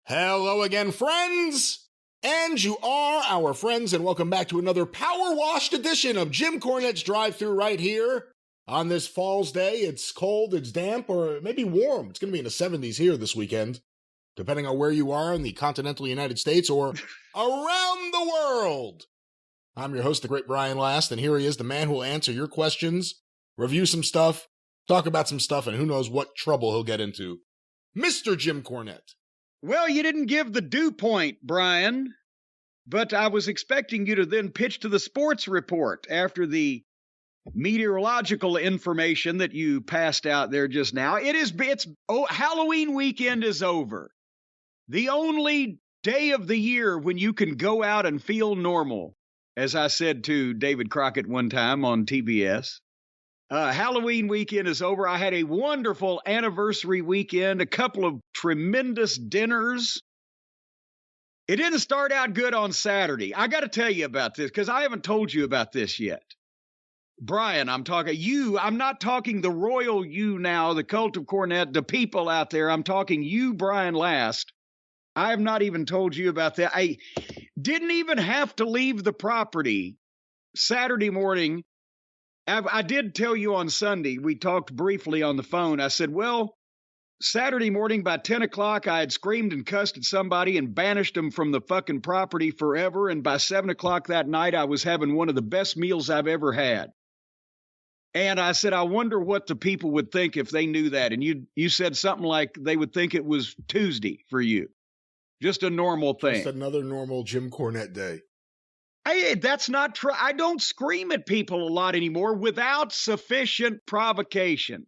Hello again, friends! And you are our friends, and welcome back to another power-washed edition of Jim Cornette's Drive-Thru right here. On this fall's day, it's cold, it's damp, or maybe warm. It's going to be in the 70s here this weekend, depending on where you are in the continental United States or around the world. I'm your host, the great Brian Last, and here he is, the man who will answer your questions, review some stuff, talk about some stuff, and who knows what trouble he'll get into. Mr. Jim Cornette. Well, you didn't give the due point, Brian, but I was expecting you to then pitch to the sports report after the meteorological information that you passed out there just now. Halloween weekend is over. The only day of the year when you can go out and feel normal, as I said to David Crockett one time on TBS. Halloween weekend is over. I had a wonderful anniversary weekend, a couple of tremendous dinners. It didn't start out good on Saturday. I got to tell you about this because I haven't told you about this yet. Brian, I'm talking you. I'm not talking the royal you now, the cult of Cornette, the people out there. I'm talking you, Brian Last. I have not even told you about that. I didn't even have to leave the property Saturday morning. I did tell you on Sunday, we talked briefly on the phone. I said, well, Saturday morning by 10 o'clock, I had screamed and cussed at somebody and banished them from the fucking property forever. And by 7 o'clock that night, I was having one of the best meals I've ever had. And I said, I wonder what the people would think if they knew that. And you said something like they would think it was Tuesday for you. Just a normal thing. Just another normal Jim Cornette day. Hey, that's not true. I don't scream at people a lot anymore without sufficient provocation.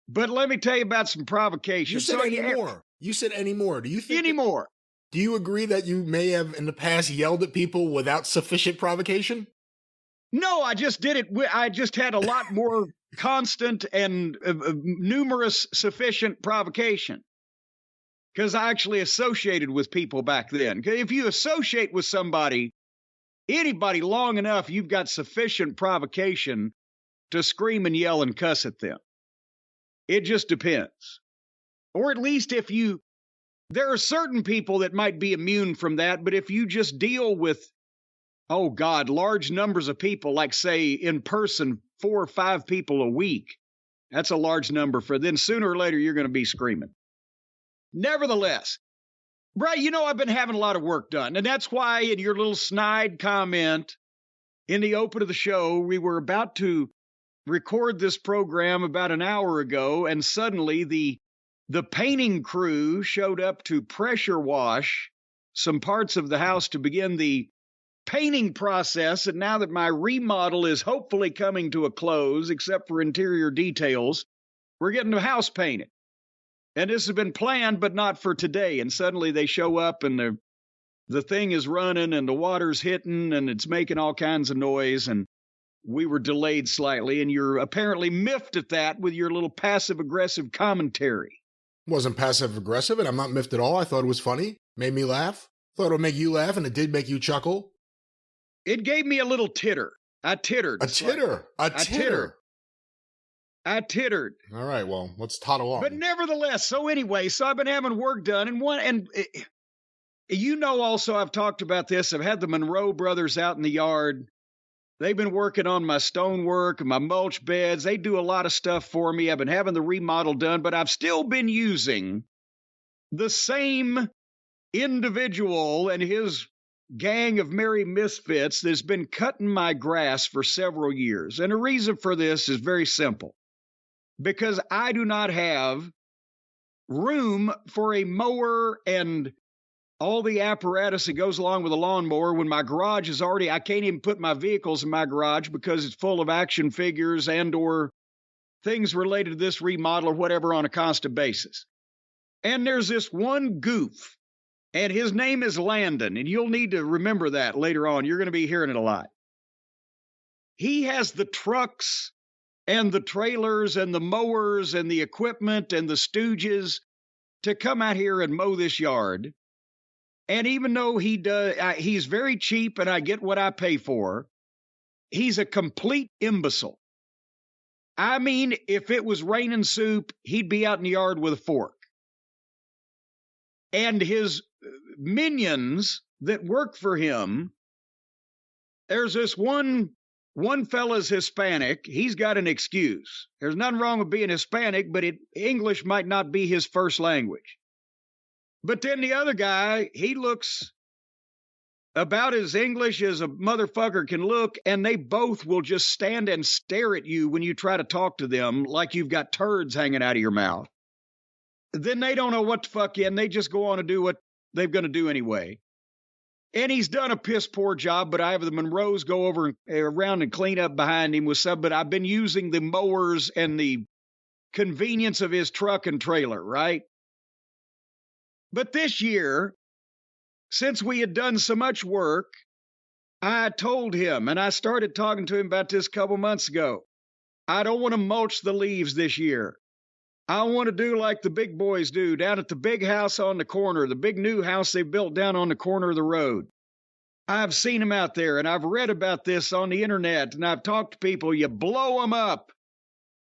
But let me tell you about some provocation. You said anymore. You said anymore. Do you think anymore? Do you agree that you may have in the past yelled at people without sufficient provocation? No, I just did it. I just had a lot more constant and numerous sufficient provocation. Because I actually associated with people back then. If you associate with anybody long enough, you've got sufficient provocation to scream and yell and cuss at them. It just depends. Or at least there are certain people that might be immune from that, but if you just deal with, large numbers of people, like say in person, 4 or 5 people a week, that's a large number then sooner or later you're going to be screaming. Nevertheless, Brian, I've been having a lot of work done. And that's why in your little snide comment in the open of the show, we were about to record this program about an hour ago. And suddenly the painting crew showed up to pressure wash some parts of the house to begin the painting process. And now that my remodel is hopefully coming to a close, except for interior details, we're getting the house painted. And this has been planned, but not for today. And suddenly they show up and the thing is running and the water's hitting and it's making all kinds of noise. And we were delayed slightly. And you're apparently miffed at that with your little passive-aggressive commentary. Wasn't passive-aggressive, and I'm not miffed at all. I thought it was funny. Made me laugh. Thought it would make you laugh, and it did make you chuckle. It gave me a little titter. I tittered. A titter. I tittered. All right, well, let's toddle along. But nevertheless, so I've been having work done. Also I've talked about this. I've had the Monroe brothers out in the yard. They've been working on my stonework and my mulch beds. They do a lot of stuff for me. I've been having the remodel done, but I've still been using the same individual and his gang of merry misfits that's been cutting my grass for several years. And the reason for this is very simple. Because I do not have room for a mower and all the apparatus that goes along with a lawnmower when my garage is I can't even put my vehicles in my garage because it's full of action figures and or things related to this remodel or whatever on a constant basis. And there's this one goof, and his name is Landon, and you'll need to remember that later on. You're going to be hearing it a lot. He has the trucks and the trailers and the mowers and the equipment and the stooges to come out here and mow this yard. And even though he's very cheap and I get what I pay for, he's a complete imbecile. I mean, if it was raining soup, he'd be out in the yard with a fork. And his minions that work for him, there's this one fella's Hispanic. He's got an excuse. There's nothing wrong with being Hispanic, but English might not be his first language. But then the other guy, he looks about as English as a motherfucker can look, and they both will just stand and stare at you when you try to talk to them like you've got turds hanging out of your mouth. Then they don't know what the fuck, and they just go on to do what they're going to do anyway. And he's done a piss poor job, but I have the Monroes go over around and clean up behind him with some, but I've been using the mowers and the convenience of his truck and trailer, right? But this year, since we had done so much work, I told him, and I started talking to him about this a couple months ago, I don't want to mulch the leaves this year. I want to do like the big boys do down at the big house on the corner, the big new house they built down on the corner of the road. I've seen them out there, and I've read about this on the internet, and I've talked to people. You blow them up,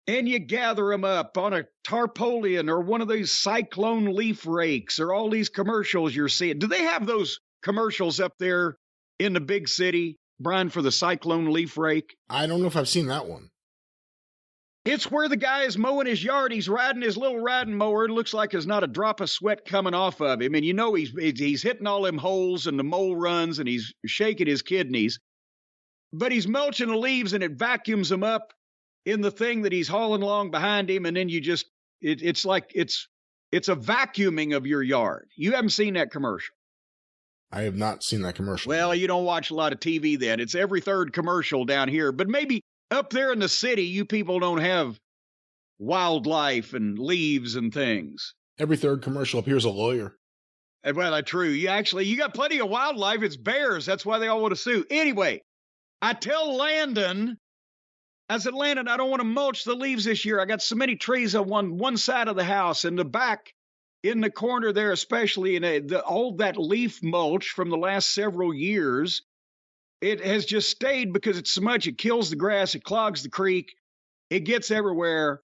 and you gather them up on a tarpaulin or one of these cyclone leaf rakes or all these commercials you're seeing. Do they have those commercials up there in the big city, Brian, for the cyclone leaf rake? I don't know if I've seen that one. It's where the guy is mowing his yard. He's riding his little riding mower. It looks like there's not a drop of sweat coming off of him. And you know he's hitting all them holes and the mole runs, and he's shaking his kidneys. But he's mulching the leaves, and it vacuums them up in the thing that he's hauling along behind him. And then you just, it's like it's a vacuuming of your yard. You haven't seen that commercial. I have not seen that commercial. Well, you don't watch a lot of TV then. It's every third commercial down here. But maybe up there in the city, you people don't have wildlife and leaves and things. Every third commercial appears a lawyer. Well, that's true. You got plenty of wildlife. It's bears. That's why they all want to sue. Anyway, I tell Landon, I said, Landon, I don't want to mulch the leaves this year. I got so many trees on one side of the house, and the back in the corner there especially, and all that leaf mulch from the last several years, it has just stayed because it's so much. It kills the grass. It clogs the creek. It gets everywhere.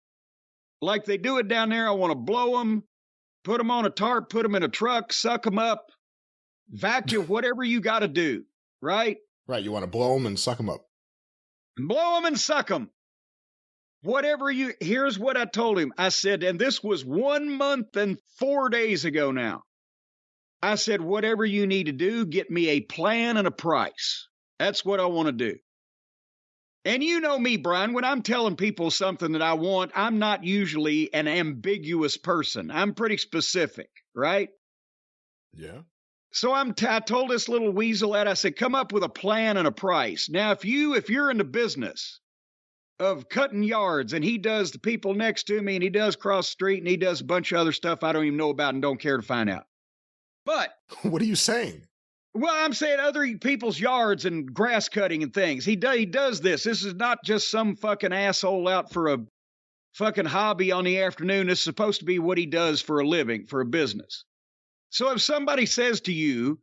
Like they do it down there, I want to blow them, put them on a tarp, put them in a truck, suck them up, vacuum, whatever you got to do, right? Right, you want to blow them and suck them up. Blow them and suck them. Here's what I told him. I said, and this was 1 month and 4 days ago now. I said, whatever you need to do, get me a plan and a price. That's what I want to do. And you know me, Brian, when I'm telling people something that I want, I'm not usually an ambiguous person. I'm pretty specific, right? Yeah. So I told this little weasel that, I said, come up with a plan and a price. Now, if you're in the business of cutting yards, and he does the people next to me, and he does cross the street, and he does a bunch of other stuff I don't even know about and don't care to find out. But what are you saying? Well, I'm saying other people's yards and grass cutting and things. He does this. This is not just some fucking asshole out for a fucking hobby on the afternoon. It's supposed to be what he does for a living, for a business. So if somebody says to you,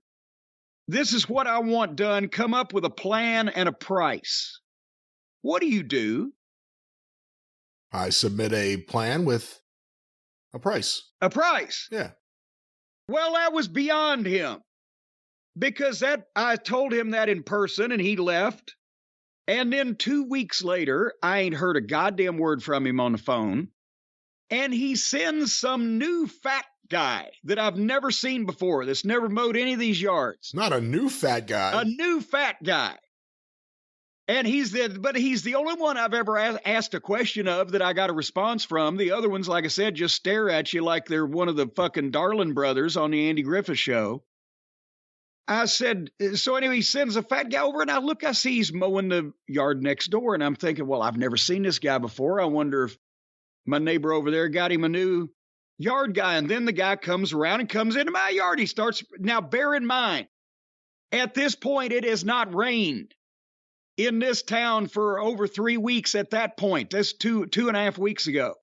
this is what I want done, come up with a plan and a price, what do? I submit a plan with a price. A price? Yeah. Well, that was beyond him. Because I told him that in person, and he left. And then 2 weeks later, I ain't heard a goddamn word from him on the phone. And he sends some new fat guy that I've never seen before, that's never mowed any of these yards. Not a new fat guy. A new fat guy. And he's the only one I've ever asked a question of that I got a response from. The other ones, like I said, just stare at you like they're one of the fucking Darlin brothers on the Andy Griffith Show. I said, so anyway, he sends a fat guy over, and I see he's mowing the yard next door, and I'm thinking, well, I've never seen this guy before. I wonder if my neighbor over there got him a new yard guy. And then the guy comes around and comes into my yard. He starts, now bear in mind, at this point, it has not rained in this town for over 3 weeks at that point. That's two and a half weeks ago.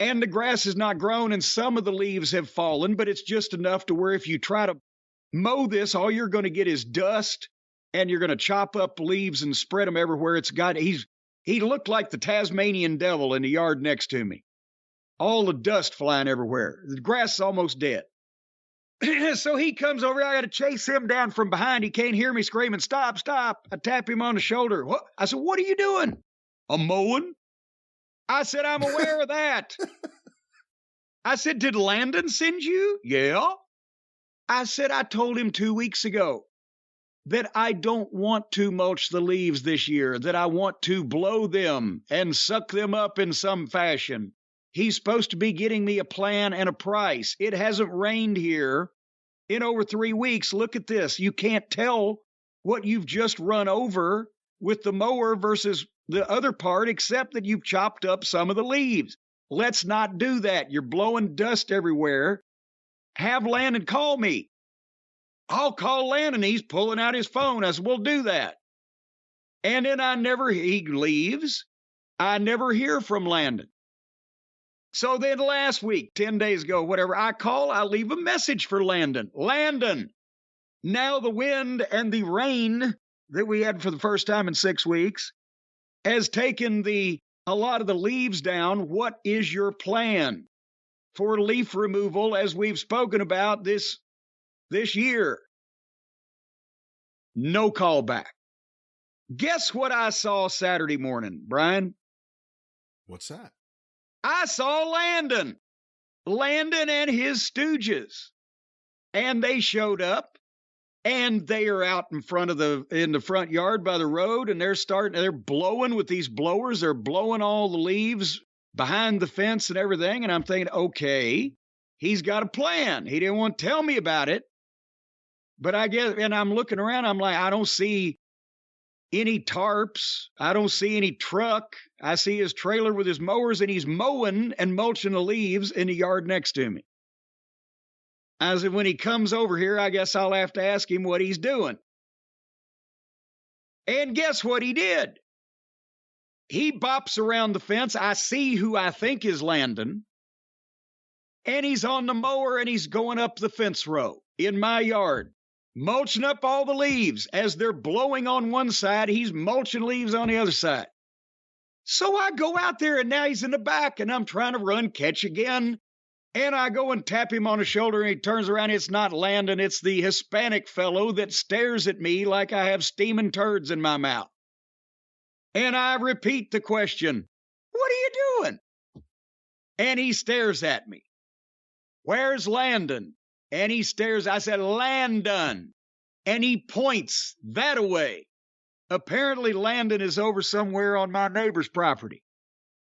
And the grass has not grown, and some of the leaves have fallen, but it's just enough to where if you try to mow this, all you're going to get is dust, and you're going to chop up leaves and spread them everywhere. He looked like the Tasmanian devil in the yard next to me. All the dust flying everywhere. The grass is almost dead. So he comes over. I got to chase him down from behind. He can't hear me screaming, stop, stop. I tap him on the shoulder. What? I said, what are you doing? I'm mowing. I said, I'm aware of that. I said, did Landon send you? Yeah. I said, I told him 2 weeks ago that I don't want to mulch the leaves this year, that I want to blow them and suck them up in some fashion. He's supposed to be getting me a plan and a price. It hasn't rained here in over 3 weeks. Look at this. You can't tell what you've just run over with the mower versus the other part, except that you've chopped up some of the leaves. Let's not do that. You're blowing dust everywhere. Have Landon call me. I'll call Landon. He's pulling out his phone. I said, we'll do that. And then he leaves. I never hear from Landon. So then last week, 10 days ago, whatever, I call, I leave a message for Landon. Landon, now the wind and the rain that we had for the first time in 6 weeks has taken a lot of the leaves down. What is your plan for leaf removal as we've spoken about this year? No call back. Guess what I saw Saturday morning, Brian? What's that? I saw Landon and his stooges, and they showed up, and they are out in the front yard by the road, and they're blowing with these blowers. They're blowing all the leaves behind the fence and everything. And I'm thinking, okay, he's got a plan. He didn't want to tell me about it, but I guess, and I'm looking around, I'm like, I don't see any tarps. I don't see any truck. I see his trailer with his mowers, and he's mowing and mulching the leaves in the yard next to me. I said, when he comes over here, I guess I'll have to ask him what he's doing. And guess what he did? He bops around the fence. I see who I think is Landon. And he's on the mower, and he's going up the fence row in my yard, mulching up all the leaves. As they're blowing on one side, he's mulching leaves on the other side. So I go out there, and now he's in the back, and I'm trying to run, catch again. And I go and tap him on the shoulder, and he turns around. It's not Landon. It's the Hispanic fellow that stares at me like I have steaming turds in my mouth. And I repeat the question, what are you doing? And he stares at me. Where's Landon? And he stares. I said, Landon. And he points that away. Apparently, Landon is over somewhere on my neighbor's property.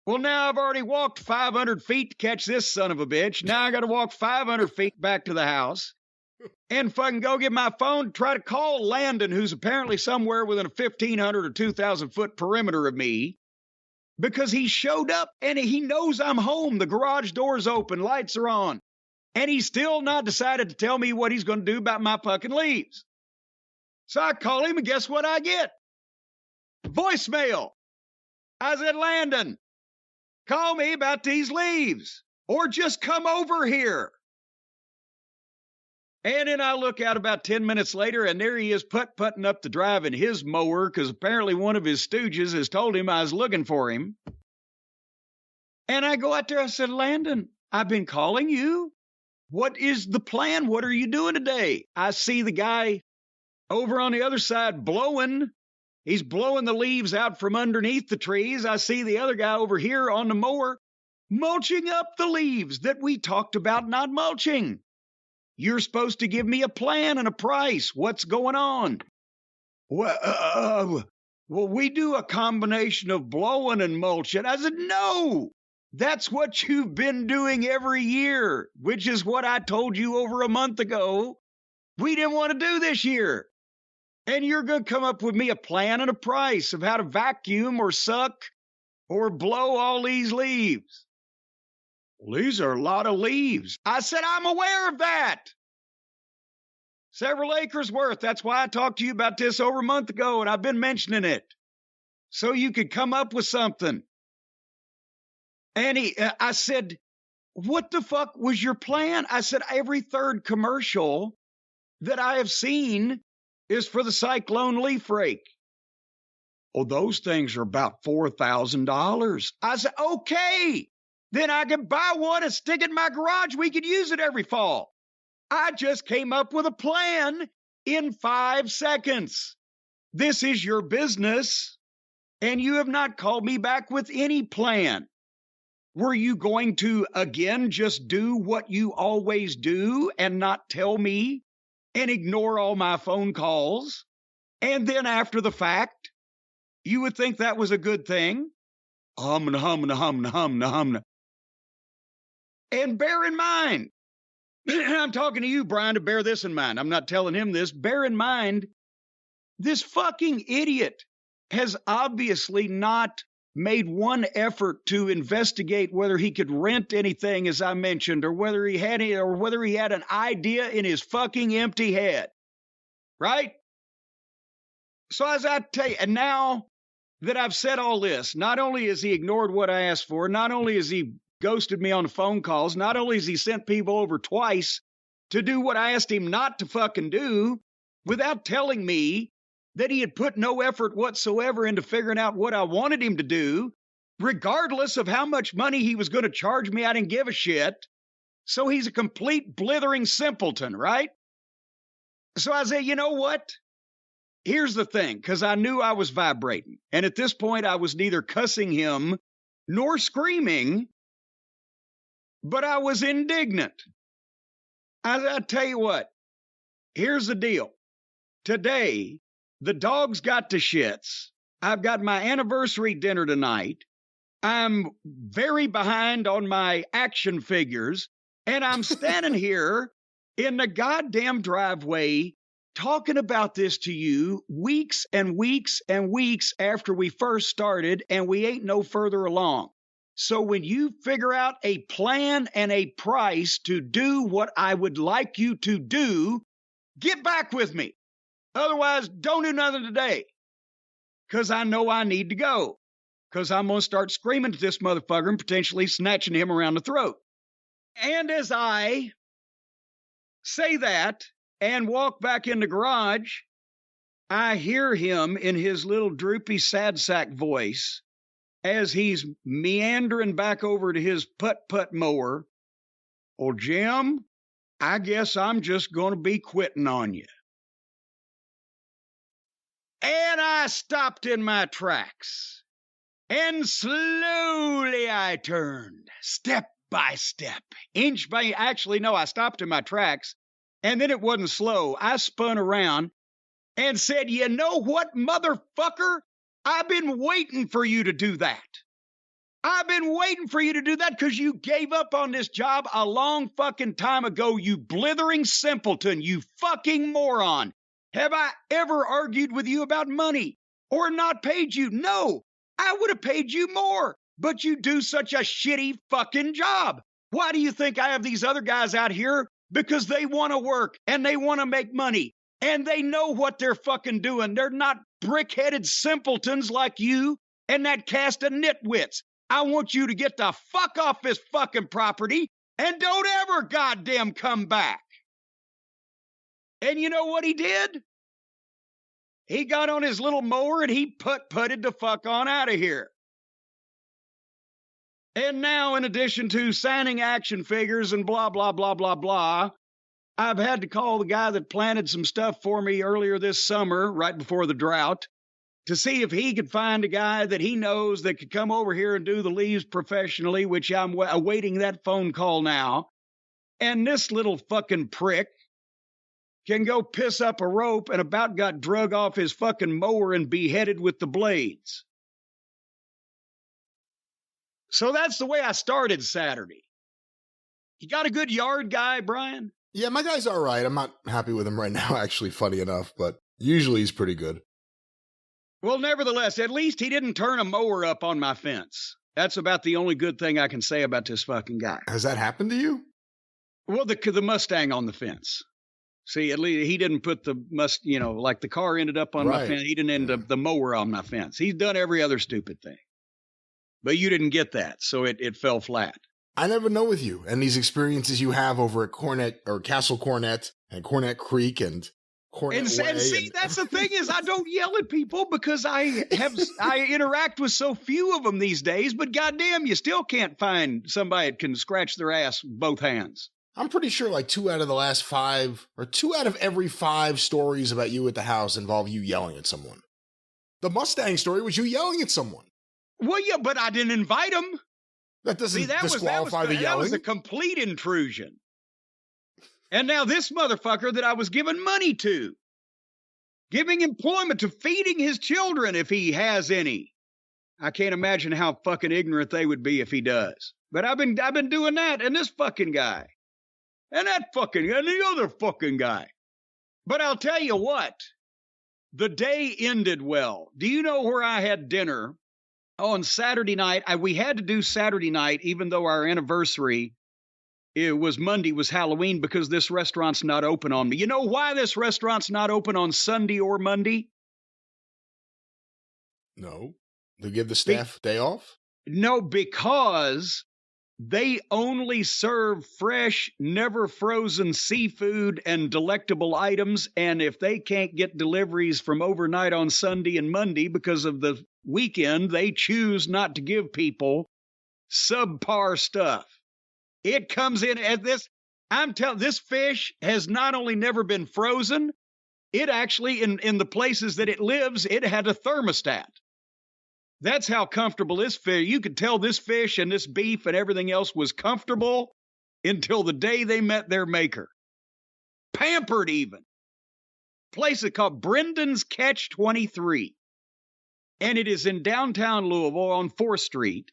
Well, now I've already walked 500 feet to catch this son of a bitch. Now I got to walk 500 feet back to the house and fucking go get my phone, try to call Landon, who's apparently somewhere within a 1,500 or 2,000 foot perimeter of me, because he showed up and he knows I'm home. The garage door's open, lights are on, and he's still not decided to tell me what he's going to do about my fucking leaves. So I call him, and guess what I get? Voicemail. I said, Landon, call me about these leaves, or just come over here. And then I look out about 10 minutes later, and there he is putt-putting up the drive in his mower, because apparently one of his stooges has told him I was looking for him. And I go out there, I said, Landon, I've been calling you. What is the plan? What are you doing today? I see the guy over on the other side blowing. He's blowing the leaves out from underneath the trees. I see the other guy over here on the mower mulching up the leaves that we talked about not mulching. You're supposed to give me a plan and a price. What's going on? Well, we do a combination of blowing and mulching. I said, no, that's what you've been doing every year, which is what I told you over a month ago we didn't want to do this year. And you're going to come up with me a plan and a price of how to vacuum or suck or blow all these leaves. Well, these are a lot of leaves. I said, I'm aware of that. Several acres worth. That's why I talked to you about this over a month ago, and I've been mentioning it. So you could come up with something. And I said, what the fuck was your plan? I said, every third commercial that I have seen is for the Cyclone leaf rake. Oh, those things are about $4,000. I said, okay, then I can buy one and stick it in my garage. We could use it every fall. I just came up with a plan in 5 seconds. This is your business, and you have not called me back with any plan. Were you going to, again, just do what you always do and not tell me and ignore all my phone calls? And then after the fact, you would think that was a good thing? Humna. And bear in mind, I'm talking to you, Brian, to bear this in mind. I'm not telling him this. Bear in mind, this fucking idiot has obviously not made one effort to investigate whether he could rent anything, as I mentioned, or whether he had an idea in his fucking empty head. Right? So as I tell you, and now that I've said all this, not only has he ignored what I asked for, not only has he ghosted me on the phone calls, not only has he sent people over twice to do what I asked him not to fucking do, without telling me that he had put no effort whatsoever into figuring out what I wanted him to do, regardless of how much money he was going to charge me, I didn't give a shit. So he's a complete blithering simpleton, right? So I say, you know what? Here's the thing, because I knew I was vibrating. And at this point, I was neither cussing him nor screaming, but I was indignant. I tell you what, here's the deal. Today, the dog's got the shits. I've got my anniversary dinner tonight. I'm very behind on my action figures, and I'm standing here in the goddamn driveway talking about this to you weeks and weeks and weeks after we first started, and we ain't no further along. So when you figure out a plan and a price to do what I would like you to do, get back with me. Otherwise, don't do nothing today. Because I know I need to go. Because I'm going to start screaming at this motherfucker and potentially snatching him around the throat. And as I say that and walk back in the garage, I hear him in his little droopy sad sack voice as he's meandering back over to his putt-putt mower. Well, Jim, I guess I'm just going to be quitting on you. And I stopped in my tracks. And slowly I turned, step by step, inch by... Actually, no, I stopped in my tracks. And then it wasn't slow. I spun around and said, you know what, motherfucker? I've been waiting for you to do that. I've been waiting for you to do that because you gave up on this job a long fucking time ago, you blithering simpleton, you fucking moron. Have I ever argued with you about money or not paid you? No, I would have paid you more, but you do such a shitty fucking job. Why do you think I have these other guys out here? Because they want to work and they want to make money and they know what they're fucking doing. They're not brick-headed simpletons like you and that cast of nitwits. I want you to get the fuck off this fucking property and don't ever goddamn come back. And you know what he did? He got on his little mower and he putted the fuck on out of here. And now, in addition to signing action figures and blah, blah, blah, blah, blah, I've had to call the guy that planted some stuff for me earlier this summer, right before the drought, to see if he could find a guy that he knows that could come over here and do the leaves professionally, which I'm awaiting that phone call now. And this little fucking prick can go piss up a rope and about got drug off his fucking mower and beheaded with the blades. So that's the way I started Saturday. You got a good yard guy, Brian? Yeah, my guy's all right. I'm not happy with him right now, actually, funny enough, but usually he's pretty good. Well, nevertheless, at least he didn't turn a mower up on my fence. That's about the only good thing I can say about this fucking guy. Has that happened to you? Well, the Mustang on the fence. See, at least he didn't put like the car ended up on my fence. He didn't end up the mower on my fence. He's done every other stupid thing. But you didn't get that, so it fell flat. I never know with you and these experiences you have over at Cornette or Castle Cornette and Cornette Creek and Cornette Way. And see, that's the thing is I don't yell at people because I interact with so few of them these days. But goddamn, you still can't find somebody that can scratch their ass with both hands. I'm pretty sure like 2 out of the last 5, or 2 out of every 5 stories about you at the house involve you yelling at someone. The Mustang story was you yelling at someone. Well, yeah, but I didn't invite him. That doesn't disqualify the yelling. That was a complete intrusion. And now this motherfucker that I was giving money to, giving employment to, feeding his children if he has any. I can't imagine how fucking ignorant they would be if he does. But I've been doing that, and this fucking guy, and that fucking, and the other fucking guy. But I'll tell you what, the day ended well. Do you know where I had dinner on Saturday night? We had to do Saturday night, even though our anniversary, it was Monday, was Halloween, because this restaurant's not open on me. You know why this restaurant's not open on Sunday or Monday? No. To give the staff day off? No, because they only serve fresh, never frozen seafood and delectable items. And if they can't get deliveries from overnight on Sunday and Monday because of the weekend, they choose not to give people subpar stuff. It comes in at this. I'm telling, this fish has not only never been frozen, it actually, in the places that it lives, it had a thermostat. That's how comfortable this fish. You could tell this fish and this beef and everything else was comfortable until the day they met their maker. Pampered even. Place called Brendan's Catch 23. And it is in downtown Louisville on 4th Street.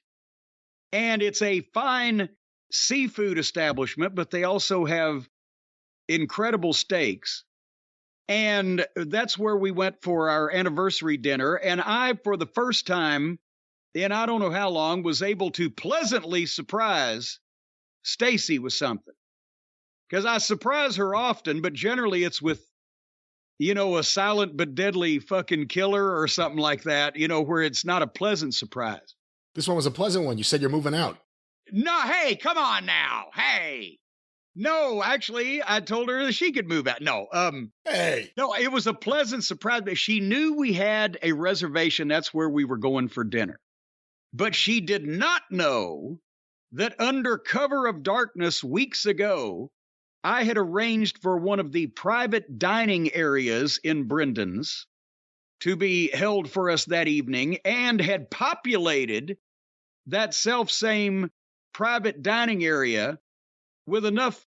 And it's a fine seafood establishment, but they also have incredible steaks. And that's where we went for our anniversary dinner. And I, for the first time in I don't know how long, was able to pleasantly surprise Stacy with something. Because I surprise her often, but generally it's with, you know, a silent but deadly fucking killer or something like that, you know, where it's not a pleasant surprise. This one was a pleasant one. You said you're moving out. No, hey, come on now. Hey. No, actually, I told her that she could move out. No, hey. No, it was a pleasant surprise. She knew we had a reservation. That's where we were going for dinner. But she did not know that under cover of darkness weeks ago, I had arranged for one of the private dining areas in Brendan's to be held for us that evening, and had populated that self-same private dining area with enough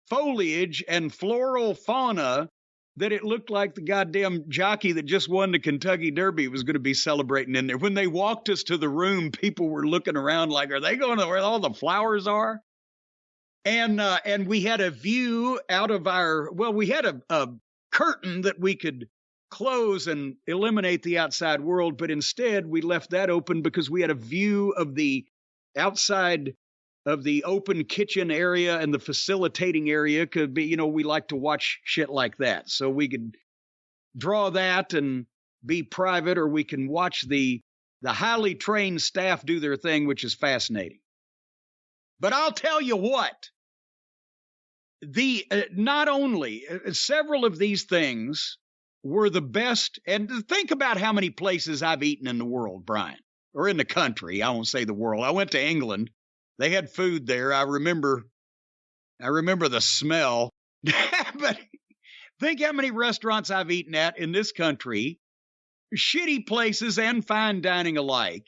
foliage and floral fauna that it looked like the goddamn jockey that just won the Kentucky Derby was going to be celebrating in there. When they walked us to the room, people were looking around like, are they going to where all the flowers are? And we had a view out of we had a curtain that we could close and eliminate the outside world, but instead we left that open because we had a view of the outside of the open kitchen area, and the facilitating area could be, you know, we like to watch shit like that. So we could draw that and be private, or we can watch the highly trained staff do their thing, which is fascinating. But I'll tell you what, not only several of these things were the best, and think about how many places I've eaten in the world, Brian, or in the country. I won't say the world. I went to England. They had food there. I remember the smell. But think how many restaurants I've eaten at in this country, shitty places and fine dining alike.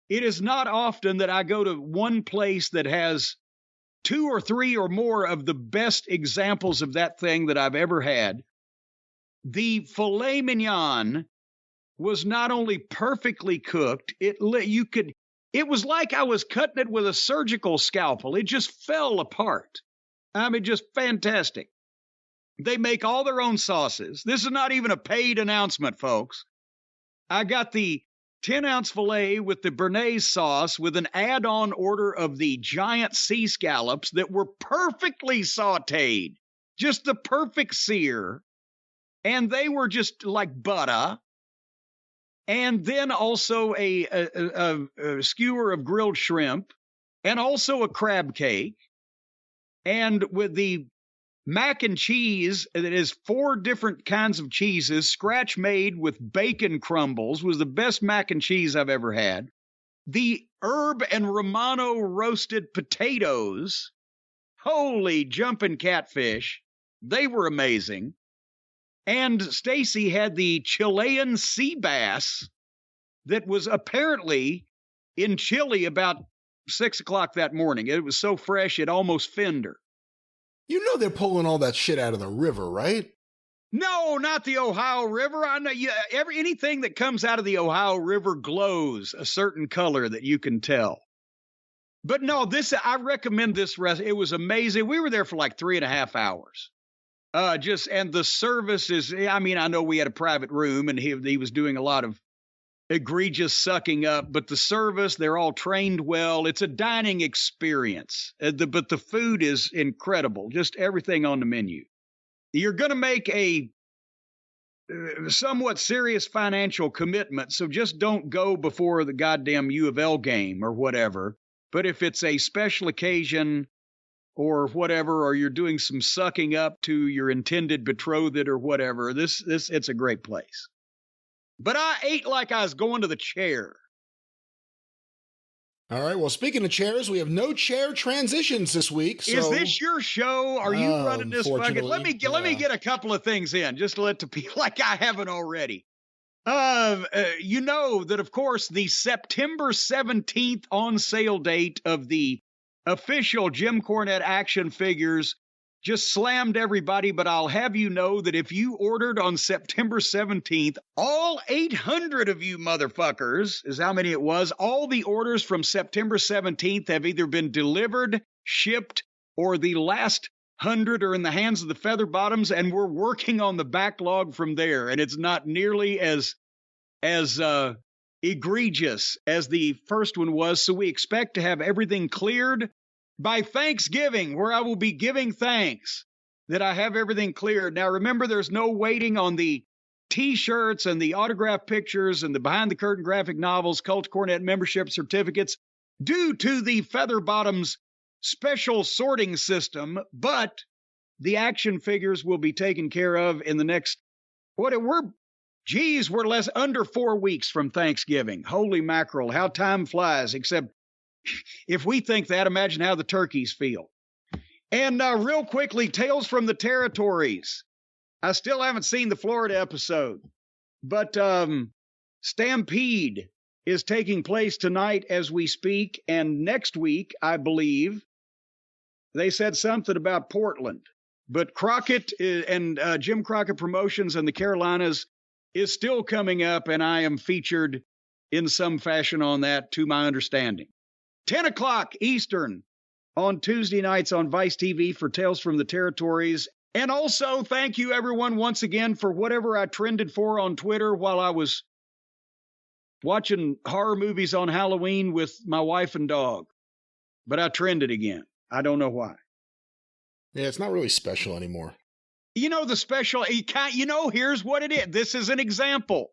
It is not often that I go to one place that has 2 or 3 or more of the best examples of that thing that I've ever had. The filet mignon was not only perfectly cooked, it was like I was cutting it with a surgical scalpel. It just fell apart. I mean, just fantastic. They make all their own sauces. This is not even a paid announcement, folks. I got the 10-ounce filet with the béarnaise sauce with an add-on order of the giant sea scallops that were perfectly sautéed. Just the perfect sear. And they were just like butter. And then also a skewer of grilled shrimp, and also a crab cake. And with the mac and cheese, that is 4 different kinds of cheeses, scratch made with bacon crumbles, was the best mac and cheese I've ever had. The herb and Romano roasted potatoes Holy jumping catfish. They were amazing. And Stacy had the Chilean sea bass that was apparently in Chile about 6 o'clock that morning. It was so fresh, it almost finned her. You know they're pulling all that shit out of the river, right? No, not the Ohio River. I know anything that comes out of the Ohio River glows a certain color that you can tell. But no, I recommend this restaurant. It was amazing. We were there for like 3.5 hours. And the service is, I mean, I know we had a private room and he was doing a lot of egregious sucking up, but the service, they're all trained well. It's a dining experience, but the food is incredible. Just everything on the menu. You're going to make a somewhat serious financial commitment, so just don't go before the goddamn U of L game or whatever. But if it's a special occasion or whatever, or you're doing some sucking up to your intended betrothed or whatever, it's a great place. But I ate like I was going to the chair. All right. Well, speaking of chairs, we have no chair transitions this week. So... Is this your show? Are you running this bucket? Let me get a couple of things in, just to let the people like I haven't already. You know that, of course, the September 17th on sale date of the official Jim Cornette action figures just slammed everybody, but I'll have you know that if you ordered on September 17th, all 800 of you motherfuckers, is how many it was, all the orders from September 17th have either been delivered, shipped, or the last 100 are in the hands of the Feather Bottoms, and we're working on the backlog from there, and it's not nearly as egregious as the first one was, so we expect to have everything cleared by Thanksgiving, where I will be giving thanks that I have everything cleared. Now, remember, there's no waiting on the T-shirts and the autograph pictures and the behind-the-curtain graphic novels, Cult Cornette membership certificates, due to the Feather Bottoms special sorting system, but the action figures will be taken care of in the next, we're less under 4 weeks from Thanksgiving. Holy mackerel, how time flies, except if we think that, imagine how the turkeys feel. And real quickly, Tales from the Territories. I still haven't seen the Florida episode, but Stampede is taking place tonight as we speak, and next week, I believe, they said something about Portland. But Crockett and Jim Crockett Promotions in the Carolinas is still coming up, and I am featured in some fashion on that, to my understanding. 10 o'clock Eastern on Tuesday nights on Vice TV for Tales from the Territories. And also, thank you, everyone, once again, for whatever I trended for on Twitter while I was watching horror movies on Halloween with my wife and dog. But I trended again. I don't know why. Yeah, it's not really special anymore. You know, the special, here's what it is. This is an example.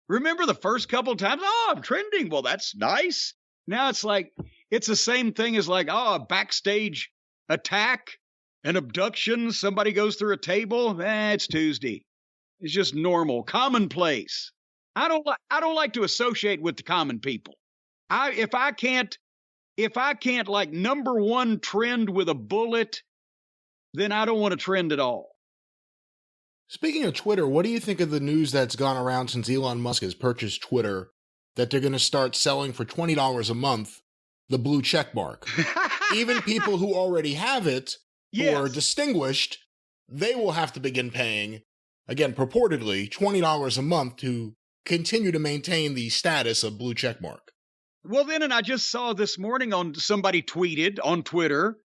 Remember the first couple of times? Oh, I'm trending. Well, that's nice. Now it's like, it's the same thing as like, a backstage attack, an abduction, somebody goes through a table. It's Tuesday. It's just normal, commonplace. I don't like to associate with the common people. If I can't like number one trend with a bullet, then I don't want to trend at all. Speaking of Twitter, what do you think of the news that's gone around since Elon Musk has purchased Twitter, that they're going to start selling for $20 a month the blue check mark? Even people who already have it, who are distinguished, they will have to begin paying, again, purportedly, $20 a month to continue to maintain the status of blue check mark. Well, then, and I just saw this morning somebody tweeted on Twitter,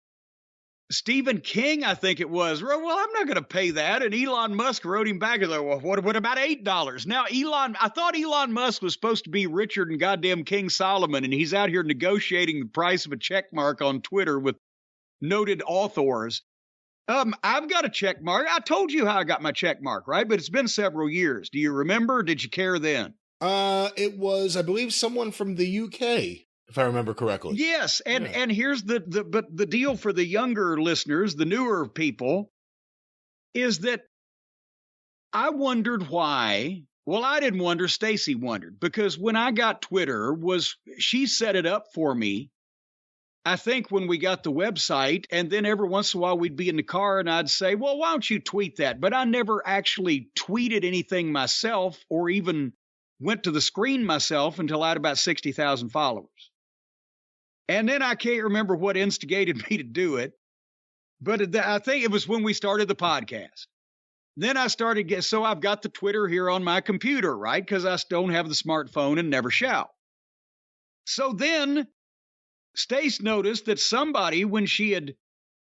Stephen King, I think it was, well, I'm not going to pay that. And Elon Musk wrote him back, well, what about $8? Now, I thought Elon Musk was supposed to be Richard and goddamn King Solomon, and he's out here negotiating the price of a check mark on Twitter with noted authors. I've got a check mark. I told you how I got my check mark, right? But it's been several years. Do you remember? Did you care then? It was, I believe, someone from the UK, if I remember correctly. Yes, and here's the deal for the younger listeners, the newer people, is that I wondered why. Well, I didn't wonder. Stacy wondered, because when I got Twitter, she set it up for me I think when we got the website, and then every once in a while we'd be in the car and I'd say, well, why don't you tweet that? But I never actually tweeted anything myself or even went to the screen myself until I had about 60,000 followers. And then I can't remember what instigated me to do it, but I think it was when we started the podcast. Then I started so I've got the Twitter here on my computer, right? Because I don't have the smartphone and never shall. So then Stace noticed that somebody, when she had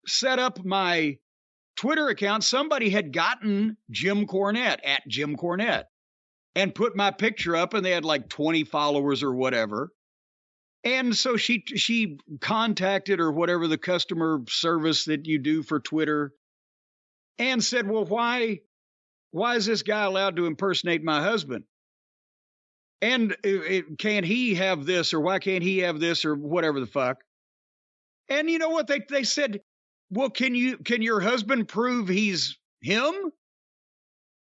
set up my Twitter account, somebody had gotten Jim Cornette at Jim Cornette and put my picture up, and they had like 20 followers or whatever. And so she contacted or whatever the customer service that you do for Twitter and said, well, why is this guy allowed to impersonate my husband? And can he have this, or why can't he have this, or whatever the fuck? And you know what? They said, well, can your husband prove he's him?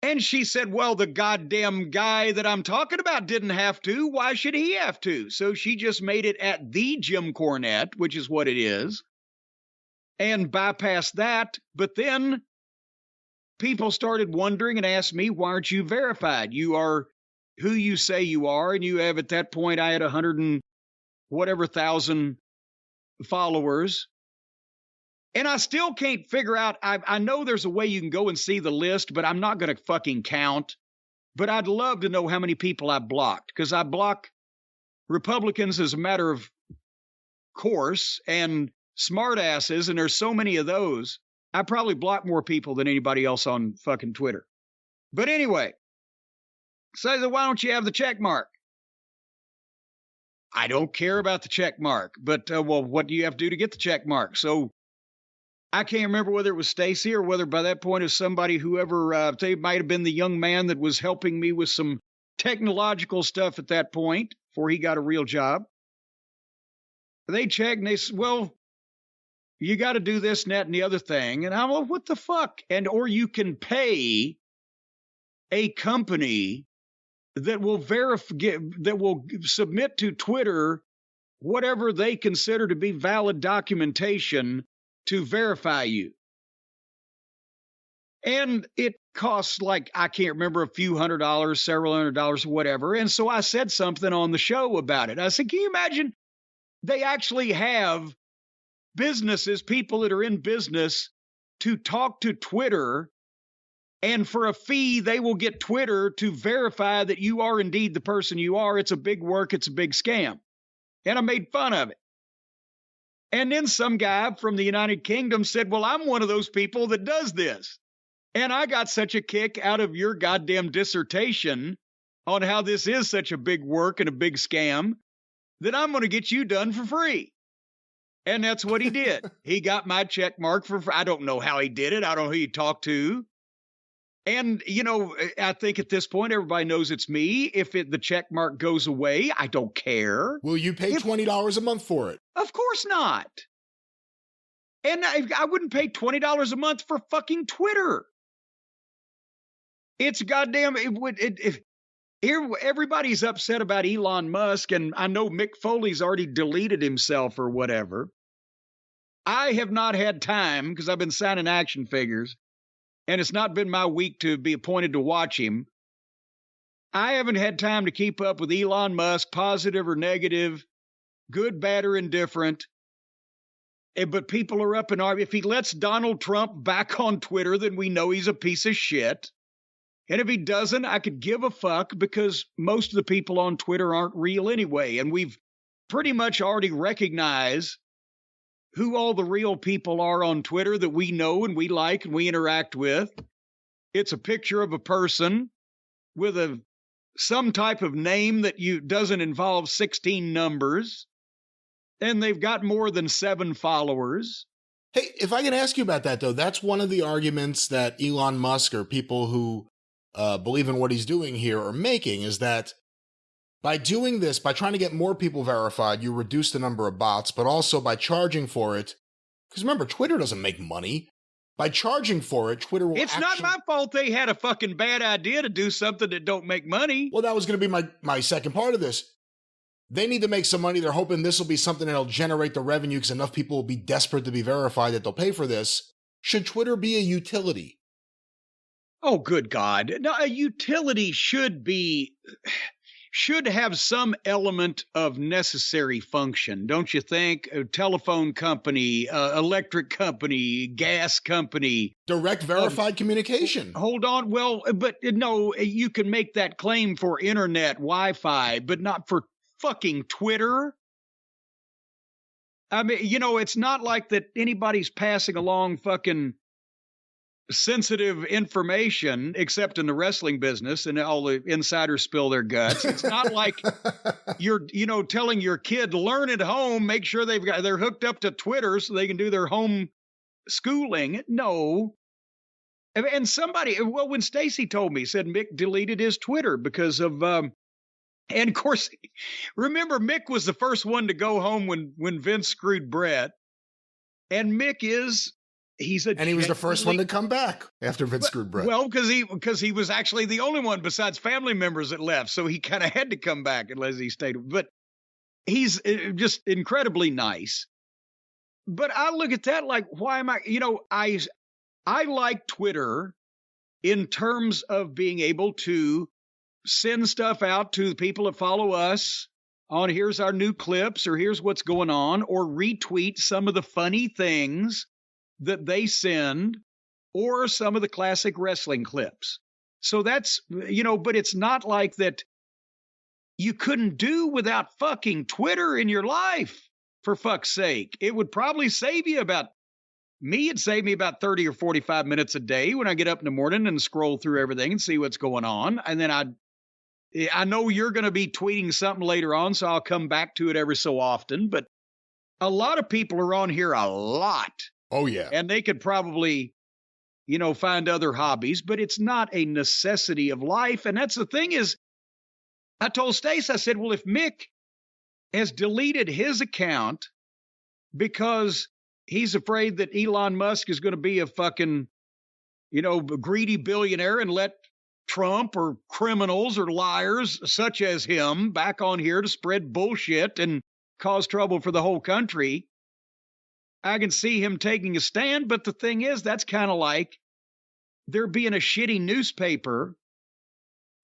And she said, well, the goddamn guy that I'm talking about didn't have to. Why should he have to? So she just made it at the Jim Cornette, which is what it is, and bypassed that. But then people started wondering and asked me, why aren't you verified? You are who you say you are, and you have, at that point, I had 100 and whatever thousand followers. And I still can't figure out, I know there's a way you can go and see the list, but I'm not going to fucking count. But I'd love to know how many people I blocked, because I block Republicans as a matter of course, and smartasses, and there's so many of those. I probably block more people than anybody else on fucking Twitter. But anyway, so why don't you have the check mark? I don't care about the check mark, but well, what do you have to do to get the check mark? So I can't remember whether it was Stacy or whether by that point it was somebody, whoever, they might have been the young man that was helping me with some technological stuff at that point before he got a real job. They checked and they said, well, you got to do this and that and the other thing. And I'm like, what the fuck? And, or you can pay a company that will that will submit to Twitter whatever they consider to be valid documentation to verify you. And it costs, like, I can't remember, a few $100s, several $100s, whatever. And so I said something on the show about it. I said, can you imagine? They actually have businesses, people that are in business, to talk to Twitter, and for a fee, they will get Twitter to verify that you are indeed the person you are. It's a big work. It's a big scam. And I made fun of it. And then some guy from the United Kingdom said, well, I'm one of those people that does this. And I got such a kick out of your goddamn dissertation on how this is such a big work and a big scam that I'm going to get you done for free. And that's what he did. He got my check mark for free. I don't know how he did it. I don't know who he talked to. And, you know, I think at this point, everybody knows it's me. If the check mark goes away, I don't care. Will you pay $20 a month for it? Of course not. And I wouldn't pay $20 a month for fucking Twitter. It's goddamn, here everybody's upset about Elon Musk, and I know Mick Foley's already deleted himself or whatever. I have not had time, because I've been signing action figures, and it's not been my week to be appointed to watch him. I haven't had time to keep up with Elon Musk, positive or negative, good, bad, or indifferent. But people are up in arms. If he lets Donald Trump back on Twitter, then we know he's a piece of shit. And if he doesn't, I could give a fuck, because most of the people on Twitter aren't real anyway. And we've pretty much already recognized who all the real people are on Twitter that we know and we like and we interact with. It's a picture of a person with some type of name that doesn't involve 16 numbers. And they've got more than 7 followers. Hey, if I can ask you about that, though, that's one of the arguments that Elon Musk or people who believe in what he's doing here are making, is that by doing this, by trying to get more people verified, you reduce the number of bots, but also by charging for it, because remember, Twitter doesn't make money. By charging for it, Twitter will It's not my fault they had a fucking bad idea to do something that don't make money. Well, that was going to be my second part of this. They need to make some money. They're hoping this will be something that'll generate the revenue because enough people will be desperate to be verified that they'll pay for this. Should Twitter be a utility? Oh, good God. No, a utility should have some element of necessary function, don't you think? A telephone company, electric company, gas company. Direct verified communication. Hold on. Well, but no, you can make that claim for internet, Wi-Fi, but not for fucking Twitter. I mean, it's not like that anybody's passing along fucking sensitive information, except in the wrestling business, and all the insiders spill their guts. It's not like you're, telling your kid, learn at home, make sure they're hooked up to Twitter so they can do their home schooling. No. And when Stacy told me, said Mick deleted his Twitter because of, and of course, remember Mick was the first one to go home when Vince screwed Brett, and Mick he was the first one to come back after Vince screwed Brett. Well, because he was actually the only one besides family members that left, so he kind of had to come back unless he stayed. But he's just incredibly nice. But I look at that like, why am I? I like Twitter in terms of being able to send stuff out to the people that follow us on here's our new clips or here's what's going on, or retweet some of the funny things that they send, or some of the classic wrestling clips. So that's, but it's not like that you couldn't do without fucking Twitter in your life, for fuck's sake. It would probably save you it'd save me about 30 or 45 minutes a day when I get up in the morning and scroll through everything and see what's going on. And then I know you're going to be tweeting something later on, so I'll come back to it every so often, but a lot of people are on here a lot. Oh, yeah. And they could probably, find other hobbies, but it's not a necessity of life. And that's the thing is, I told Stace, I said, well, if Mick has deleted his account because he's afraid that Elon Musk is going to be a fucking, greedy billionaire and let Trump or criminals or liars such as him back on here to spread bullshit and cause trouble for the whole country, I can see him taking a stand. But the thing is, that's kind of like there being a shitty newspaper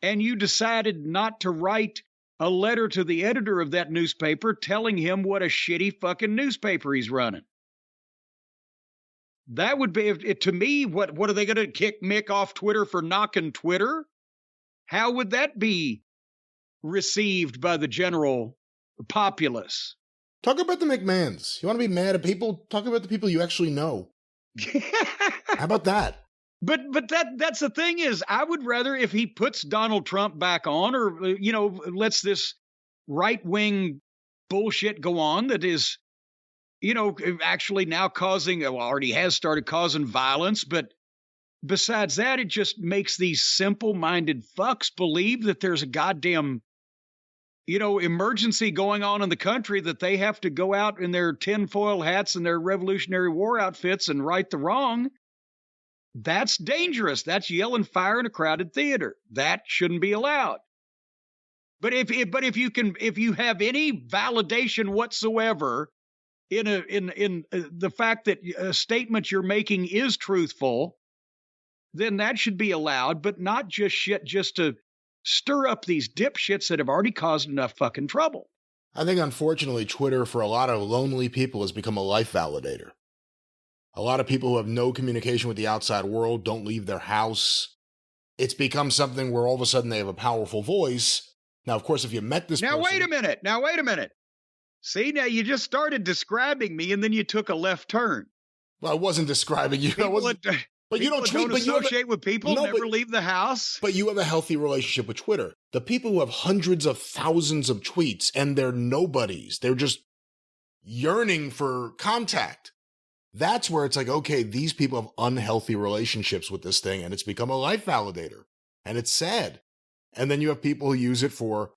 and you decided not to write a letter to the editor of that newspaper telling him what a shitty fucking newspaper he's running. That would be, to me, what are they going to kick Mick off Twitter for knocking Twitter? How would that be received by the general populace? Talk about the McMahons. You want to be mad at people? Talk about the people you actually know. How about that? But that's the thing is, I would rather if he puts Donald Trump back on, or lets this right-wing bullshit go on that is, actually now already has started causing violence. But besides that, it just makes these simple-minded fucks believe that there's a goddamn emergency going on in the country, that they have to go out in their tinfoil hats and their Revolutionary War outfits and right the wrong. That's dangerous. That's yelling fire in a crowded theater. That shouldn't be allowed. But if you have any validation whatsoever in the fact that a statement you're making is truthful, then that should be allowed, but not just shit just to stir up these dipshits that have already caused enough fucking trouble. I think, unfortunately, Twitter for a lot of lonely people has become a life validator. A lot of people who have no communication with the outside world don't leave their house. It's become something where all of a sudden they have a powerful voice. Now, of course, if you met this person... Now, wait a minute. See, now you just started describing me and then you took a left turn. Well, I wasn't describing you. But you don't tweet. Don't associate with people. Never leave the house. But you have a healthy relationship with Twitter. The people who have hundreds of thousands of tweets and they're nobodies, they're just yearning for contact. That's where it's like, okay, these people have unhealthy relationships with this thing, and it's become a life validator, and it's sad. And then you have people who use it for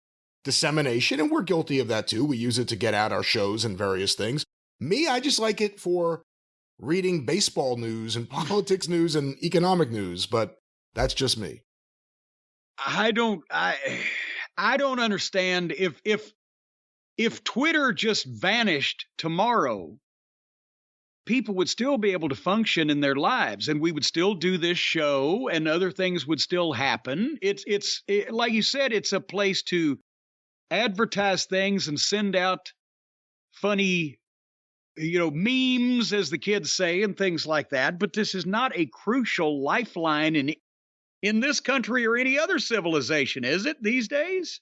dissemination, and we're guilty of that too. We use it to get out our shows and various things. Me, I just like it for reading baseball news and politics news and economic news, but that's just me. I don't understand if if Twitter just vanished tomorrow, people would still be able to function in their lives, and we would still do this show, and other things would still happen. It's like you said, it's a place to advertise things and send out funny, memes, as the kids say, and things like that. But this is not a crucial lifeline in this country or any other civilization, is it, these days?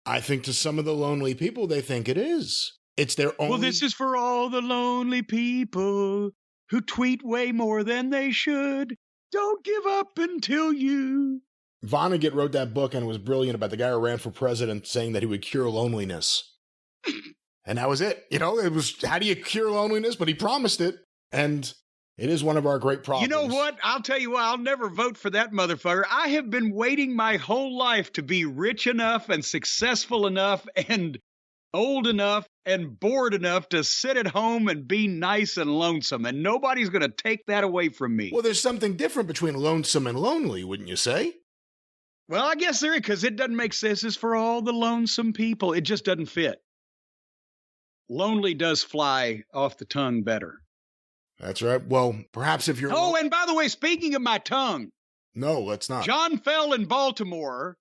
I think to some of the lonely people, they think it is. It's their own. Well, this is for all the lonely people who tweet way more than they should. Don't give up until you. Vonnegut wrote that book, and it was brilliant, about the guy who ran for president saying that he would cure loneliness. And that was it. It was, how do you cure loneliness? But he promised it. And it is one of our great problems. You know what? I'll tell you what, I'll never vote for that motherfucker. I have been waiting my whole life to be rich enough and successful enough and old enough and bored enough to sit at home and be nice and lonesome. And nobody's going to take that away from me. Well, there's something different between lonesome and lonely, wouldn't you say? Well, I guess there is, because it doesn't make sense. It's for all the lonesome people. It just doesn't fit. Lonely does fly off the tongue better. That's right. Well, perhaps if you're... Oh, and by the way, speaking of my tongue... No, let's not. John Fell in Baltimore...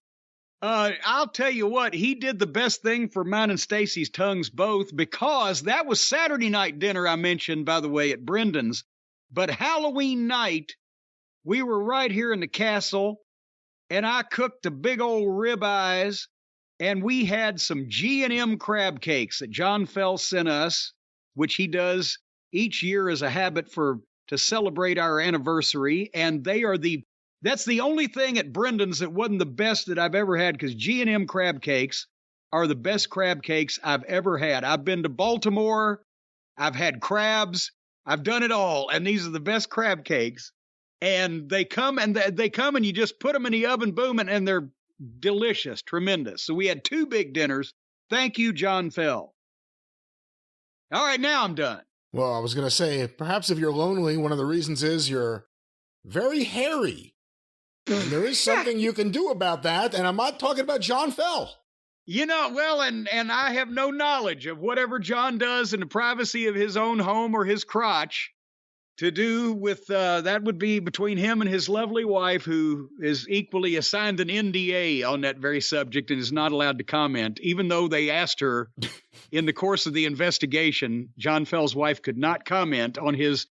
I'll tell you what, he did the best thing for mine and Stacy's tongues both, because that was Saturday night dinner I mentioned, by the way, at Brendan's. But Halloween night, we were right here in the castle, and I cooked the big old ribeyes, and we had some G&M crab cakes that John Fell sent us, which he does each year as a habit to celebrate our anniversary, and that's the only thing at Brendan's that wasn't the best that I've ever had, because G&M crab cakes are the best crab cakes I've ever had. I've been to Baltimore. I've had crabs. I've done it all, and these are the best crab cakes. And they come and you just put them in the oven, boom, and they're delicious, tremendous. So we had 2 big dinners. Thank you, John Fell. All right, now I'm done. Well, I was going to say, perhaps if you're lonely, one of the reasons is you're very hairy. And there is something you can do about that, and I'm not talking about John Fell. Well, and I have no knowledge of whatever John does in the privacy of his own home or his crotch to do with, that would be between him and his lovely wife, who is equally assigned an NDA on that very subject and is not allowed to comment, even though they asked her in the course of the investigation. John Fell's wife could not comment on his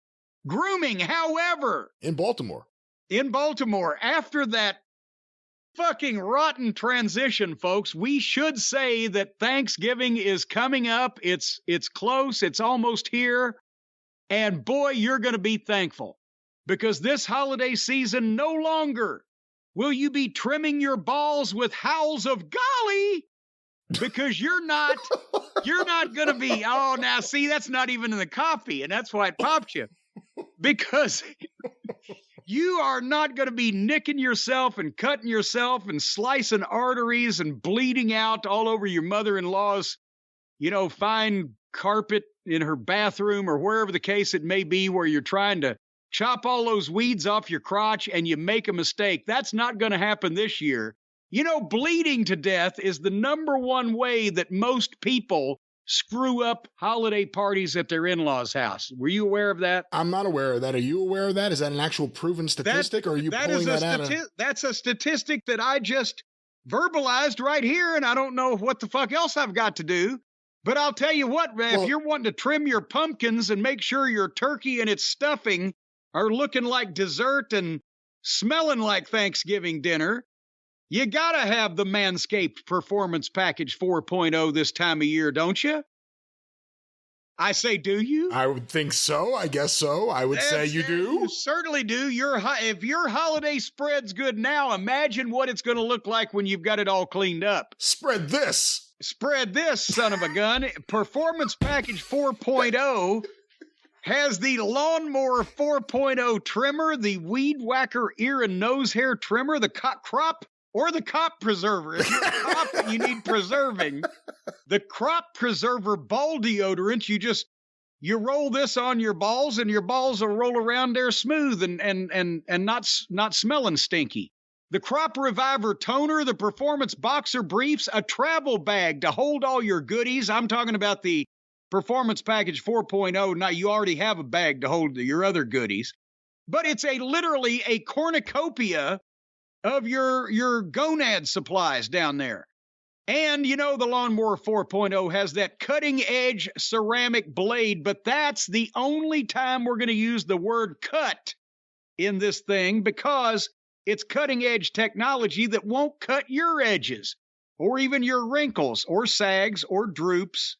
grooming. However, in Baltimore, after that fucking rotten transition, folks, we should say that Thanksgiving is coming up. It's close. It's almost here. And boy, you're going to be thankful, because this holiday season, no longer will you be trimming your balls with howls of golly, because you're not going to be, oh, now see, that's not even in the coffee. And that's why it popped you, because you are not going to be nicking yourself and cutting yourself and slicing arteries and bleeding out all over your mother-in-law's, fine carpet in her bathroom, or wherever the case it may be, where you're trying to chop all those weeds off your crotch and you make a mistake. That's not going to happen this year. Bleeding to death is the number one way that most people screw up holiday parties at their in-laws' house. Were you aware of that? I'm not aware of that. Are you aware of that? Is that an actual proven statistic, or are you pulling that out of... That's a statistic that I just verbalized right here, and I don't know what the fuck else I've got to do. But I'll tell you what, if you're wanting to trim your pumpkins and make sure your turkey and its stuffing are looking like dessert and smelling like Thanksgiving dinner, you gotta have the Manscaped Performance Package 4.0 this time of year, don't you? I say, do you? I would think so. I guess so. I would say you do. You certainly do. If your holiday spread's good now, imagine what it's going to look like when you've got it all cleaned up. Spread this, son of a gun. Performance Package 4.0 has the Lawnmower 4.0 trimmer, the Weed Whacker ear and nose hair trimmer, the crop preserver. If you're a crop and you need preserving, the crop preserver ball deodorant, you roll this on your balls and your balls will roll around there smooth and not smelling stinky. the Crop Reviver toner, the Performance Boxer briefs, a travel bag to hold all your goodies. I'm talking about the Performance Package 4.0. Now, you already have a bag to hold your other goodies, but it's literally a cornucopia of your gonad supplies down there. And, the Lawnmower 4.0 has that cutting-edge ceramic blade, but that's the only time we're going to use the word cut in this thing, because it's cutting-edge technology that won't cut your edges or even your wrinkles or sags or droops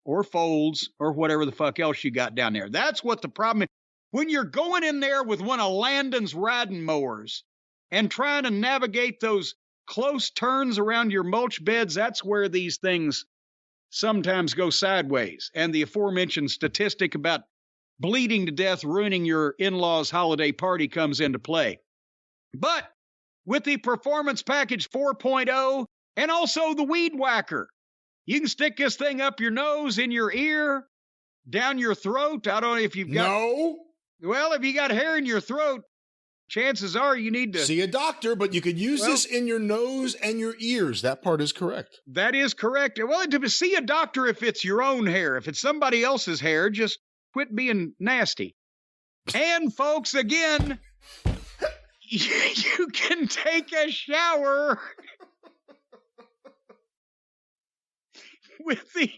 or folds or whatever the fuck else you got down there. That's what the problem is. When you're going in there with one of Landon's riding mowers and trying to navigate those close turns around your mulch beds, that's where these things sometimes go sideways. And the aforementioned statistic about bleeding to death, ruining your in-laws' holiday party comes into play. But with the Performance Package 4.0 and also the Weed Whacker, you can stick this thing up your nose, in your ear, down your throat. I don't know if you've got... No. Well, if you got hair in your throat, chances are you need to... see a doctor, but you could use this in your nose and your ears. That part is correct. That is correct. Well, to see a doctor if it's your own hair. If it's somebody else's hair, just quit being nasty. And, folks, again... you can take a shower with the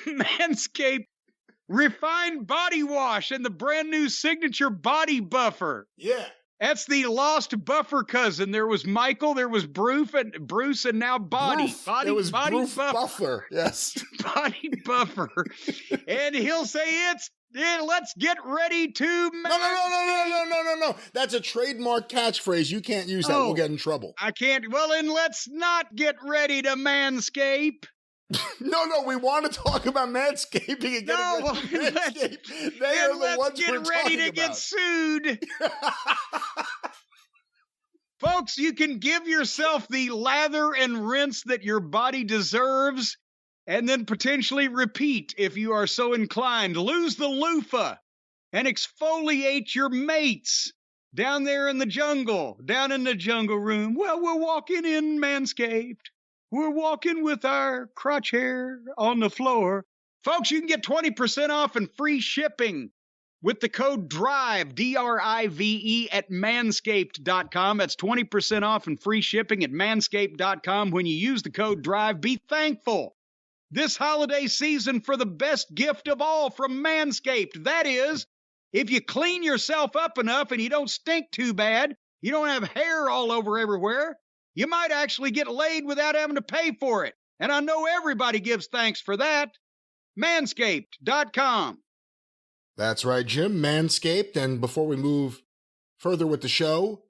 Manscaped Refined Body Wash and the brand new Signature Body Buffer. Yeah. That's the lost buffer cousin. There was Michael, there was Bruce, and now Body. It was Body Buffer. Yes. Body Buffer. And he'll say let's get ready to... No. That's a trademark catchphrase. You can't use that. We'll get in trouble. I can't. Well, then let's not get ready to manscape. No, we want to talk about manscaping and getting ready to manscape. They are the ones we're talking about. Get ready to get sued. Folks, you can give yourself the lather and rinse that your body deserves, and then potentially repeat if you are so inclined. Lose the loofah and exfoliate your mates down there in the jungle, down in the jungle room. Well, we're walking in Manscaped. We're walking with our crotch hair on the floor. Folks, you can get 20% off and free shipping with the code DRIVE, D-R-I-V-E, at manscaped.com. That's 20% off and free shipping at manscaped.com. When you use the code DRIVE, be thankful this holiday season for the best gift of all from Manscaped. That is, if you clean yourself up enough and you don't stink too bad, you don't have hair all over everywhere, you might actually get laid without having to pay for it. And I know everybody gives thanks for that. Manscaped.com. That's right, Jim. Manscaped. And before we move further with the show,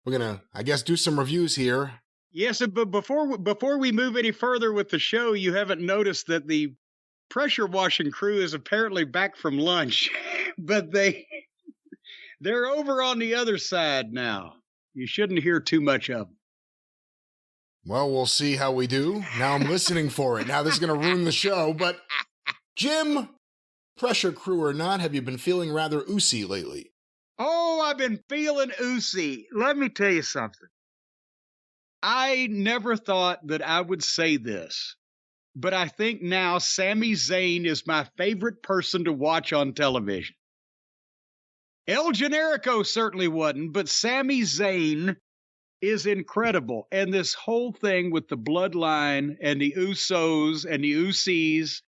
we're going to, I guess, do some reviews here. Yes, but before we move any further with the show, you haven't noticed that the pressure washing crew is apparently back from lunch, but they're over on the other side now. You shouldn't hear too much of them. Well, we'll see how we do. Now I'm listening for it. Now this is going to ruin the show, but Jim, pressure crew or not, have you been feeling rather oozy lately? Oh, I've been feeling oozy. Let me tell you something. I never thought that I would say this, but I think now Sami Zayn is my favorite person to watch on television. El Generico certainly wasn't, but Sami Zayn is incredible. And this whole thing with the bloodline and the Usos and the Usies,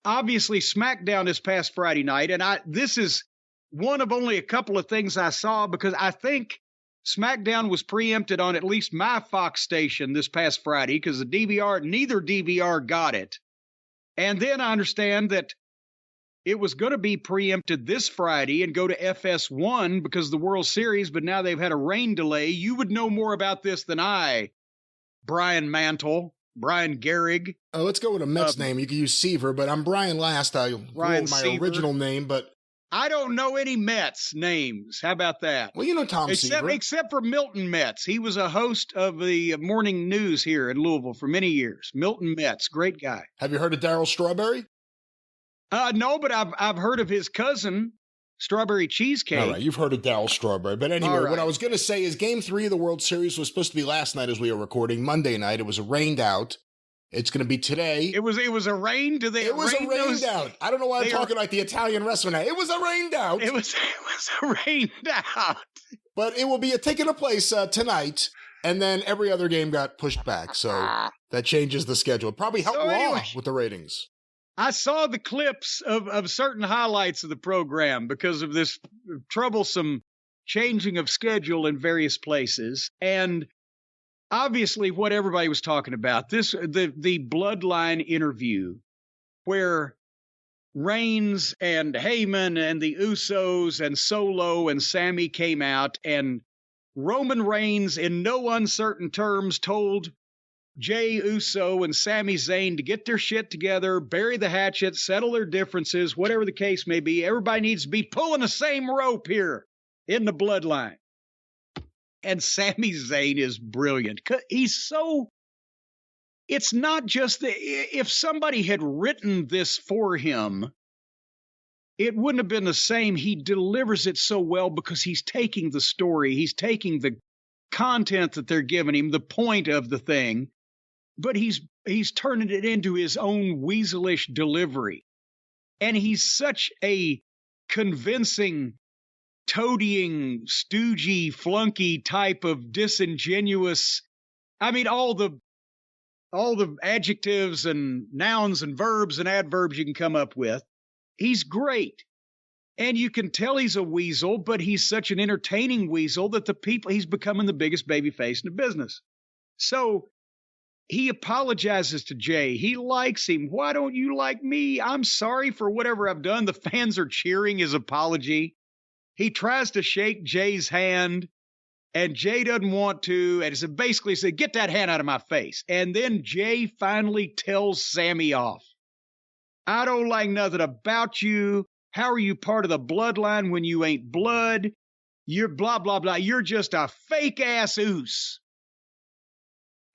obviously SmackDown this past Friday night, and this is one of only a couple of things I saw because I think SmackDown was preempted on at least my Fox station this past Friday because neither DVR got it. And then I understand that it was going to be preempted this Friday and go to FS1 because of the World Series, but now they've had a rain delay. You would know more about this than I, Brian Gehrig. Let's go with a Mets name. You can use Seaver, but I'm Brian Last. I wrote my original name, but I don't know any Mets names. How about that? Well, you know Tom Seaver. Except for Milton Metz. He was a host of the morning news here in Louisville for many years. Milton Metz, great guy. Have you heard of Darryl Strawberry? No, but I've heard of his cousin, strawberry cheesecake. All right, you've heard of Darryl Strawberry. But anyway, what I was going to say is Game 3 of the World Series was supposed to be last night as we were recording, Monday night. It was rained out. It's going to be today. It was a rain? It was a rained out. I don't know why I'm talking like the Italian restaurant now. It was a rained out. It was a rained out. But it will be taking a place tonight, and then every other game got pushed back. So that changes the schedule. It probably helped Raw with the ratings. I saw the clips of certain highlights of the program because of this troublesome changing of schedule in various places. And obviously what everybody was talking about, the Bloodline interview where Reigns and Heyman and the Usos and Solo and Sammy came out, and Roman Reigns in no uncertain terms told Jey Uso and Sami Zayn to get their shit together, bury the hatchet, settle their differences, whatever the case may be. Everybody needs to be pulling the same rope here in the Bloodline. And Sami Zayn is brilliant. He's so... It's not just that if somebody had written this for him, it wouldn't have been the same. He delivers it so well because he's taking the story. He's taking the content that they're giving him, the point of the thing, but he's turning it into his own weaselish delivery. And he's such a convincing, toadying, stoogey, flunky type of disingenuous. I mean, all the adjectives and nouns and verbs and adverbs you can come up with. He's great. And you can tell he's a weasel, but he's such an entertaining weasel that he's becoming the biggest babyface in the business. So he apologizes to Jey. He likes him. Why don't you like me? I'm sorry for whatever I've done. The fans are cheering his apology. He tries to shake Jey's hand, and Jey doesn't want to. And it's basically said, get that hand out of my face. And then Jey finally tells Sammy off. I don't like nothing about you. How are you part of the bloodline when you ain't blood? You're blah, blah, blah. You're just a fake-ass oos.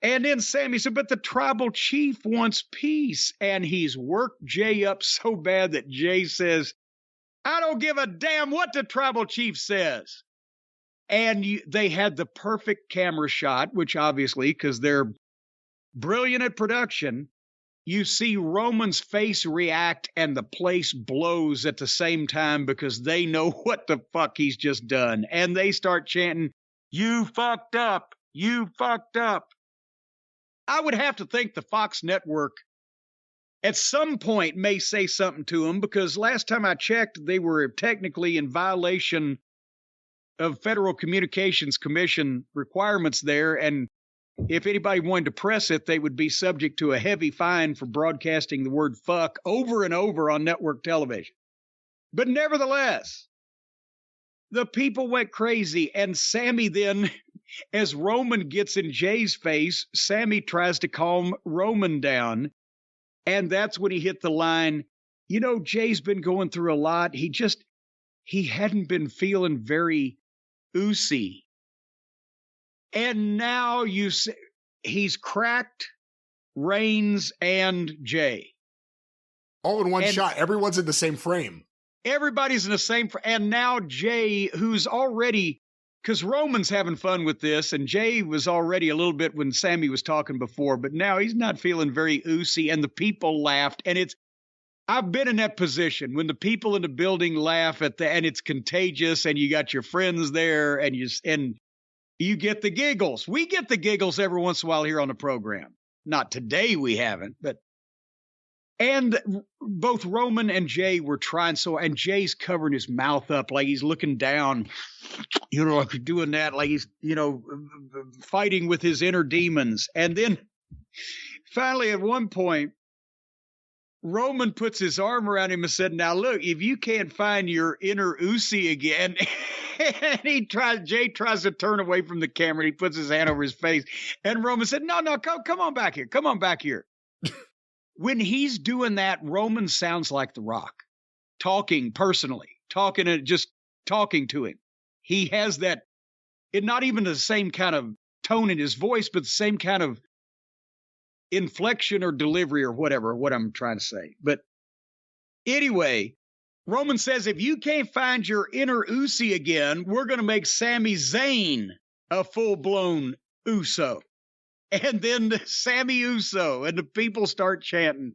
And then Sammy said, but the tribal chief wants peace. And he's worked Jey up so bad that Jey says, I don't give a damn what the tribal chief says. And they had the perfect camera shot, which obviously, because they're brilliant at production, you see Roman's face react and the place blows at the same time because they know what the fuck he's just done. And they start chanting, you fucked up, you fucked up. I would have to think the Fox network at some point may say something to him, because last time I checked, they were technically in violation of Federal Communications Commission requirements there, and if anybody wanted to press it, they would be subject to a heavy fine for broadcasting the word fuck over and over on network television. But nevertheless, the people went crazy, and Sammy then, as Roman gets in Jey's face, Sammy tries to calm Roman down, and that's when he hit the line, you know, Jey's been going through a lot. He hadn't been feeling very oozy. And now he's cracked Reigns and Jey. All in one shot. Everyone's in the same frame. Everybody's in the same frame. And now Jey, who's already, because Roman's having fun with this, and Jey was already a little bit when Sammy was talking before, but now he's not feeling very oozy, and the people laughed. And I've been in that position when the people in the building laugh and it's contagious, and you got your friends there, and you get the giggles. We get the giggles every once in a while here on the program. Not today, we haven't, but. And both Roman and Jey were trying and Jey's covering his mouth up like he's looking down, you know, like doing that, like he's, you know, fighting with his inner demons. And then finally at one point, Roman puts his arm around him and said, now look, if you can't find your inner Uzi again, and Jey tries to turn away from the camera, and he puts his hand over his face, and Roman said, no, come on back here. Come on back here. When he's doing that, Roman sounds like The Rock, talking personally, talking to him. He has that, not even the same kind of tone in his voice, but the same kind of inflection or delivery or whatever, what I'm trying to say. But anyway, Roman says, if you can't find your inner Usi again, we're going to make Sami Zayn a full-blown Uso. And then Sammy Uso, and the people start chanting,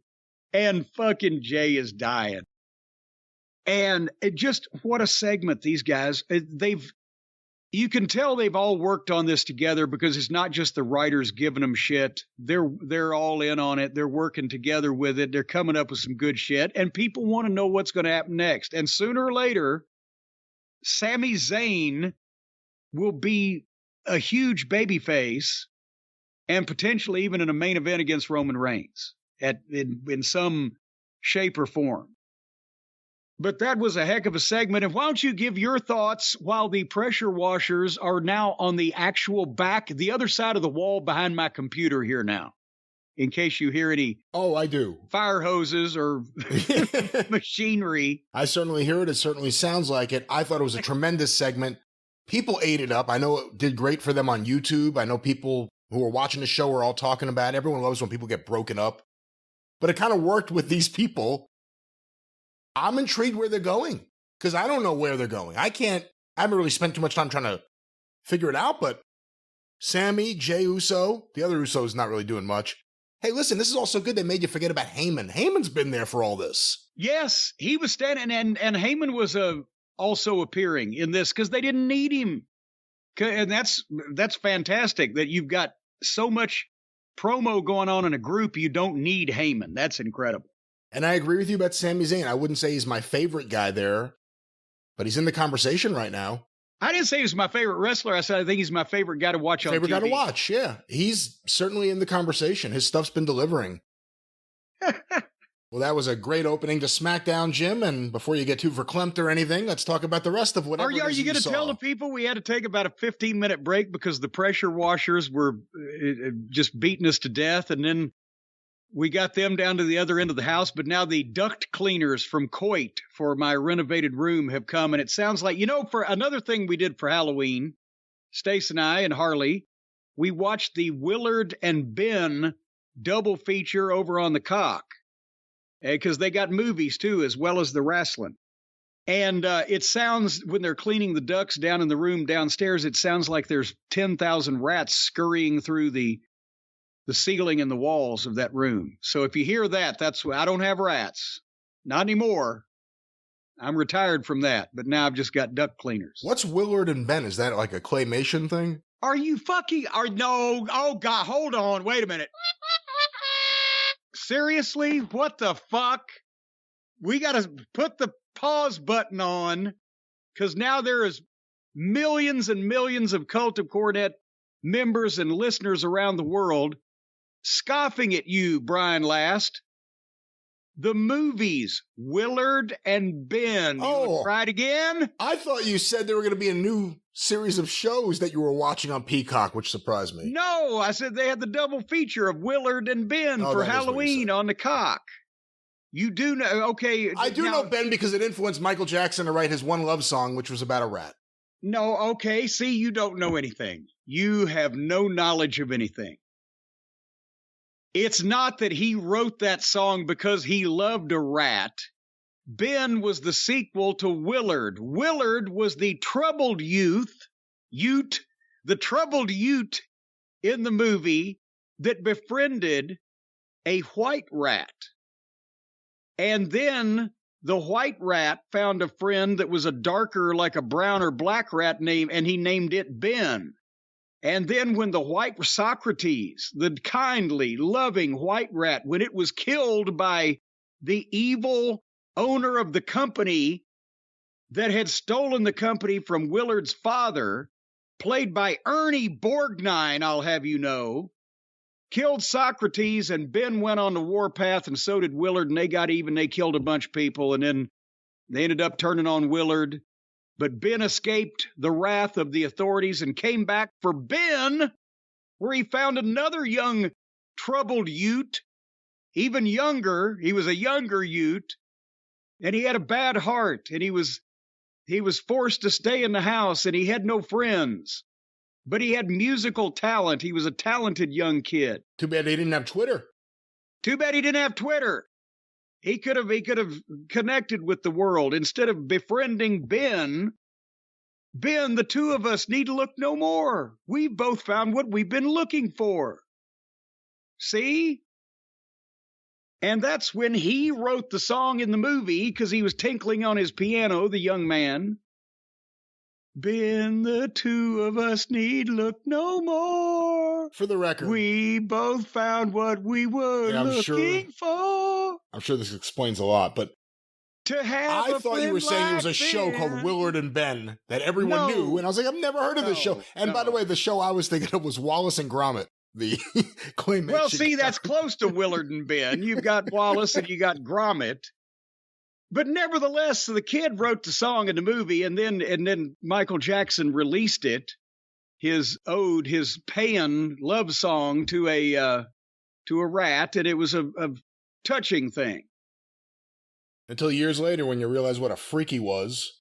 and fucking Jay is dying. And what a segment, these guys. You can tell they've all worked on this together, because it's not just the writers giving them shit. They're all in on it. They're working together with it. They're coming up with some good shit, and people want to know what's going to happen next. And sooner or later, Sami Zayn will be a huge babyface, and potentially even in a main event against Roman Reigns in some shape or form. But that was a heck of a segment. And why don't you give your thoughts while the pressure washers are now on the actual back, the other side of the wall behind my computer here now, in case you hear any. Oh, I do. Fire hoses or machinery. I certainly hear it. It certainly sounds like it. I thought it was a tremendous segment. People ate it up. I know it did great for them on YouTube. I know people who are watching the show are all talking about it. Everyone loves when people get broken up. But it kind of worked with these people. I'm intrigued where they're going, because I don't know where they're going. I haven't really spent too much time trying to figure it out, but Sammy, Jey Uso, the other Uso is not really doing much. Hey, listen, this is also good. They made you forget about Heyman. Heyman's been there for all this. Yes, he was standing, and Heyman was also appearing in this because they didn't need him. And that's fantastic that you've got so much promo going on in a group, you don't need Heyman. That's incredible. And I agree with you about Sami Zayn. I wouldn't say he's my favorite guy there, but he's in the conversation right now. I didn't say he was my favorite wrestler. I said I think he's my favorite guy to watch on TV. Favorite guy to watch, yeah. He's certainly in the conversation. His stuff's been delivering. Well, that was a great opening to SmackDown, Jim. And before you get too verklempt or anything, let's talk about the rest of whatever. Are you going to tell the people we had to take about a 15-minute break because the pressure washers were just beating us to death, and then we got them down to the other end of the house, but now the duct cleaners from Coit for my renovated room have come, and it sounds like, for another thing we did for Halloween, Stace and I and Harley, we watched the Willard and Ben double feature over on the Cock, because they got movies too, as well as the wrestling. And it sounds, when they're cleaning the ducts down in the room downstairs, it sounds like there's 10,000 rats scurrying through the ceiling and the walls of that room. So if you hear that, I don't have rats. Not anymore. I'm retired from that, but now I've just got duct cleaners. What's Willard and Ben? Is that like a claymation thing? Are you no, oh God, hold on, wait a minute. Seriously? What the fuck? We got to put the pause button on, because now there is millions and millions of Cult of Cornette members and listeners around the world scoffing at you, Brian Last. The movies, Willard and Ben. Oh, try it again? I thought you said there were going to be a new series of shows that you were watching on Peacock, which surprised me. No, I said they had the double feature of Willard and Ben for Halloween on the Cock. You do know, okay. I do know Ben because it influenced Michael Jackson to write his One Love song, which was about a rat. No, okay, see, you don't know anything. You have no knowledge of anything. It's not that he wrote that song because he loved a rat. Ben was the sequel to Willard. Willard was the troubled Ute in the movie that befriended a white rat. And then the white rat found a friend that was a darker, like a brown or black rat and he named it Ben. And then when the white Socrates, the kindly, loving white rat, when it was killed by the evil owner of the company that had stolen the company from Willard's father, played by Ernie Borgnine, I'll have you know, killed Socrates, and Ben went on the warpath, and so did Willard, and they got even. They killed a bunch of people, and then they ended up turning on Willard. But Ben escaped the wrath of the authorities and came back for Ben, where he found another young, troubled Ute, even younger. He was a younger Ute, and he had a bad heart, and he was forced to stay in the house, and he had no friends. But he had musical talent. He was a talented young kid. Too bad he didn't have Twitter. Too bad he didn't have Twitter. He could have connected with the world instead of befriending Ben. Ben, the two of us need to look no more. We've both found what we've been looking for. See? And that's when he wrote the song in the movie, because he was tinkling on his piano, the young man. Ben, the two of us need look no more. For the record, we both found what we were looking for. I'm sure this explains a lot, but to have I thought you were saying it was a show called Willard and Ben that everyone knew, and I was like, I've never heard of this show. And by the way, the show I was thinking of was Wallace and Gromit, the claymation. Well, see, that's close to Willard and Ben. You've got Wallace and you got Gromit. But nevertheless, the kid wrote the song in the movie, and then Michael Jackson released it, his ode, his paean love song to a rat, and it was a touching thing. Until years later, when you realize what a freak he was,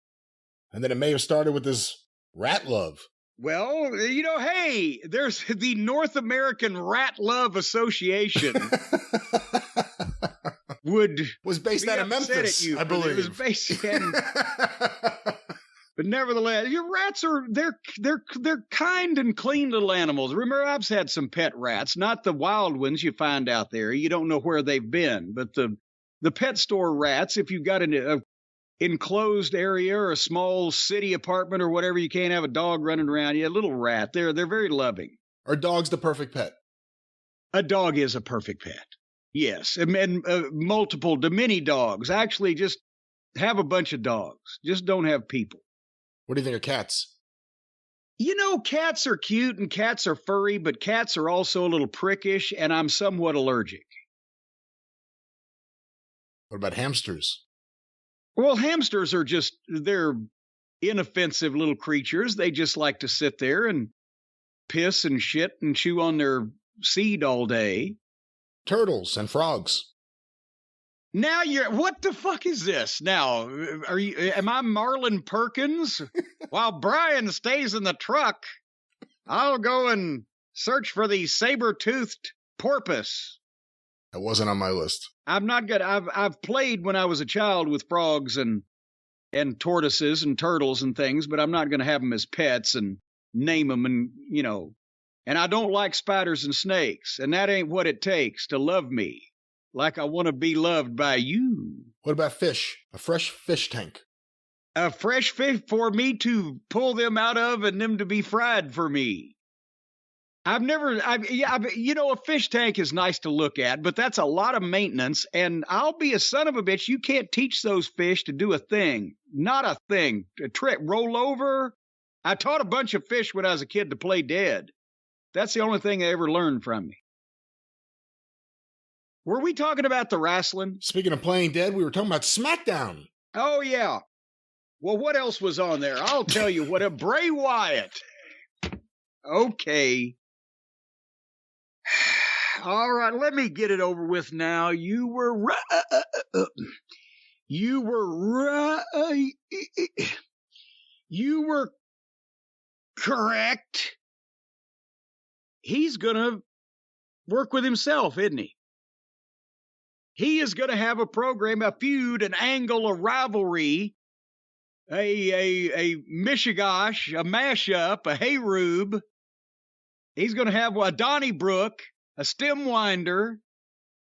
and then it may have started with this rat love. Well, hey, there's the North American Rat Love Association. was based out of Memphis, I believe. It was based in, but nevertheless, your rats they're kind and clean little animals. Remember, I've had some pet rats, not the wild ones you find out there. You don't know where they've been, but the pet store rats. If you've got an enclosed area or a small city apartment or whatever, you can't have a dog running around. Yeah, a little rat. They're very loving. Are dogs the perfect pet? A dog is a perfect pet. Yes, and many dogs. Actually, just have a bunch of dogs. Just don't have people. What do you think of cats? Cats are cute and cats are furry, but cats are also a little prickish, and I'm somewhat allergic. What about hamsters? Well, hamsters are they're inoffensive little creatures. They just like to sit there and piss and shit and chew on their seed all day. Turtles and frogs. Now what the fuck is this? Now, am I Marlon Perkins? While Brian stays in the truck, I'll go and search for the saber-toothed porpoise. That wasn't on my list. I'm not good. I've played when I was a child with frogs and tortoises and turtles and things, but I'm not going to have them as pets and name them and, And I don't like spiders and snakes, and that ain't what it takes to love me like I want to be loved by you. What about fish? A fresh fish tank. A fresh fish for me to pull them out of and them to be fried for me. A fish tank is nice to look at, but that's a lot of maintenance, and I'll be a son of a bitch. You can't teach those fish to do a thing. Not a thing. A trick. Roll over. I taught a bunch of fish when I was a kid to play dead. That's the only thing I ever learned from me. Were we talking about the wrestling? Speaking of playing dead, we were talking about SmackDown. Oh, yeah. Well, what else was on there? I'll tell you what. Bray Wyatt. Okay. All right, let me get it over with now. You were correct. He's going to work with himself, isn't he? He is going to have a program, a feud, an angle, a rivalry, a mishigosh, a mashup, a hayrube. He's going to have a Donnybrook, a stem winder,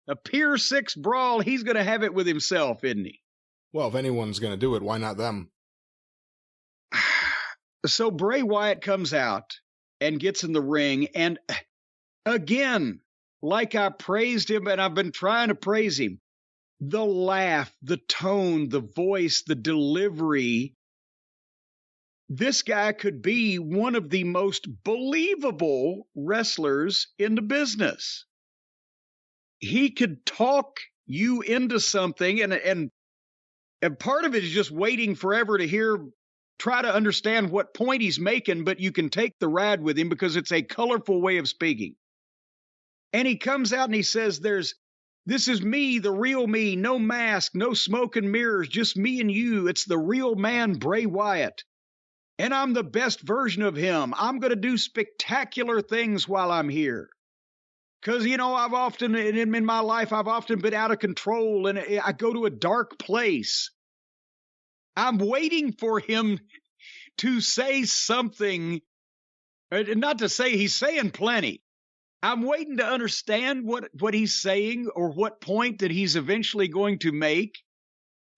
a Pier 6 brawl. He's going to have it with himself, isn't he? Well, if anyone's going to do it, why not them? So Bray Wyatt comes out and gets in the ring, and again, like I praised him, and I've been trying to praise him, the laugh, the tone, the voice, the delivery. This guy could be one of the most believable wrestlers in the business. He could talk you into something, and part of it is just waiting forever to try to understand what point he's making, but you can take the ride with him because it's a colorful way of speaking. And he comes out and he says, this is me, the real me, no mask, no smoke and mirrors, just me and you. It's the real man, Bray Wyatt. And I'm the best version of him. I'm going to do spectacular things while I'm here. Because, I've often, in my life, I've often been out of control and I go to a dark place. I'm waiting for him to say something, not to say he's saying plenty. I'm waiting to understand what he's saying or what point that he's eventually going to make.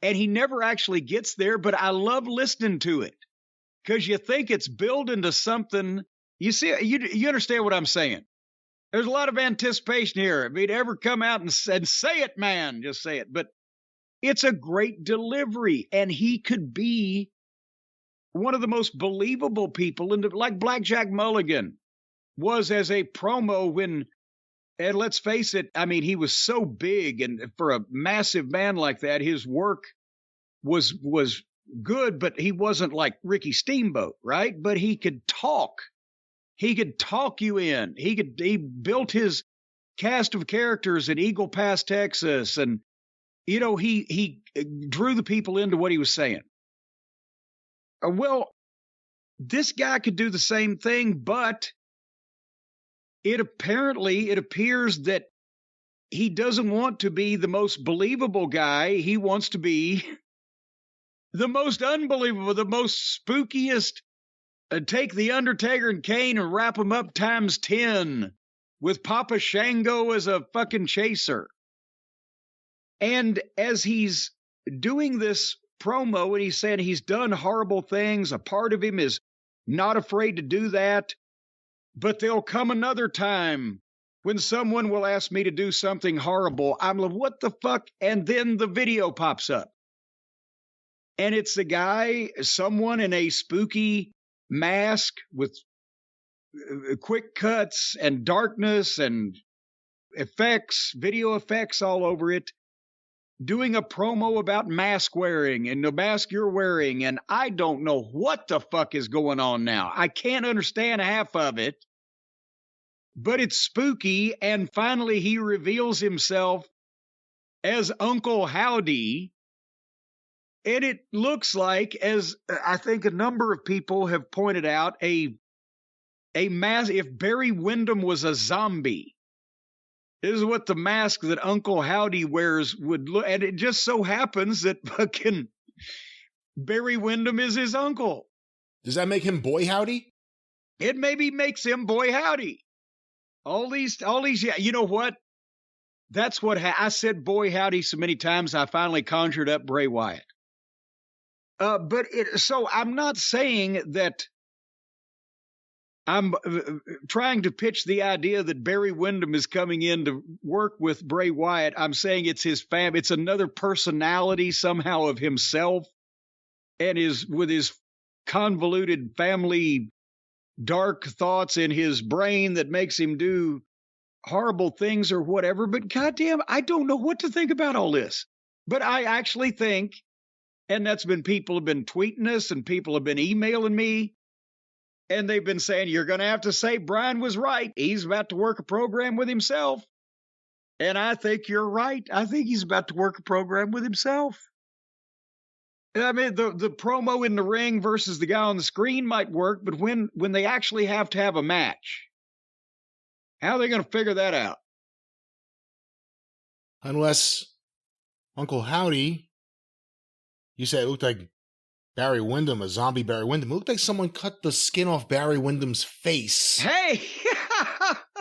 And he never actually gets there, but I love listening to it because you think it's building to something. You see, you understand what I'm saying? There's a lot of anticipation here. I mean, ever come out and say it, man, just say it. But it's a great delivery, and he could be one of the most believable people, like Blackjack Mulligan was as a promo when, and let's face it, I mean, he was so big, and for a massive man like that, his work was good, but he wasn't like Ricky Steamboat, right? But he could talk. He could talk you in. He built his cast of characters in Eagle Pass, Texas, and he drew the people into what he was saying. Well, this guy could do the same thing, but it appears that he doesn't want to be the most believable guy. He wants to be the most unbelievable, the most spookiest. Take the Undertaker and Kane and wrap them up times 10 with Papa Shango as a fucking chaser. And as he's doing this promo and he's saying he's done horrible things, a part of him is not afraid to do that. But there'll come another time when someone will ask me to do something horrible. I'm like, what the fuck? And then the video pops up. And it's a guy, someone in a spooky mask with quick cuts and darkness and effects, video effects all over it, doing a promo about mask wearing and the mask you're wearing. And I don't know what the fuck is going on now. I can't understand half of it, but it's spooky. And finally, he reveals himself as Uncle Howdy. And it looks like, as I think a number of people have pointed out, a mask. If Barry Windham was a zombie, this is what the mask that Uncle Howdy wears would look. And it just so happens that fucking Barry Windham is his uncle. Does that make him Boy Howdy? It maybe makes him Boy Howdy. All these. Yeah, you know what? That's what I said. Boy Howdy so many times. I finally conjured up Bray Wyatt. So I'm not saying that I'm trying to pitch the idea that Barry Windham is coming in to work with Bray Wyatt. I'm saying it's his it's another personality somehow of himself and with his convoluted family dark thoughts in his brain that makes him do horrible things or whatever. But goddamn, I don't know what to think about all this. But I actually think, and people have been tweeting us and people have been emailing me, and they've been saying, you're going to have to say Brian was right. He's about to work a program with himself. And I think you're right. I think he's about to work a program with himself. I mean, the promo in the ring versus the guy on the screen might work, but when they actually have to have a match, how are they going to figure that out? Unless Uncle Howdy, you said it looked like Barry Windham, a zombie Barry Windham. It looked like someone cut the skin off Barry Windham's face. Hey!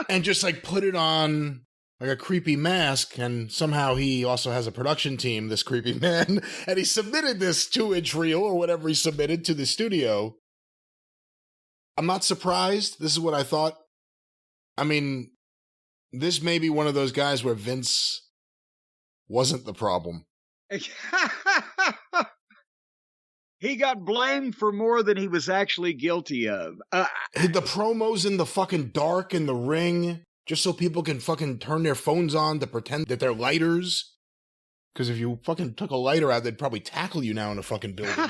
And just like put it on like a creepy mask. And somehow he also has a production team, this creepy man. And he submitted this 2-inch reel or whatever he submitted to the studio. I'm not surprised. This is what I thought. I mean, this may be one of those guys where Vince wasn't the problem. He got blamed for more than he was actually guilty of. The promos in the fucking dark in the ring, just so people can fucking turn their phones on to pretend that they're lighters. Because if you fucking took a lighter out, they'd probably tackle you now in a fucking building.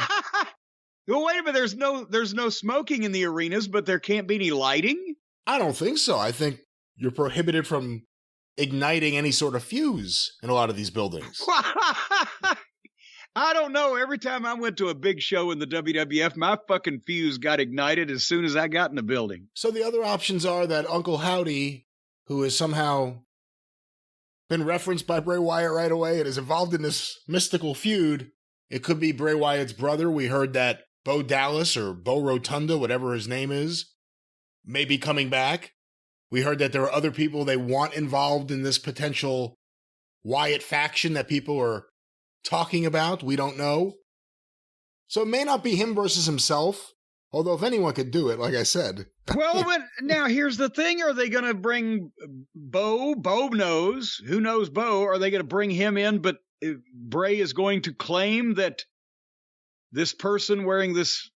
Well, wait a minute. There's no smoking in the arenas, but there can't be any lighting? I don't think so. I think you're prohibited from igniting any sort of fuse in a lot of these buildings. I don't know. Every time I went to a big show in the WWF, my fucking fuse got ignited as soon as I got in the building. So the other options are that Uncle Howdy, who has somehow been referenced by Bray Wyatt right away and is involved in this mystical feud. It could be Bray Wyatt's brother. We heard that Bo Dallas or Bo Rotunda, whatever his name is, may be coming back. We heard that there are other people they want involved in this potential Wyatt faction that people are talking about. We don't know. So it may not be him versus himself, although if anyone could do it, like I said. Well, but now here's the thing. Are they going to bring Bo? Bo knows. Who knows Bo? Are they going to bring him in? But Bray is going to claim that this person wearing this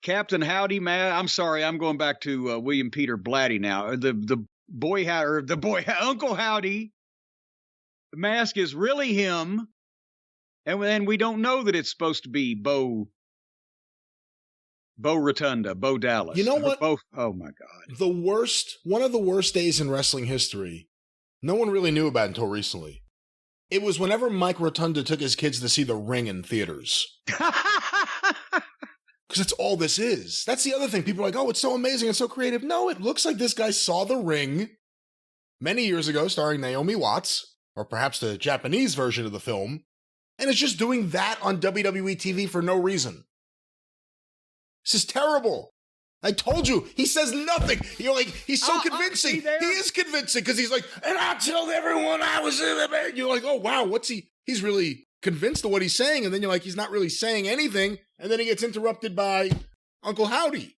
Captain Howdy mask. I'm sorry, I'm going back to William Peter Blatty now. The Uncle Howdy mask is really him, and then we don't know that it's supposed to be Bo Rotunda, Bo Dallas. You know what? Oh my God! One of the worst days in wrestling history. No one really knew about until recently. It was whenever Mike Rotunda took his kids to see The Ring in theaters. Because that's all this is. That's the other thing. People are like, oh, it's so amazing and so creative. No, it looks like this guy saw The Ring many years ago, starring Naomi Watts, or perhaps the Japanese version of the film, and is just doing that on WWE TV for no reason. This is terrible. I told you, he says nothing. You're like, he's so convincing. He is convincing because he's like, and I told everyone I was in the bed. You're like, oh, wow, he's really convinced of what he's saying. And then you're like, he's not really saying anything. And then he gets interrupted by Uncle Howdy.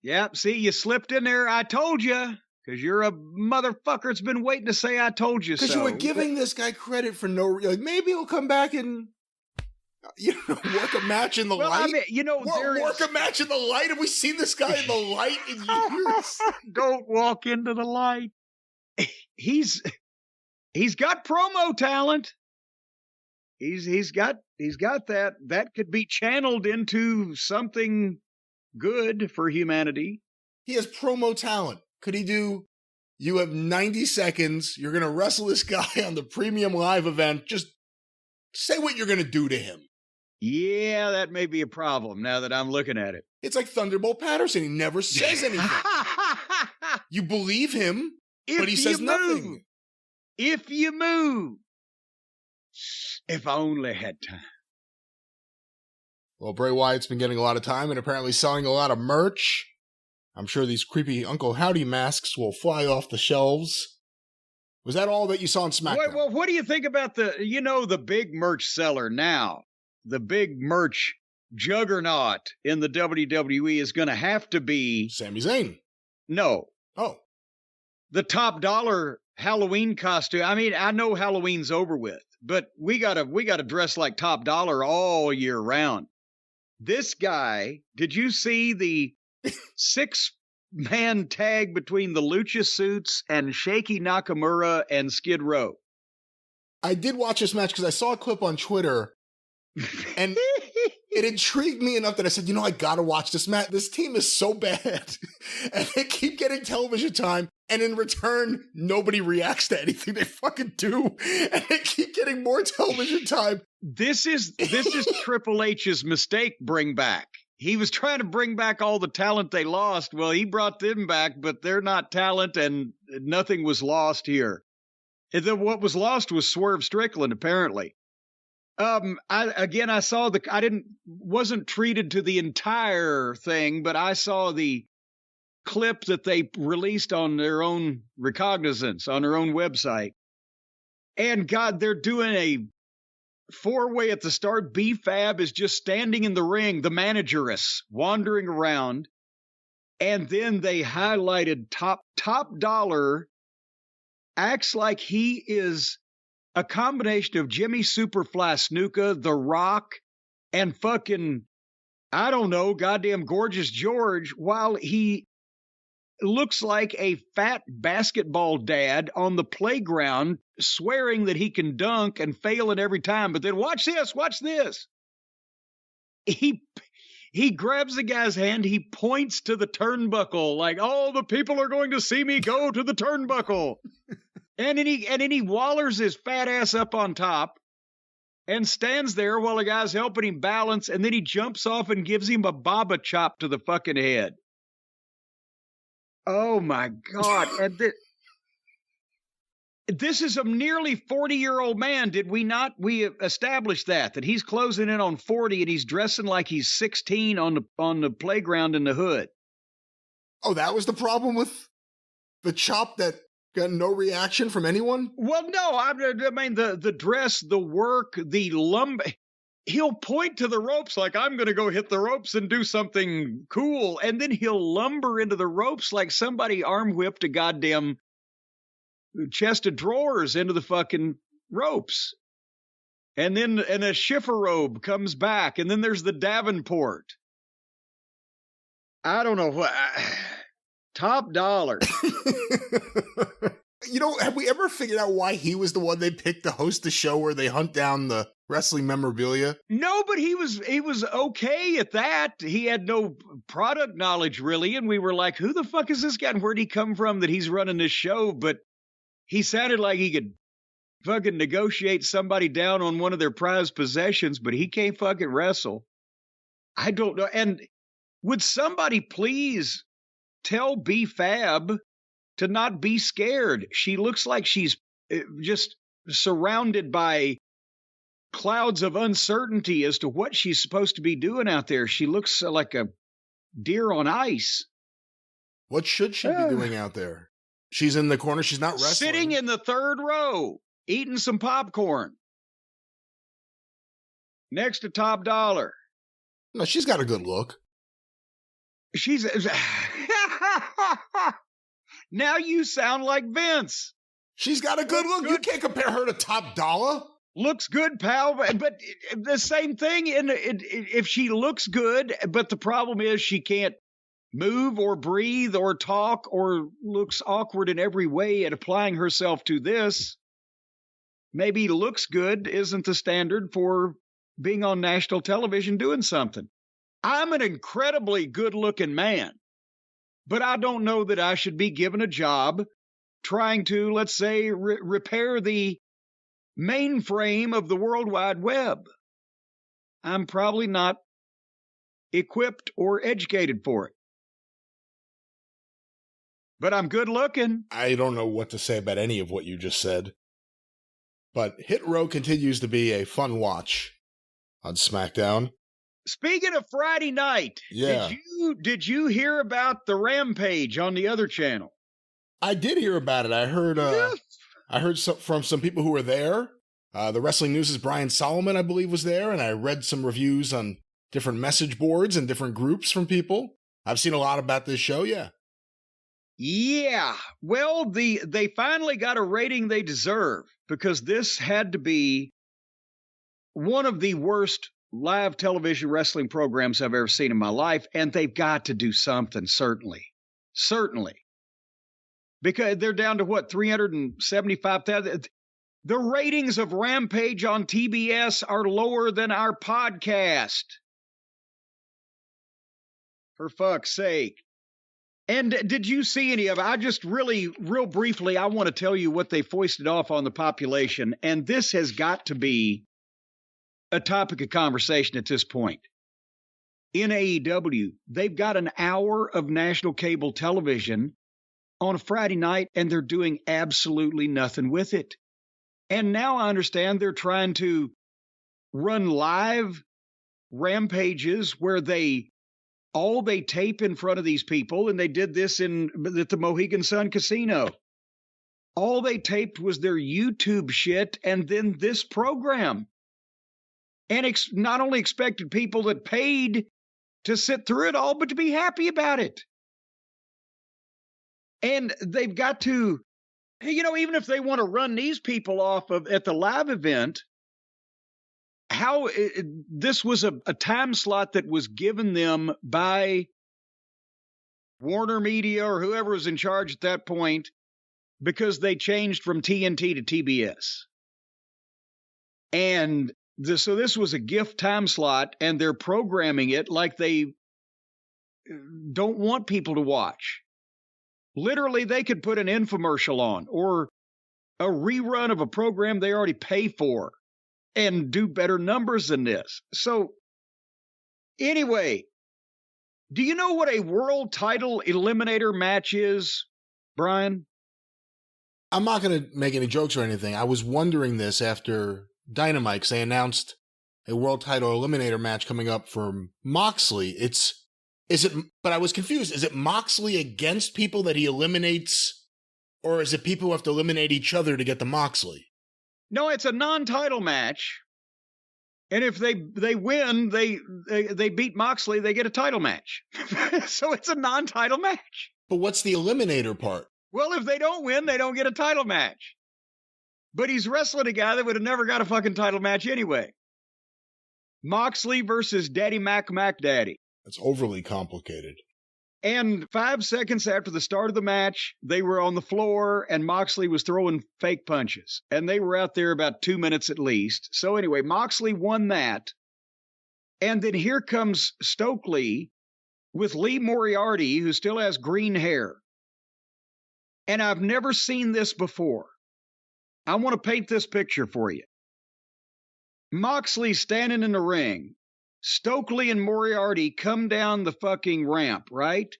Yep. See, you slipped in there. I told you. Because you're a motherfucker that's been waiting to say I told you so. Because you were giving this guy credit for no reason. Like, maybe he'll come back and work a match in the light. I mean, work a match in the light. Have we seen this guy in the light in years? Don't walk into the light. He's got promo talent. He's got that. That could be channeled into something good for humanity. He has promo talent. Could he do, you have 90 seconds, you're going to wrestle this guy on the premium live event, just say what you're going to do to him. Yeah, that may be a problem now that I'm looking at it. It's like Thunderbolt Patterson. He never says anything. You believe him, but he says nothing. If you move. If I only had time. Well, Bray Wyatt's been getting a lot of time and apparently selling a lot of merch. I'm sure these creepy Uncle Howdy masks will fly off the shelves. Was that all that you saw on SmackDown? Well, what do you think about the big merch seller now? The big merch juggernaut in the WWE is going to have to be... Sami Zayn. No. Oh. The top dollar Halloween costume. I mean, I know Halloween's over with, but we gotta dress like top dollar all year round. This guy, did you see the 6-man tag between the Lucha Suits and Shaky Nakamura and Skid Row? I did watch this match because I saw a clip on Twitter. And it intrigued me enough that I said, I gotta watch this match. This team is so bad. And they keep getting television time. And in return, nobody reacts to anything they fucking do. And they keep getting more television time. This is Triple H's mistake bring back. He was trying to bring back all the talent they lost. Well, he brought them back, but they're not talent and nothing was lost here. And then what was lost was Swerve Strickland, apparently. I saw wasn't treated to the entire thing, but I saw the clip that they released on their own recognizance, on their own website. And God, they're doing a 4-way at the start. B-Fab is just standing in the ring, the manageress wandering around. And then they highlighted top dollar acts like he is a combination of Jimmy Superfly Snuka, The Rock, and fucking, I don't know, goddamn Gorgeous George, while he looks like a fat basketball dad on the playground swearing that he can dunk and failing every time. But then watch this. He grabs the guy's hand, he points to the turnbuckle like, oh, the people are going to see me go to the turnbuckle. And then he wallers his fat ass up on top and stands there while the guy's helping him balance, and then he jumps off and gives him a baba chop to the fucking head. Oh my God. This is a nearly 40-year-old man. Did we not? We established that he's closing in on 40 and he's dressing like he's 16 on the playground in the hood. Oh, that was the problem with the chop that got no reaction from anyone? Well, no, I mean the dress, the work, the lumber. He'll point to the ropes like, I'm going to go hit the ropes and do something cool. And then he'll lumber into the ropes like somebody arm whipped a goddamn chest of drawers into the fucking ropes. And then a schiffer robe comes back. And then there's the Davenport. I don't know what. Top dollar. Have we ever figured out why he was the one they picked to host the show where they hunt down the wrestling memorabilia? No, but he was okay at that. He had no product knowledge really, and we were like, who the fuck is this guy and where'd he come from that he's running this show? But he sounded like he could fucking negotiate somebody down on one of their prized possessions, but he can't fucking wrestle. I don't know. And would somebody please tell B-Fab to not be scared? She looks like she's just surrounded by clouds of uncertainty as to what she's supposed to be doing out there. She looks like a deer on ice. What should she be doing out there? She's in the corner. She's not wrestling. Sitting in the third row, eating some popcorn. Next to Top Dollar. No, she's got a good look. She's... Now you sound like Vince. She's got a good look. You can't compare her to Top Dollar. Looks good, pal. But the same thing, if she looks good, but the problem is she can't move or breathe or talk or looks awkward in every way at applying herself to this. Maybe looks good isn't the standard for being on national television doing something. I'm an incredibly good-looking man, but I don't know that I should be given a job trying to, let's say, repair the mainframe of the World Wide Web. I'm probably not equipped or educated for it. But I'm good looking. I don't know what to say about any of what you just said. But Hit Row continues to be a fun watch on SmackDown. Speaking of Friday night, yeah. Did you hear about the Rampage on the other channel? I did hear about it. I heard from some people who were there. The Wrestling News' Brian Solomon, I believe, was there, and I read some reviews on different message boards and different groups from people. I've seen a lot about this show, yeah. Yeah. Well, they finally got a rating they deserve, because this had to be one of the worst live television wrestling programs I've ever seen in my life, and they've got to do something, certainly. Certainly. Because they're down to, 375,000? The ratings of Rampage on TBS are lower than our podcast. For fuck's sake. And did you see any of it? I just real briefly, I want to tell you what they foisted off on the population, and this has got to be a topic of conversation at this point. In AEW, they've got an hour of national cable television on a Friday night, and they're doing absolutely nothing with it. And now I understand they're trying to run live rampages where they tape in front of these people, and they did this at the Mohegan Sun Casino. All they taped was their YouTube shit and then this program. And not only expected people that paid to sit through it all, but to be happy about it. And they've got to, even if they want to run these people off at the live event, this was a time slot that was given them by Warner Media or whoever was in charge at that point, because they changed from TNT to TBS. And so this was a gift time slot, and they're programming it like they don't want people to watch. Literally, they could put an infomercial on or a rerun of a program they already pay for and do better numbers than this. So anyway, do you know what a world title eliminator match is, Brian? I'm not going to make any jokes or anything. I was wondering this after Dynamite, 'cause they announced a world title eliminator match coming up for Moxley. But I was confused. Is it Moxley against people that he eliminates, or is it people who have to eliminate each other to get the Moxley? No, it's a non-title match. And if they win, they beat Moxley, they get a title match. So it's a non-title match. But what's the eliminator part? Well, if they don't win, they don't get a title match. But he's wrestling a guy that would have never got a fucking title match anyway. Moxley versus Daddy Mac Daddy. That's overly complicated. And 5 seconds after the start of the match, they were on the floor and Moxley was throwing fake punches. And they were out there about 2 minutes at least. So anyway, Moxley won that. And then here comes Stokely with Lee Moriarty, who still has green hair. And I've never seen this before. I want to paint this picture for you. Moxley standing in the ring. Stokely and Moriarty come down the fucking ramp, right?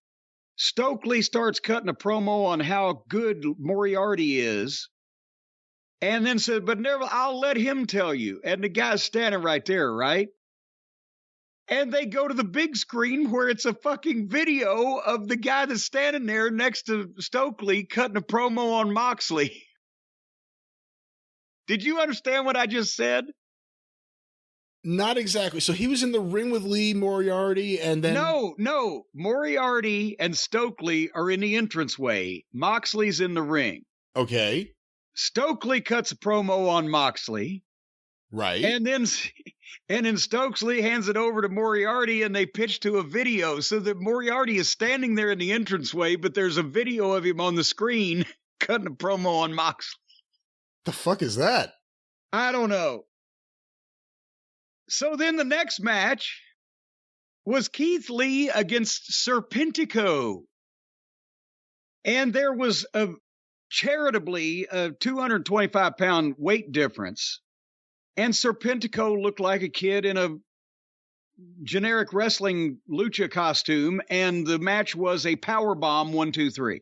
Stokely starts cutting a promo on how good Moriarty is. And then said, but never, I'll let him tell you. And the guy's standing right there, right? And they go to the big screen where it's a fucking video of the guy that's standing there next to Stokely cutting a promo on Moxley. Did you understand what I just said? Not exactly. So he was in the ring with Lee Moriarty and then... No. Moriarty and Stokely are in the entranceway. Moxley's in the ring. Okay. Stokely cuts a promo on Moxley. Right. And then Stokely hands it over to Moriarty and they pitch to a video so that Moriarty is standing there in the entranceway, but there's a video of him on the screen cutting a promo on Moxley. The fuck is that? I don't know. So then the next match was Keith Lee against Serpentico. And there was charitably a 225-pound weight difference. And Serpentico looked like a kid in a generic wrestling lucha costume. And the match was a powerbomb 1, 2, 3.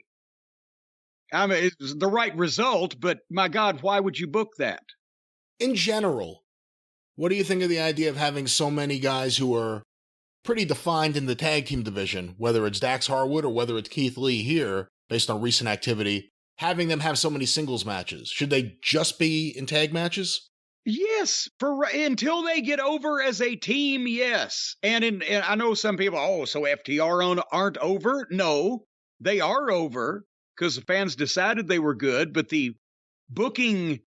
I mean, it was the right result, but my God, why would you book that? In general, what do you think of the idea of having so many guys who are pretty defined in the tag team division, whether it's Dax Harwood or whether it's Keith Lee here, based on recent activity, having them have so many singles matches? Should they just be in tag matches? Yes, until they get over as a team, yes. And I know some people, so FTR aren't over? No, they are over because the fans decided they were good, but the booking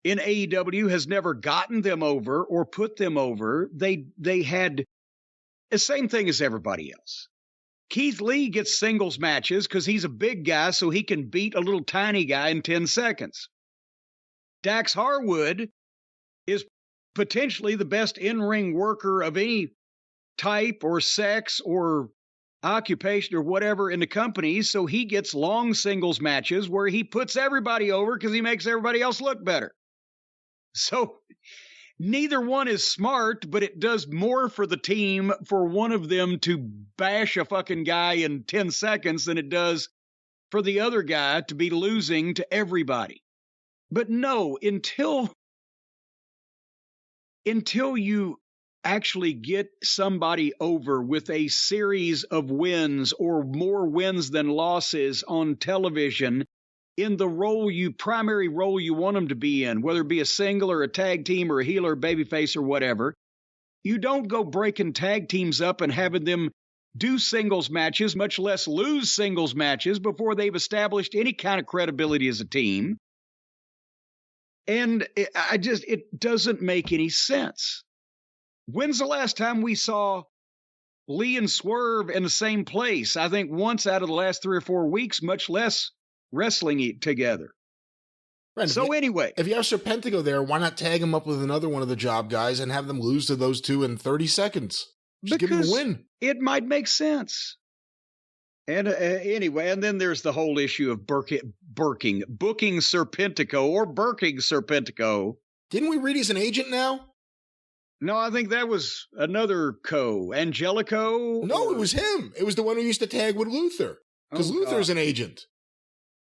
in AEW has never gotten them over or put them over. They had the same thing as everybody else. Keith Lee gets singles matches because he's a big guy, so he can beat a little tiny guy in 10 seconds. Dax Harwood is potentially the best in-ring worker of any type or sex or occupation or whatever in the company, so he gets long singles matches where he puts everybody over because he makes everybody else look better. So neither one is smart, but it does more for the team for one of them to bash a fucking guy in 10 seconds than it does for the other guy to be losing to everybody. But no, until you actually get somebody over with a series of wins or more wins than losses on television in the primary role you want them to be in, whether it be a single or a tag team or a heel or babyface or whatever, you don't go breaking tag teams up and having them do singles matches, much less lose singles matches before they've established any kind of credibility as a team. And it doesn't make any sense. When's the last time we saw Lee and Swerve in the same place? I think once out of the last 3 or 4 weeks, much less wrestling together. Right, so anyway. If you have Serpentico there, why not tag him up with another one of the job guys and have them lose to those two in 30 seconds? Just give him a win. It might make sense. And anyway, and then there's the whole issue of booking Serpentico or Burking Serpentico. Didn't we read he's an agent now? No, I think that was another Angelico. No, it was him. It was the one who used to tag with Luther. Because Luther's an agent.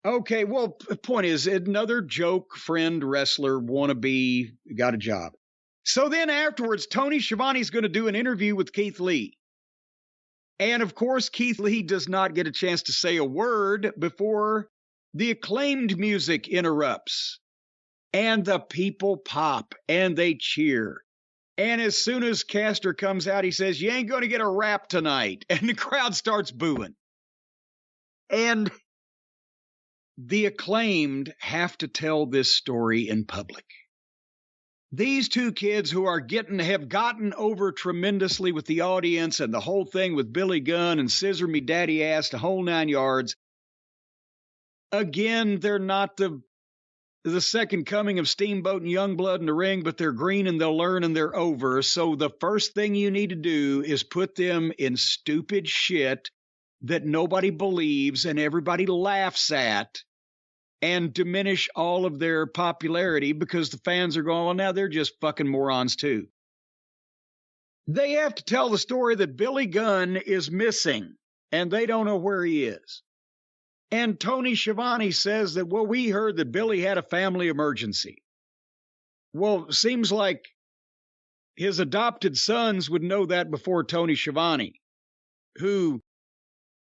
Okay, well, point is, another joke friend wrestler wannabe got a job. So then afterwards, Tony Schiavone's going to do an interview with Keith Lee. And of course, Keith Lee does not get a chance to say a word before the Acclaimed music interrupts. And the people pop and they cheer. And as soon as Caster comes out, he says, "You ain't going to get a rap tonight." And the crowd starts booing. And the Acclaimed have to tell this story in public. These two kids who have gotten over tremendously with the audience and the whole thing with Billy Gunn and Scissor Me Daddy Ass, the whole 9 yards. Again, they're not the second coming of Steamboat and Youngblood in the ring, but they're green and they'll learn and they're over. So the first thing you need to do is put them in stupid shit that nobody believes and everybody laughs at, and diminish all of their popularity because the fans are going, well, now they're just fucking morons too. They have to tell the story that Billy Gunn is missing and they don't know where he is. And Tony Schiavone says that, well, we heard that Billy had a family emergency. Well, it seems like his adopted sons would know that before Tony Schiavone, who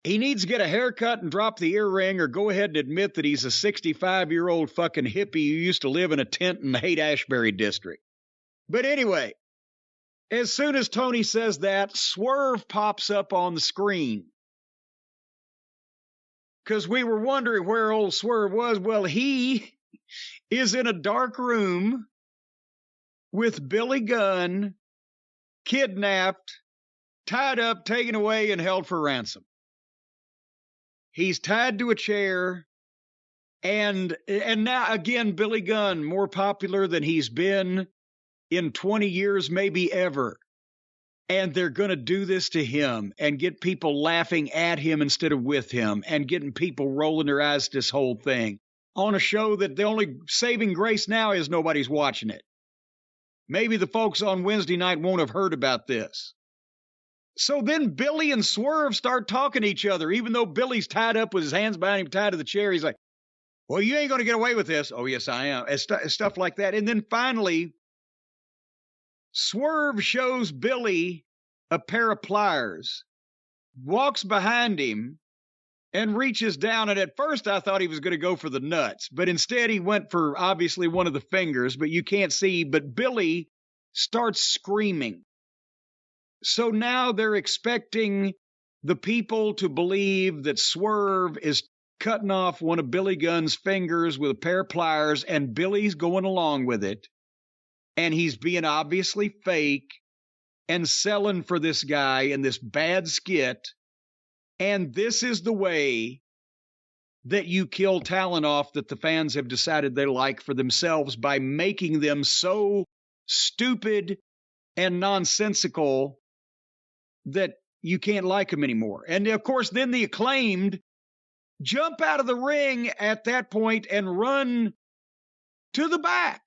he needs to get a haircut and drop the earring or go ahead and admit that he's a 65-year-old fucking hippie who used to live in a tent in the Haight-Ashbury district. But anyway, as soon as Tony says that, Swerve pops up on the screen. Because we were wondering where old Swerve was. Well, he is in a dark room with Billy Gunn, kidnapped, tied up, taken away, and held for ransom. He's tied to a chair, and now, again, Billy Gunn, more popular than he's been in 20 years, maybe ever. And they're going to do this to him and get people laughing at him instead of with him and getting people rolling their eyes at this whole thing on a show that the only saving grace now is nobody's watching it. Maybe the folks on Wednesday night won't have heard about this. So then Billy and Swerve start talking to each other, even though Billy's tied up with his hands behind him, tied to the chair. He's like, well, you ain't going to get away with this. Oh, yes, I am. Stuff like that. And then finally, Swerve shows Billy a pair of pliers, walks behind him, and reaches down. And at first I thought he was going to go for the nuts, but instead he went for obviously one of the fingers, but you can't see. But Billy starts screaming. So now they're expecting the people to believe that Swerve is cutting off one of Billy Gunn's fingers with a pair of pliers, and Billy's going along with it. And he's being obviously fake and selling for this guy in this bad skit. And this is the way that you kill talent off that the fans have decided they like for themselves, by making them so stupid and nonsensical that you can't like them anymore. And of course, then the Acclaimed jump out of the ring at that point and run to the back.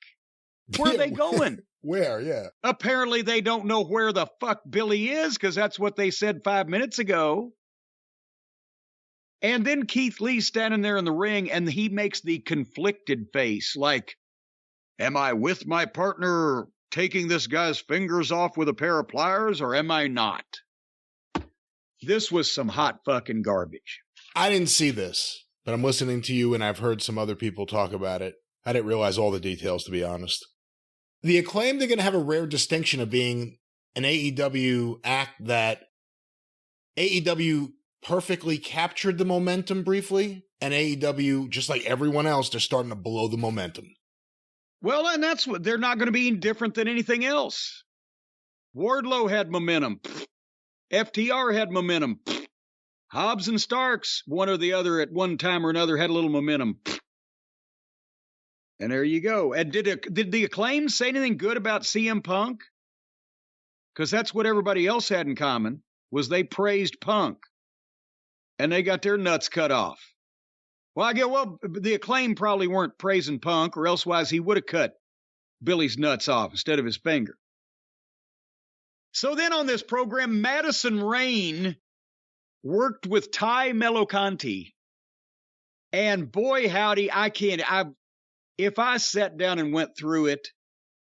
Where are they going? Where? Yeah. Apparently they don't know where the fuck Billy is, because that's what they said 5 minutes ago. And then Keith Lee's standing there in the ring, and he makes the conflicted face, like, am I with my partner taking this guy's fingers off with a pair of pliers, or am I not? This was some hot fucking garbage. I didn't see this, but I'm listening to you, and I've heard some other people talk about it. I didn't realize all the details, to be honest. The Acclaimed are going to have a rare distinction of being an AEW act that AEW perfectly captured the momentum briefly, and AEW, just like everyone else, they're starting to blow the momentum. Well, and that's what they're not going to be different than anything else. Wardlow had momentum. FTR had momentum. Hobbs and Starks, one or the other at one time or another, had a little momentum. And there you go. And did the Acclaim say anything good about CM Punk? Because that's what everybody else had in common, was they praised Punk. And they got their nuts cut off. Well, the Acclaim probably weren't praising Punk, or elsewise he would have cut Billy's nuts off instead of his finger. So then on this program, Madison Rayne worked with Ty Melocanti And boy, howdy, if I sat down and went through it,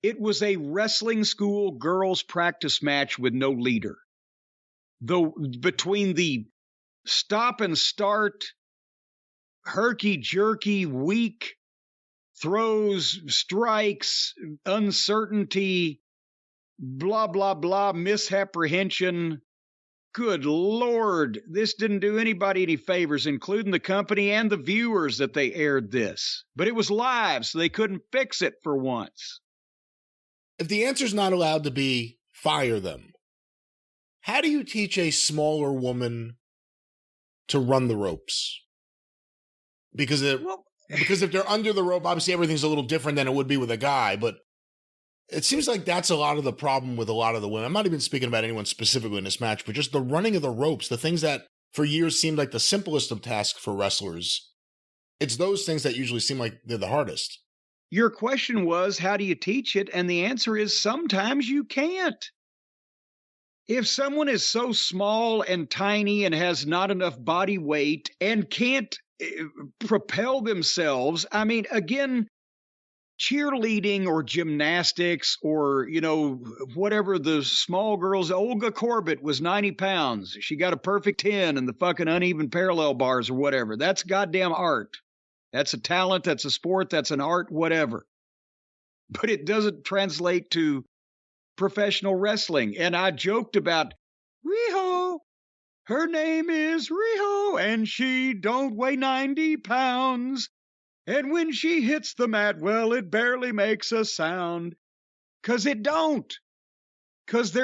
it was a wrestling school girls practice match with no leader. Though between the stop and start, herky-jerky, weak throws, strikes, uncertainty, blah, blah, blah, misapprehension. Good Lord, this didn't do anybody any favors, including the company and the viewers that they aired this. But it was live, so they couldn't fix it for once. If the answer's not allowed to be fire them, how do you teach a smaller woman to run the ropes? Because if they're under the rope, obviously everything's a little different than it would be with a guy, but it seems like that's a lot of the problem with a lot of the women. I'm not even speaking about anyone specifically in this match, but just the running of the ropes, the things that for years seemed like the simplest of tasks for wrestlers. It's those things that usually seem like they're the hardest. Your question was, how do you teach it? And the answer is sometimes you can't. If someone is so small and tiny and has not enough body weight and can't propel themselves, I mean, again, cheerleading or gymnastics or, whatever the small girls, Olga Corbett was 90 pounds. She got a perfect 10 in the fucking uneven parallel bars or whatever. That's goddamn art. That's a talent. That's a sport. That's an art, whatever. But it doesn't translate to professional wrestling. And I joked about Riho. Her name is Riho, and she don't weigh 90 pounds. And when she hits the mat, well, it barely makes a sound. 'Cause it don't. 'Cause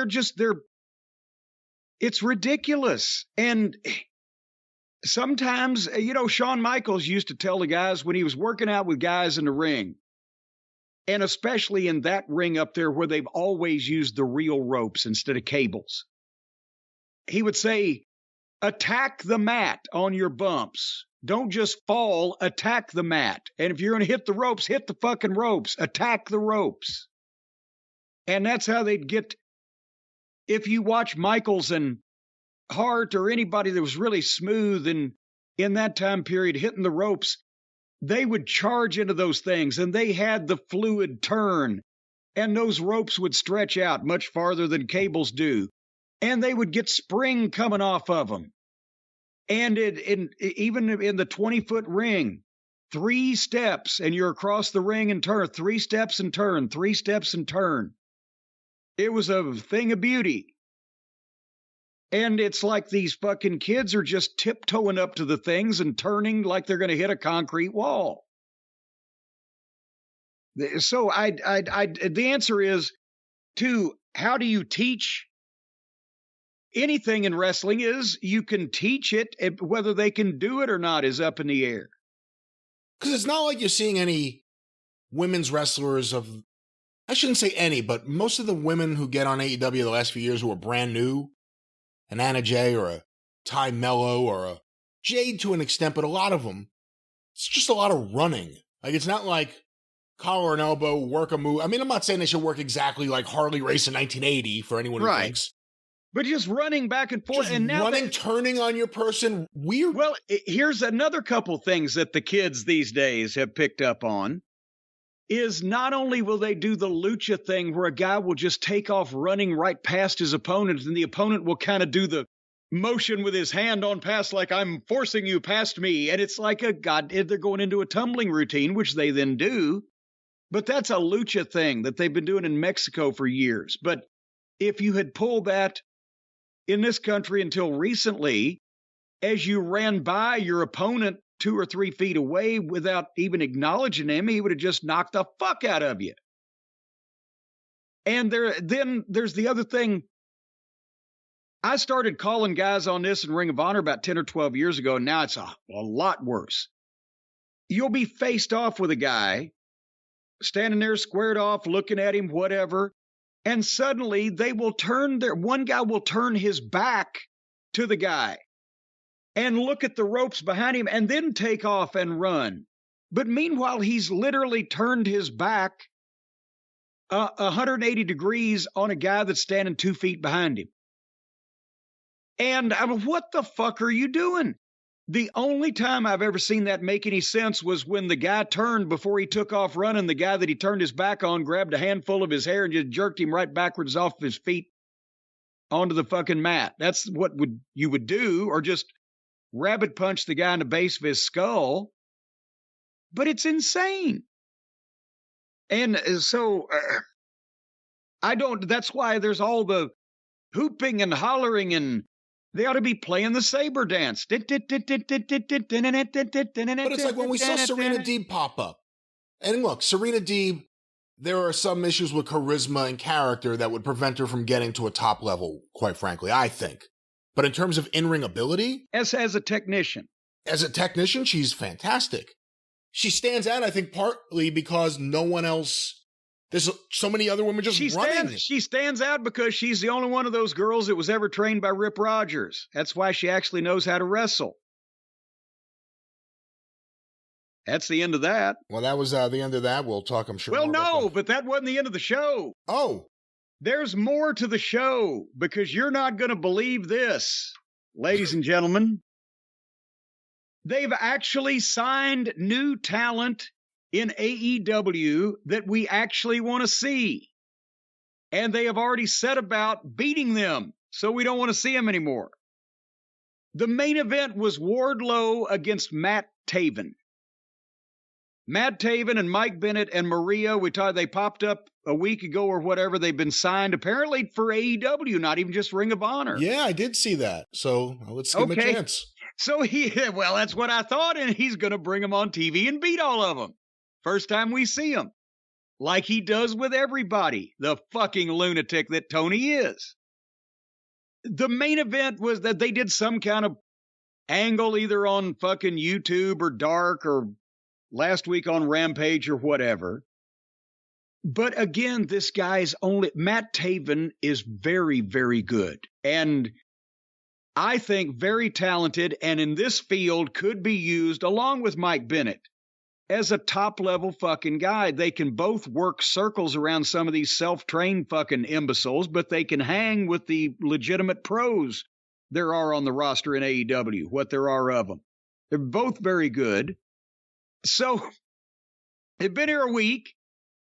it's ridiculous. And sometimes, Shawn Michaels used to tell the guys when he was working out with guys in the ring, and especially in that ring up there where they've always used the real ropes instead of cables, he would say, attack the mat on your bumps. Don't just fall, attack the mat. And if you're going to hit the ropes, hit the fucking ropes. Attack the ropes. And that's how they'd get. If you watch Michaels and Hart or anybody that was really smooth and in that time period hitting the ropes, they would charge into those things and they had the fluid turn and those ropes would stretch out much farther than cables do. And they would get spring coming off of them. And even in the 20-foot ring, 3 steps and you're across the ring and turn, 3 steps and turn, 3 steps and turn. It was a thing of beauty. And it's like these fucking kids are just tiptoeing up to the things and turning like they're going to hit a concrete wall. So the answer is to how do you teach anything in wrestling is you can teach it. Whether they can do it or not is up in the air. Because it's not like you're seeing any women's wrestlers I shouldn't say any, but most of the women who get on AEW the last few years who are brand new, an Anna Jay or a Ty Mello or a Jade to an extent, but a lot of them, it's just a lot of running. Like, it's not like collar and elbow, work a move. I mean, I'm not saying they should work exactly like Harley Race in 1980 for anyone who thinks. But just running back and forth. Just and now turning on your person, weird. Well, here's another couple things that the kids these days have picked up on. Is not only will they do the lucha thing where a guy will just take off running right past his opponent and the opponent will kind of do the motion with his hand on past like I'm forcing you past me. And it's like they're going into a tumbling routine, which they then do. But that's a lucha thing that they've been doing in Mexico for years. But if you had pulled that in this country until recently, as you ran by your opponent 2 or 3 feet away without even acknowledging him, he would have just knocked the fuck out of you. And then there's the other thing. I started calling guys on this in Ring of Honor about 10 or 12 years ago, and now it's a lot worse. You'll be faced off with a guy, standing there squared off, looking at him, whatever, and suddenly one guy will turn his back to the guy and look at the ropes behind him and then take off and run. But meanwhile, he's literally turned his back 180 degrees on a guy that's standing 2 feet behind him. And I mean, what the fuck are you doing? The only time I've ever seen that make any sense was when the guy turned before he took off running. The guy that he turned his back on grabbed a handful of his hair and just jerked him right backwards off his feet onto the fucking mat. That's what you would do, or just rabbit punch the guy in the base of his skull. But it's insane. And so that's why there's all the hooping and hollering, and they ought to be playing the saber dance. But it's like when we saw Serena Deeb pop up. And look, Serena Deeb, there are some issues with charisma and character that would prevent her from getting to a top level, quite frankly, I think. But in terms of in-ring ability... As a technician. As a technician, she's fantastic. She stands out, I think, partly because no one else... There's so many other women just running. She stands out because she's the only one of those girls that was ever trained by Rip Rogers. That's why she actually knows how to wrestle. That's the end of that. Well, that was the end of that. We'll talk, I'm sure. Well, no, but that wasn't the end of the show. Oh. There's more to the show, because you're not going to believe this, ladies and gentlemen. They've actually signed new talent in AEW that we actually want to see. And they have already set about beating them, so we don't want to see them anymore. The main event was Wardlow against Matt Taven. Matt Taven and Mike Bennett and Maria, they popped up a week ago or whatever. They've been signed apparently for AEW, not even just Ring of Honor. Yeah, I did see that. So let's give him a chance. So well, that's what I thought. And he's going to bring them on TV and beat all of them. First time we see him. Like he does with everybody. The fucking lunatic that Tony is. The main event was that they did some kind of angle either on fucking YouTube or Dark or last week on Rampage or whatever. But again, this guy's Matt Taven is very, very good. And I think very talented, and in this field could be used along with Mike Bennett as a top-level fucking guy. They can both work circles around some of these self-trained fucking imbeciles, but they can hang with the legitimate pros there are on the roster in AEW, what there are of them. They're both very good. So, they've been here a week,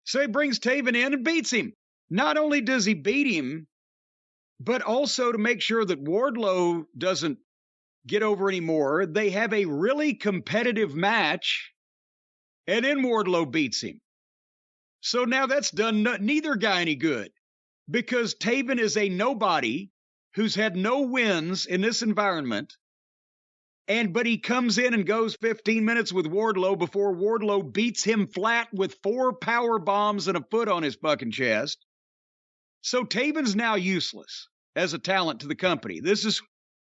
so he brings Taven in and beats him. Not only does he beat him, but also to make sure that Wardlow doesn't get over anymore, they have a really competitive match, and then Wardlow beats him. So now that's done neither guy any good, because Taven is a nobody who's had no wins in this environment, but he comes in and goes 15 minutes with Wardlow before Wardlow beats him flat with 4 power bombs and a foot on his fucking chest. So Taven's now useless as a talent to the company.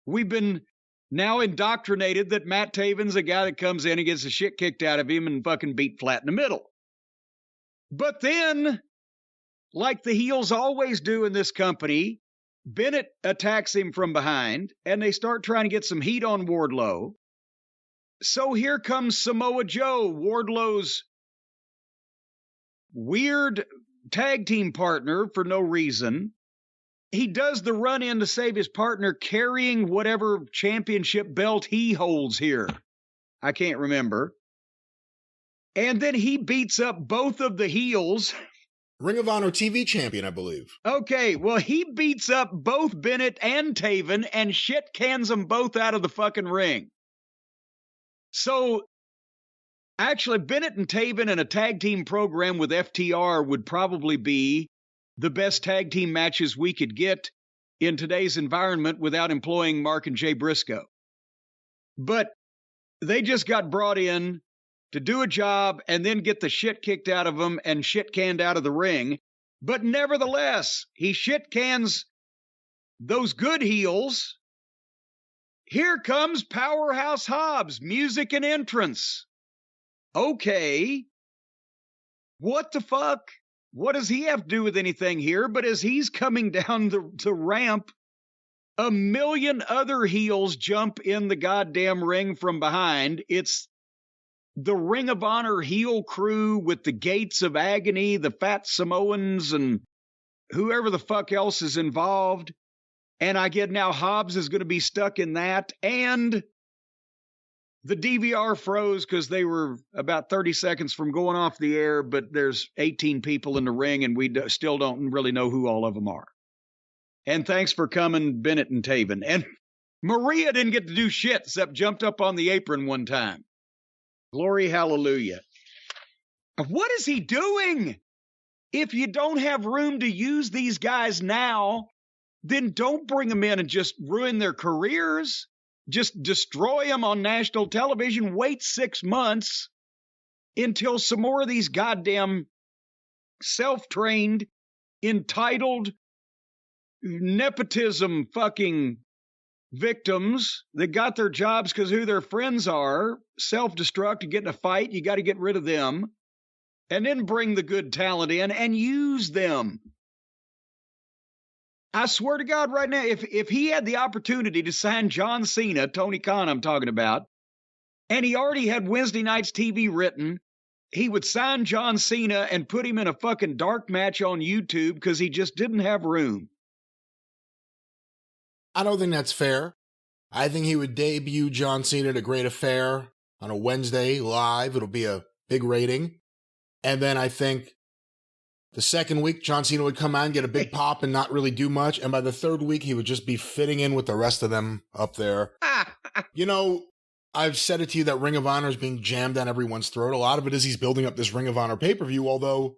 We've been now indoctrinated that Matt Taven's a guy that comes in and gets the shit kicked out of him and fucking beat flat in the middle. But then, like the heels always do in this company, Bennett attacks him from behind, and they start trying to get some heat on Wardlow. So here comes Samoa Joe, Wardlow's weird tag team partner for no reason. He does the run-in to save his partner, carrying whatever championship belt he holds here. I can't remember. And then he beats up both of the heels. Ring of Honor TV champion, I believe. Okay, well, he beats up both Bennett and Taven and shit cans them both out of the fucking ring. So, actually, Bennett and Taven in a tag team program with FTR would probably be the best tag team matches we could get in today's environment without employing Mark and Jay Briscoe. But they just got brought in to do a job and then get the shit kicked out of them and shit canned out of the ring. But nevertheless, he shit cans those good heels. Here comes Powerhouse Hobbs, music and entrance. Okay. What the fuck? What does he have to do with anything here? But as he's coming down the ramp, a million other heels jump in the goddamn ring from behind. It's the Ring of Honor heel crew with the Gates of Agony, the Fat Samoans, and whoever the fuck else is involved. And I get now Hobbs is going to be stuck in that. And the DVR froze because they were about 30 seconds from going off the air, but there's 18 people in the ring, and we still don't really know who all of them are. And thanks for coming, Bennett and Taven. And Maria didn't get to do shit except jumped up on the apron one time. Glory, hallelujah. What is he doing? If you don't have room to use these guys now, then don't bring them in and just ruin their careers. Just destroy them on national television. Wait 6 months until some more of these goddamn self-trained, entitled, nepotism fucking victims that got their jobs because who their friends are, self-destruct, to get in a fight, you got to get rid of them, and then bring the good talent in and use them. I swear to God right now, if he had the opportunity to sign John Cena, Tony Khan I'm talking about, and he already had Wednesday night's TV written, he would sign John Cena and put him in a fucking dark match on YouTube because he just didn't have room. I don't think that's fair. I think he would debut John Cena at a Great Affair on a Wednesday live. It'll be a big rating. And then I think the second week, John Cena would come out and get a big pop and not really do much. And by the third week, he would just be fitting in with the rest of them up there. You know, I've said it to you that Ring of Honor is being jammed down everyone's throat. A lot of it is he's building up this Ring of Honor pay-per-view, although,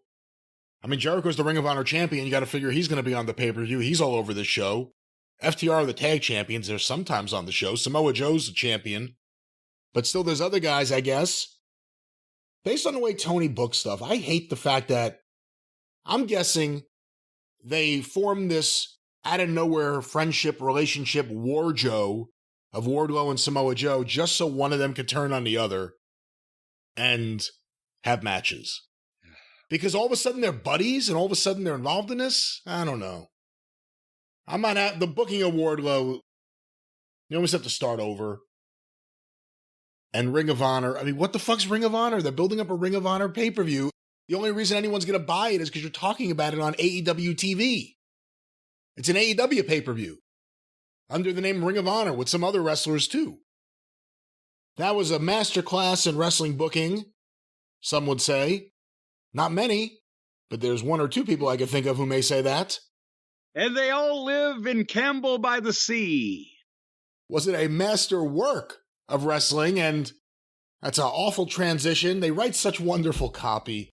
I mean, Jericho's the Ring of Honor champion. You got to figure he's going to be on the pay-per-view. He's all over this show. FTR are the tag champions. They're sometimes on the show. Samoa Joe's the champion. But still, there's other guys, I guess. Based on the way Tony books stuff, I hate the fact that I'm guessing they formed this out-of-nowhere friendship, relationship, war Joe of Wardlow and Samoa Joe just so one of them could turn on the other and have matches. Because all of a sudden they're buddies and all of a sudden they're involved in this? I don't know. I'm not at the booking of Wardlow. You almost have to start over. And Ring of Honor. I mean, what the fuck's Ring of Honor? They're building up a Ring of Honor pay-per-view. The only reason anyone's going to buy it is because you're talking about it on AEW TV. It's an AEW pay-per-view under the name Ring of Honor with some other wrestlers too. That was a masterclass in wrestling booking, some would say. Not many, but there's one or two people I can think of who may say that. And they all live in Campbell by the Sea. Was it a master work of wrestling? And that's an awful transition. They write such wonderful copy.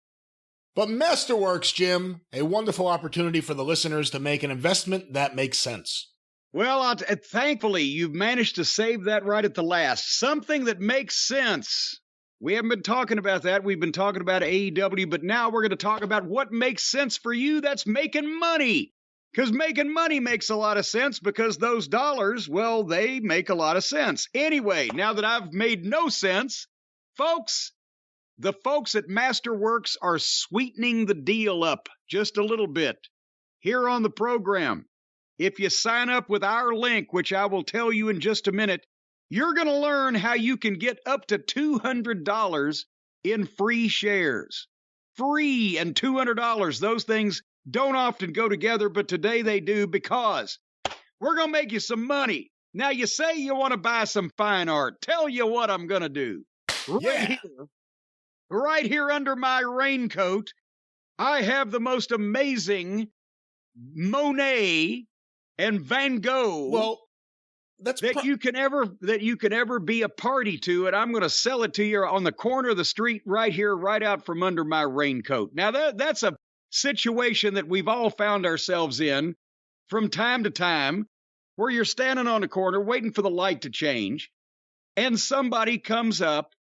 But Masterworks, Jim, a wonderful opportunity for the listeners to make an investment that makes sense. Well, thankfully, you've managed to save that right at the last. Something that makes sense. We haven't been talking about that. We've been talking about AEW, but now we're going to talk about what makes sense for you. That's making money. Because making money makes a lot of sense because those dollars, well, they make a lot of sense. Anyway, now that I've made no sense, folks, the folks at Masterworks are sweetening the deal up just a little bit here on the program. If you sign up with our link, which I will tell you in just a minute, you're going to learn how you can get up to $200 in free shares. Free and $200. Those things don't often go together, but today they do because we're going to make you some money. Now, you say you want to buy some fine art. Tell you what I'm going to do. Right here under my raincoat, I have the most amazing Monet and Van Gogh you can ever be a party to, and I'm going to sell it to you on the corner of the street right here, right out from under my raincoat. Now, that's a situation that we've all found ourselves in from time to time, where you're standing on a corner waiting for the light to change, and somebody comes up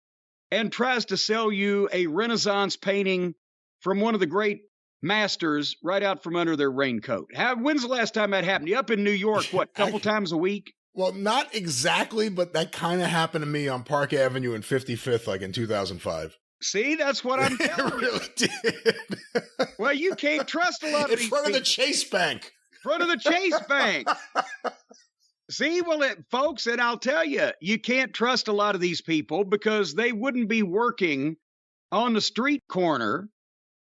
and tries to sell you a Renaissance painting from one of the great masters right out from under their raincoat. When's the last time that happened? You up in New York, what, a couple times a week? Well, not exactly, but that kind of happened to me on Park Avenue and 55th, like in 2005. See, that's what I'm telling you. It really did. Well, you can't trust a lot of these in front people. of the Chase Bank. In front of the Chase Bank. See, well, folks, and I'll tell you, you can't trust a lot of these people because they wouldn't be working on the street corner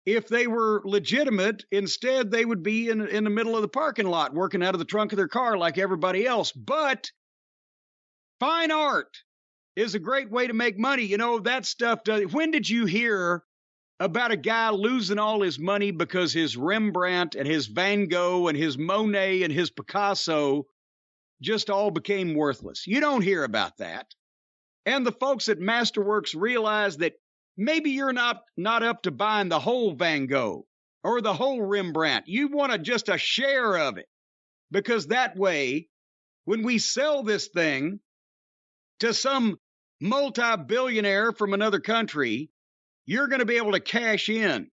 if they were legitimate. Instead, they would be in the middle of the parking lot working out of the trunk of their car like everybody else. But fine art is a great way to make money. You know, that stuff does. When did you hear about a guy losing all his money because his Rembrandt and his Van Gogh and his Monet and his Picasso just all became worthless? You don't hear about that. And the folks at Masterworks realize that maybe you're not up to buying the whole Van Gogh or the whole Rembrandt. You want just a share of it, because that way, when we sell this thing to some multi-billionaire from another country, you're going to be able to cash in,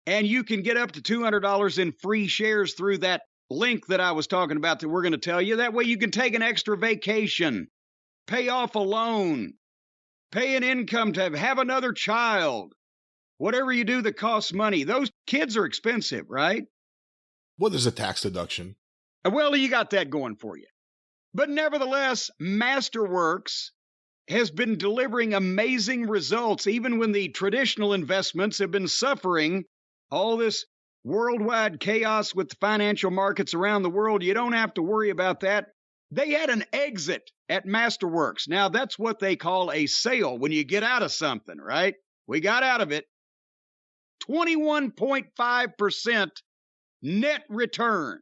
and you can get up to $200 in free shares through that link that I was talking about that we're going to tell you. That way you can take an extra vacation, pay off a loan, pay an income tax, have another child, whatever you do that costs money. Those kids are expensive, right? Well, there's a tax deduction. Well, you got that going for you. But nevertheless, Masterworks has been delivering amazing results, even when the traditional investments have been suffering all this worldwide chaos with the financial markets around the world. You don't have to worry about that. They had an exit at Masterworks. Now, that's what they call a sale when you get out of something, right? We got out of it. 21.5% net return.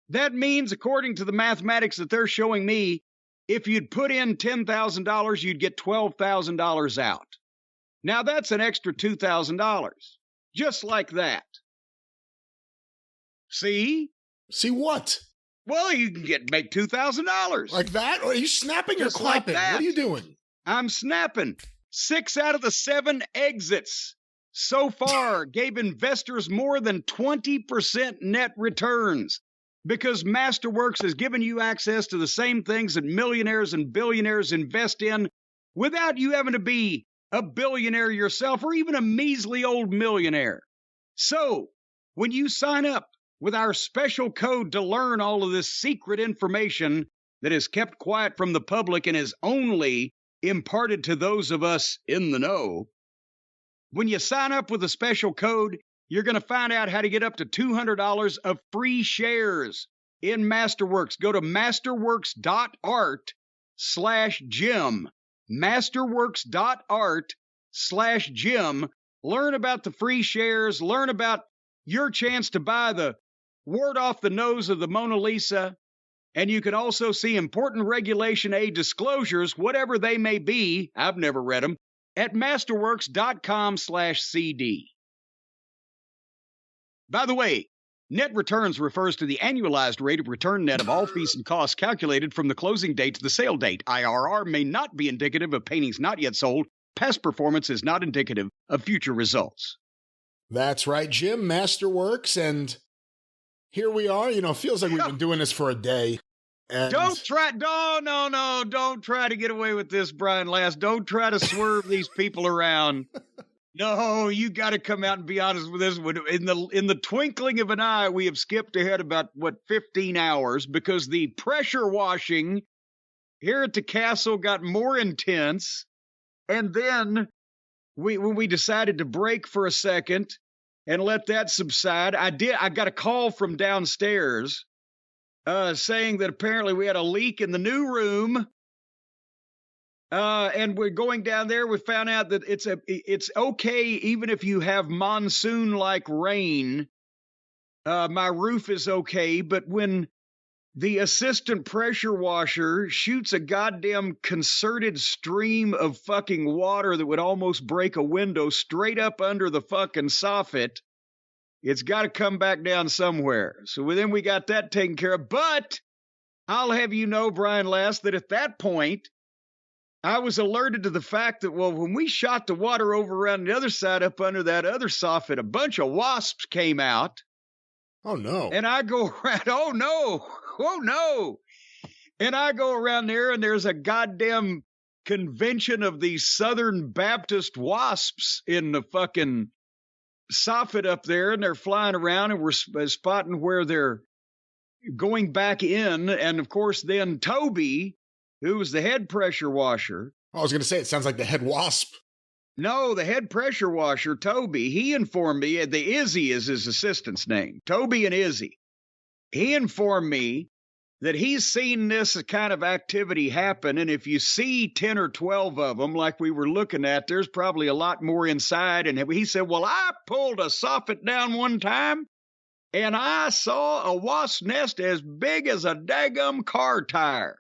That means, according to the mathematics that they're showing me, if you'd put in $10,000, you'd get $12,000 out. Now, that's an extra $2,000. Just like that. See? See what? Well, you can make $2,000. Like that? Or are you snapping Just or clapping? like that. What are you doing? I'm snapping. 6 out of the 7 exits so far gave investors more than 20% net returns, because Masterworks has given you access to the same things that millionaires and billionaires invest in without you having to be a billionaire yourself or even a measly old millionaire. So, when you sign up with our special code to learn all of this secret information that is kept quiet from the public and is only imparted to those of us in the know, when you sign up with a special code, you're going to find out how to get up to $200 of free shares in Masterworks. Go to masterworks.art/Jim. Masterworks.art/Jim. Learn about the free shares. Learn about your chance to buy the wart off the nose of the Mona Lisa. And you can also see important Regulation A disclosures, whatever they may be. I've never read them. At masterworks.com/CD. By the way, net returns refers to the annualized rate of return net of all fees and costs calculated from the closing date to the sale date. IRR may not be indicative of paintings not yet sold. Past performance is not indicative of future results. That's right, Jim. Masterworks, and here we are. You know, feels like we've been doing this for a day. And Don't try to get away with this, Brian Last. Don't try to swerve these people around. No, you got to come out and be honest with this one. In the twinkling of an eye, we have skipped ahead about 15 hours, because the pressure washing here at the castle got more intense. And then when we decided to break for a second and let that subside, I got a call from downstairs saying that apparently we had a leak in the new room. And we're going down there. We found out that it's okay even if you have monsoon-like rain. My roof is okay, but when the assistant pressure washer shoots a goddamn concerted stream of fucking water that would almost break a window straight up under the fucking soffit, it's got to come back down somewhere. So then we got that taken care of. But I'll have you know, Brian Last, that at that point, I was alerted to the fact that, well, when we shot the water over around the other side up under that other soffit, a bunch of wasps came out. oh no. And I go around, oh no. And I go around there, and there's a goddamn convention of these Southern Baptist wasps in the fucking soffit up there, and they're flying around, and we're spotting where they're going back in. And of course, then Toby, who was the head pressure washer. I was going to say, it sounds like the head wasp. No, the head pressure washer, Toby, he informed me, the Izzy is his assistant's name, Toby and Izzy. He informed me that he's seen this kind of activity happen. And if you see 10 or 12 of them, like we were looking at, there's probably a lot more inside. And he said, well, I pulled a soffit down one time and I saw a wasp nest as big as a daggum car tire.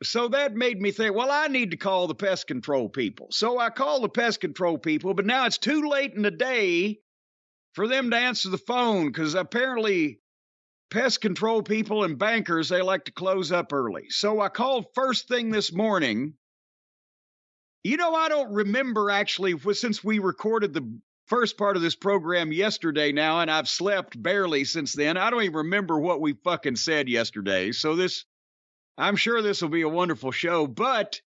So that made me think, well, I need to call the pest control people. So I called the pest control people, but now it's too late in the day for them to answer the phone, because apparently pest control people and bankers, they like to close up early. So I called first thing this morning. You know, I don't remember actually, since we recorded the first part of this program yesterday now, and I've slept barely since then. I don't even remember what we fucking said yesterday. So I'm sure this will be a wonderful show, but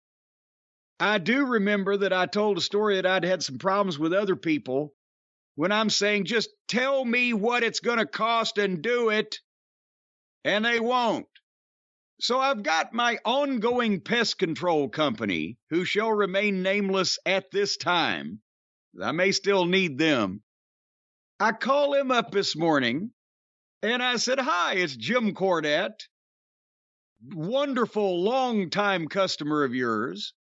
I do remember that I told a story that I'd had some problems with other people when I'm saying, just tell me what it's going to cost and do it, and they won't. So I've got my ongoing pest control company, who shall remain nameless at this time. I may still need them. I call him up this morning, and I said, hi, it's Jim Cornette. Wonderful, long-time customer of yours.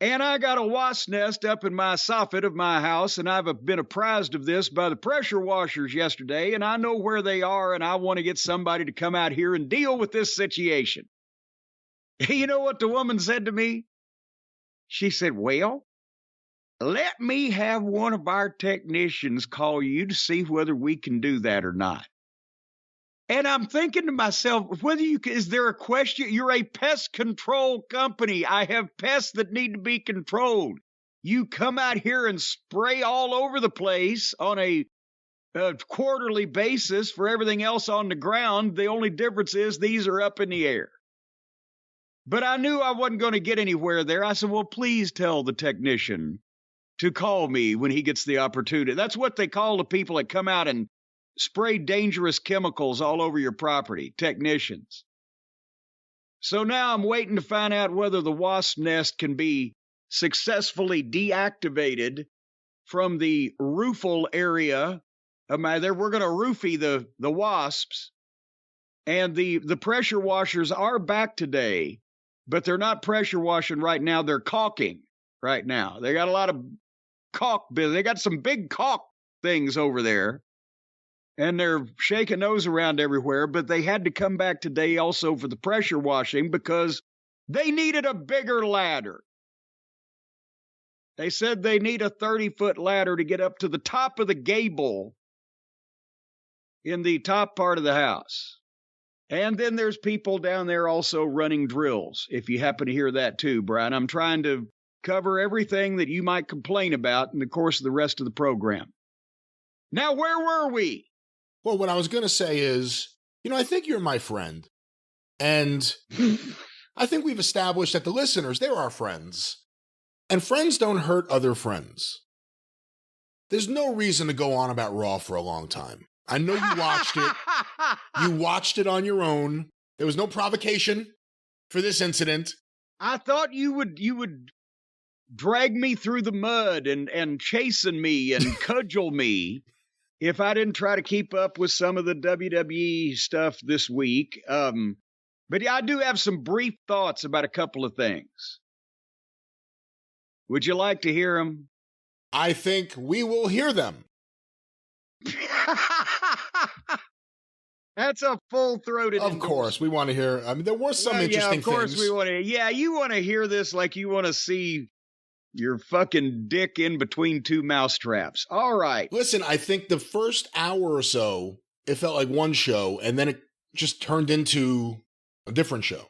And I got a wasp nest up in my soffit of my house, and I've been apprised of this by the pressure washers yesterday, and I know where they are, and I want to get somebody to come out here and deal with this situation. You know what the woman said to me? She said, well, let me have one of our technicians call you to see whether we can do that or not. And I'm thinking to myself, is there a question? You're a pest control company. I have pests that need to be controlled. You come out here and spray all over the place on a quarterly basis for everything else on the ground. The only difference is these are up in the air. But I knew I wasn't going to get anywhere there. I said, well, please tell the technician to call me when he gets the opportunity. That's what they call the people that come out and spray dangerous chemicals all over your property, technicians. So now I'm waiting to find out whether the wasp nest can be successfully deactivated from the roofle area of my there. We're going to roofie the wasps, and the pressure washers are back today, but they're not pressure washing right now. They're caulking right now. They got a lot of caulk. They got some big caulk things over there. And they're shaking those around everywhere, but they had to come back today also for the pressure washing because they needed a bigger ladder. They said they need a 30-foot ladder to get up to the top of the gable in the top part of the house. And then there's people down there also running drills, if you happen to hear that too, Brian. I'm trying to cover everything that you might complain about in the course of the rest of the program. Now, where were we? Well, what I was going to say is, I think you're my friend. And I think we've established that the listeners, they're our friends. And friends don't hurt other friends. There's no reason to go on about Raw for a long time. I know you watched it. You watched it on your own. There was no provocation for this incident. I thought you would drag me through the mud and chasten me and cudgel me if I didn't try to keep up with some of the WWE stuff this week. But yeah, I do have some brief thoughts about a couple of things. Would you like to hear them? I think we will hear them. That's a full-throated Of course, we want to hear. I mean, there were some interesting things. Yeah, of course we want to. Yeah, you want to hear this like you want to see your fucking dick in between two mousetraps. All right. Listen, I think the first hour or so, it felt like one show, and then it just turned into a different show.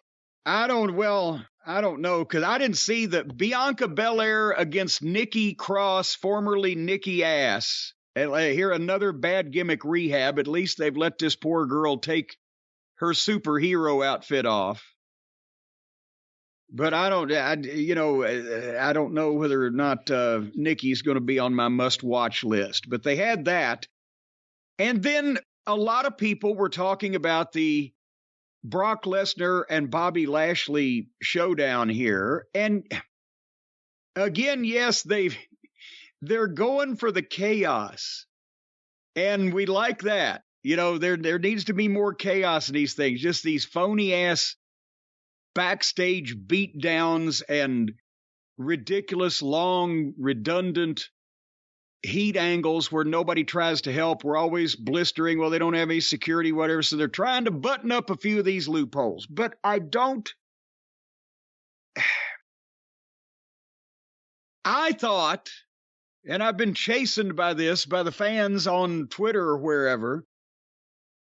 I don't know, because I didn't see the Bianca Belair against Nikki Cross, formerly Nikki Ass. And here, another bad gimmick rehab. At least they've let this poor girl take her superhero outfit off. But I don't know whether or not Nikki's going to be on my must-watch list. But they had that. And then a lot of people were talking about the Brock Lesnar and Bobby Lashley showdown here. And again, yes, they're going for the chaos. And we like that. There needs to be more chaos in these things. Just these phony ass backstage beatdowns and ridiculous, long, redundant heat angles where nobody tries to help. We're always blistering. Well, they don't have any security, whatever. So they're trying to button up a few of these loopholes. But I thought, and I've been chastened by this, by the fans on Twitter or wherever,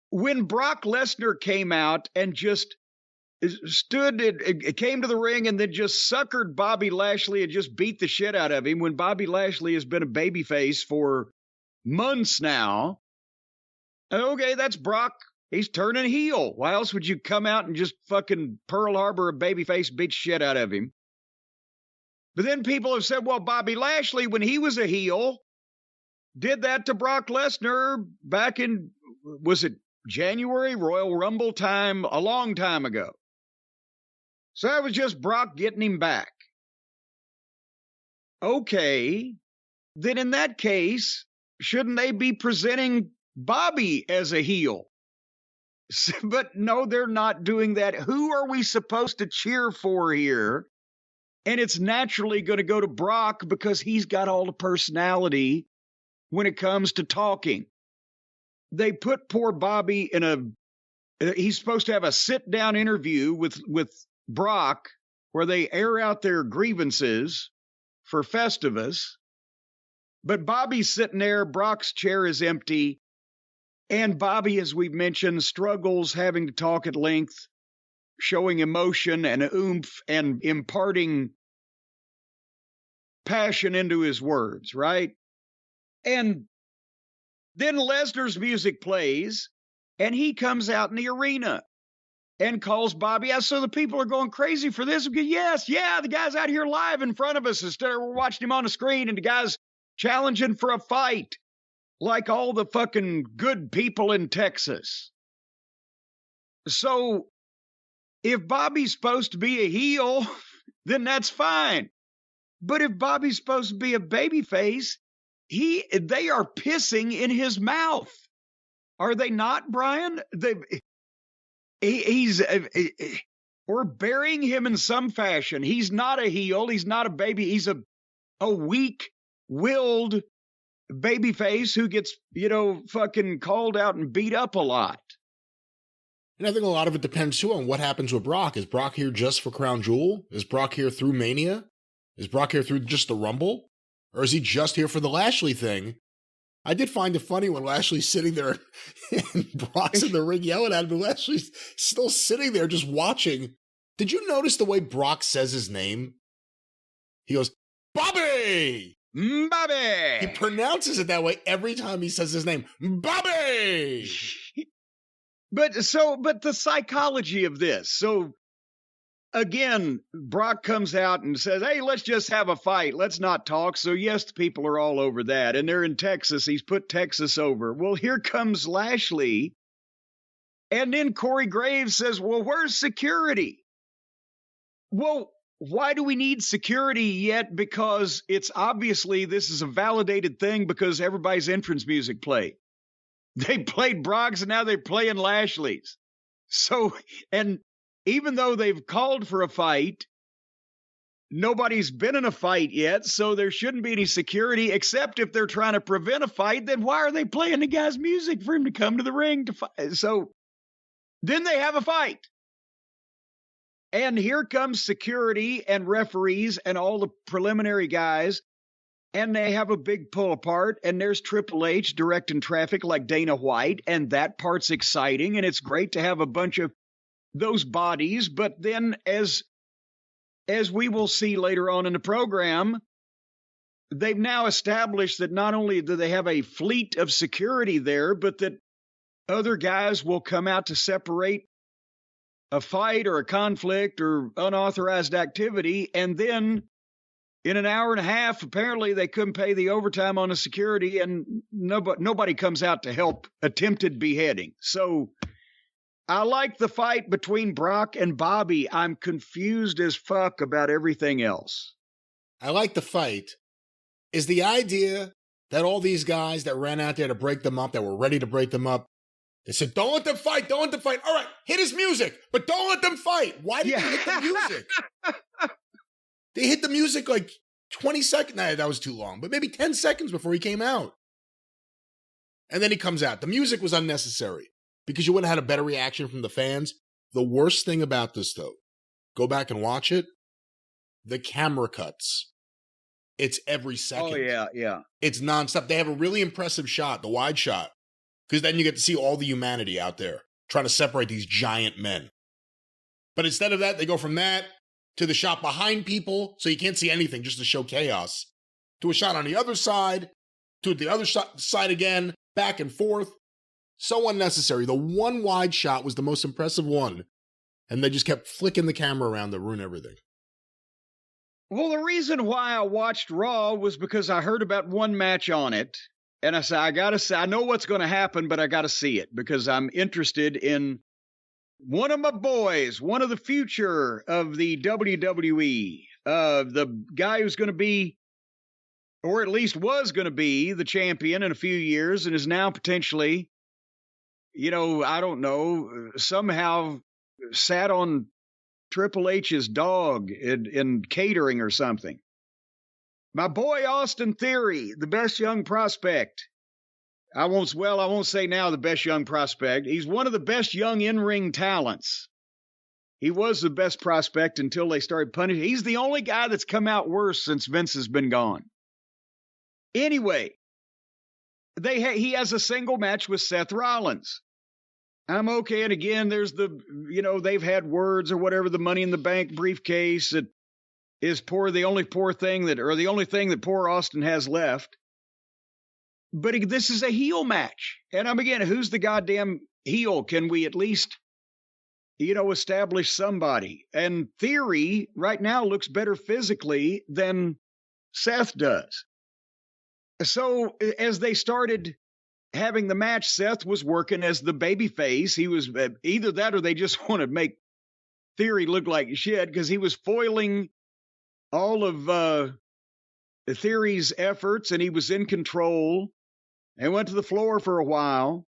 when Brock Lesnar came out and just came to the ring and then just suckered Bobby Lashley and just beat the shit out of him, when Bobby Lashley has been a babyface for months now. Okay, that's Brock. He's turning heel. Why else would you come out and just fucking Pearl Harbor a babyface, beat shit out of him? But then people have said, well, Bobby Lashley, when he was a heel, did that to Brock Lesnar back in, was it January, Royal Rumble time, a long time ago. So that was just Brock getting him back. Okay, then in that case, shouldn't they be presenting Bobby as a heel? But no, they're not doing that. Who are we supposed to cheer for here? And it's naturally going to go to Brock because he's got all the personality when it comes to talking. They put poor Bobby he's supposed to have a sit-down interview with Brock where they air out their grievances for Festivus. But Bobby's sitting there, Brock's chair is empty, and Bobby, as we've mentioned, struggles having to talk at length, showing emotion and oomph and imparting passion into his words, right? And then Lesnar's music plays, and he comes out in the arena and calls Bobby out. So the people are going crazy for this. Because the guy's out here live in front of us instead of we're watching him on the screen, and the guy's challenging for a fight like all the fucking good people in Texas. So if Bobby's supposed to be a heel, then that's fine. But if Bobby's supposed to be a babyface, they are pissing in his mouth. Are they not, Brian? We're burying him in some fashion. He's not a heel. He's not a baby. He's a weak-willed babyface who gets, fucking called out and beat up a lot. And I think a lot of it depends, too, on what happens with Brock. Is Brock here just for Crown Jewel? Is Brock here through Mania? Is Brock here through just the Rumble? Or is he just here for the Lashley thing? I did find it funny when Lashley's sitting there and Brock's in the ring yelling at him, and Lashley's still sitting there just watching. Did you notice the way Brock says his name? He goes, Bobby! Bobby! He pronounces it that way every time he says his name. Bobby! But the psychology of this. So, again, Brock comes out and says, hey, let's just have a fight. Let's not talk. So, yes, the people are all over that. And they're in Texas. He's put Texas over. Well, here comes Lashley. And then Corey Graves says, well, where's security? Well, why do we need security yet? Because it's obviously this is a validated thing because everybody's entrance music played. They played Brock's and now they're playing Lashley's. So, and even though they've called for a fight, nobody's been in a fight yet, so there shouldn't be any security, except if they're trying to prevent a fight, then why are they playing the guy's music for him to come to the ring to fight? So then they have a fight. And here comes security and referees and all the preliminary guys, and they have a big pull apart, and there's Triple H directing traffic like Dana White, and that part's exciting, and it's great to have a bunch of those bodies. But then as we will see later on in the program, they've now established that not only do they have a fleet of security there, but that other guys will come out to separate a fight or a conflict or unauthorized activity. And then in an hour and a half, apparently they couldn't pay the overtime on the security, and nobody comes out to help attempted beheading. So I like the fight between Brock and Bobby. I'm confused as fuck about everything else. I like the fight. Is the idea that all these guys that ran out there to break them up, that were ready to break them up, They said, don't let them fight. Don't let them fight. All right, hit his music, but don't let them fight. Why did they hit the music? They hit the music like 20 seconds. Nah, that was too long, but maybe 10 seconds before he came out. And then he comes out. The music was unnecessary because you would have had a better reaction from the fans. The worst thing about this, though, go back and watch it. The camera cuts. It's every second. Oh, yeah. It's nonstop. They have a really impressive shot, the wide shot, because then you get to see all the humanity out there trying to separate these giant men. But instead of that, they go from that to the shot behind people, so you can't see anything, just to show chaos, to a shot on the other side, to the other side again, back and forth. So unnecessary. The one wide shot was the most impressive one, and they just kept flicking the camera around to ruin everything. Well, the reason why I watched Raw was because I heard about one match on it, and I said, I know what's going to happen, but I got to see it because I'm interested in one of my boys, one of the future of the WWE, the guy who's going to be, or at least was going to be, the champion in a few years and is now potentially, I don't know, somehow sat on Triple H's dog in catering or something. My boy Austin Theory, the best young prospect. I won't say now the best young prospect. He's one of the best young in-ring talents. He was the best prospect until they started punishing. He's the only guy that's come out worse since Vince has been gone. Anyway, he has a single match with Seth Rollins. I'm okay. And again, there's they've had words or whatever, the Money in the Bank briefcase that is the only thing that poor Austin has left. But this is a heel match. And again, who's the goddamn heel? Can we at least, establish somebody? And Theory right now looks better physically than Seth does. So as they started having the match, Seth was working as the baby face. He was either that or they just want to make Theory look like shit because he was foiling all of Theory's efforts and he was in control and went to the floor for a while.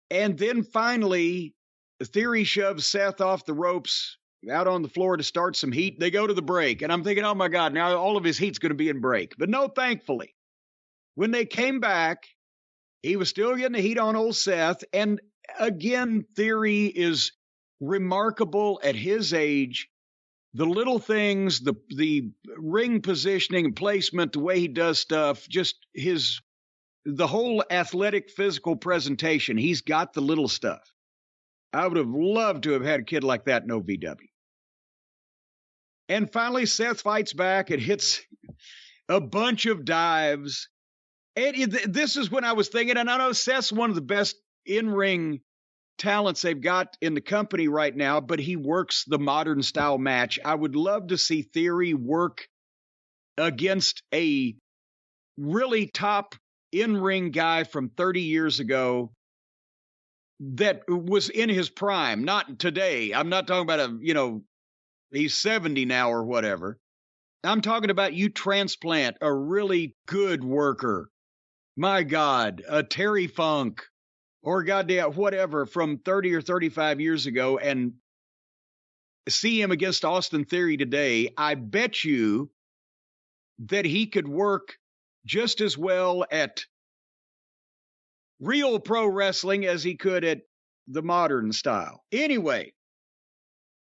And then finally, Theory shoves Seth off the ropes out on the floor to start some heat. They go to the break. And I'm thinking, oh my God, now all of his heat's going to be in break. But no, thankfully, when they came back, he was still getting the heat on old Seth. And again, Theory is remarkable at his age. The little things, the ring positioning and placement, the way he does stuff, just the whole athletic physical presentation. He's got the little stuff. I would have loved to have had a kid like that in OVW. And finally, Seth fights back and hits a bunch of dives. And this is when I was thinking, and I know Seth's one of the best in-ring talents they've got in the company right now, but he works the modern style match. I would love to see Theory work against a really top in-ring guy from 30 years ago that was in his prime, not today. I'm not talking about he's 70 now or whatever. I'm talking about you transplant a really good worker. My God, a Terry Funk or goddamn whatever from 30 or 35 years ago and see him against Austin Theory today. I bet you that he could work just as well at real pro wrestling as he could at the modern style. Anyway,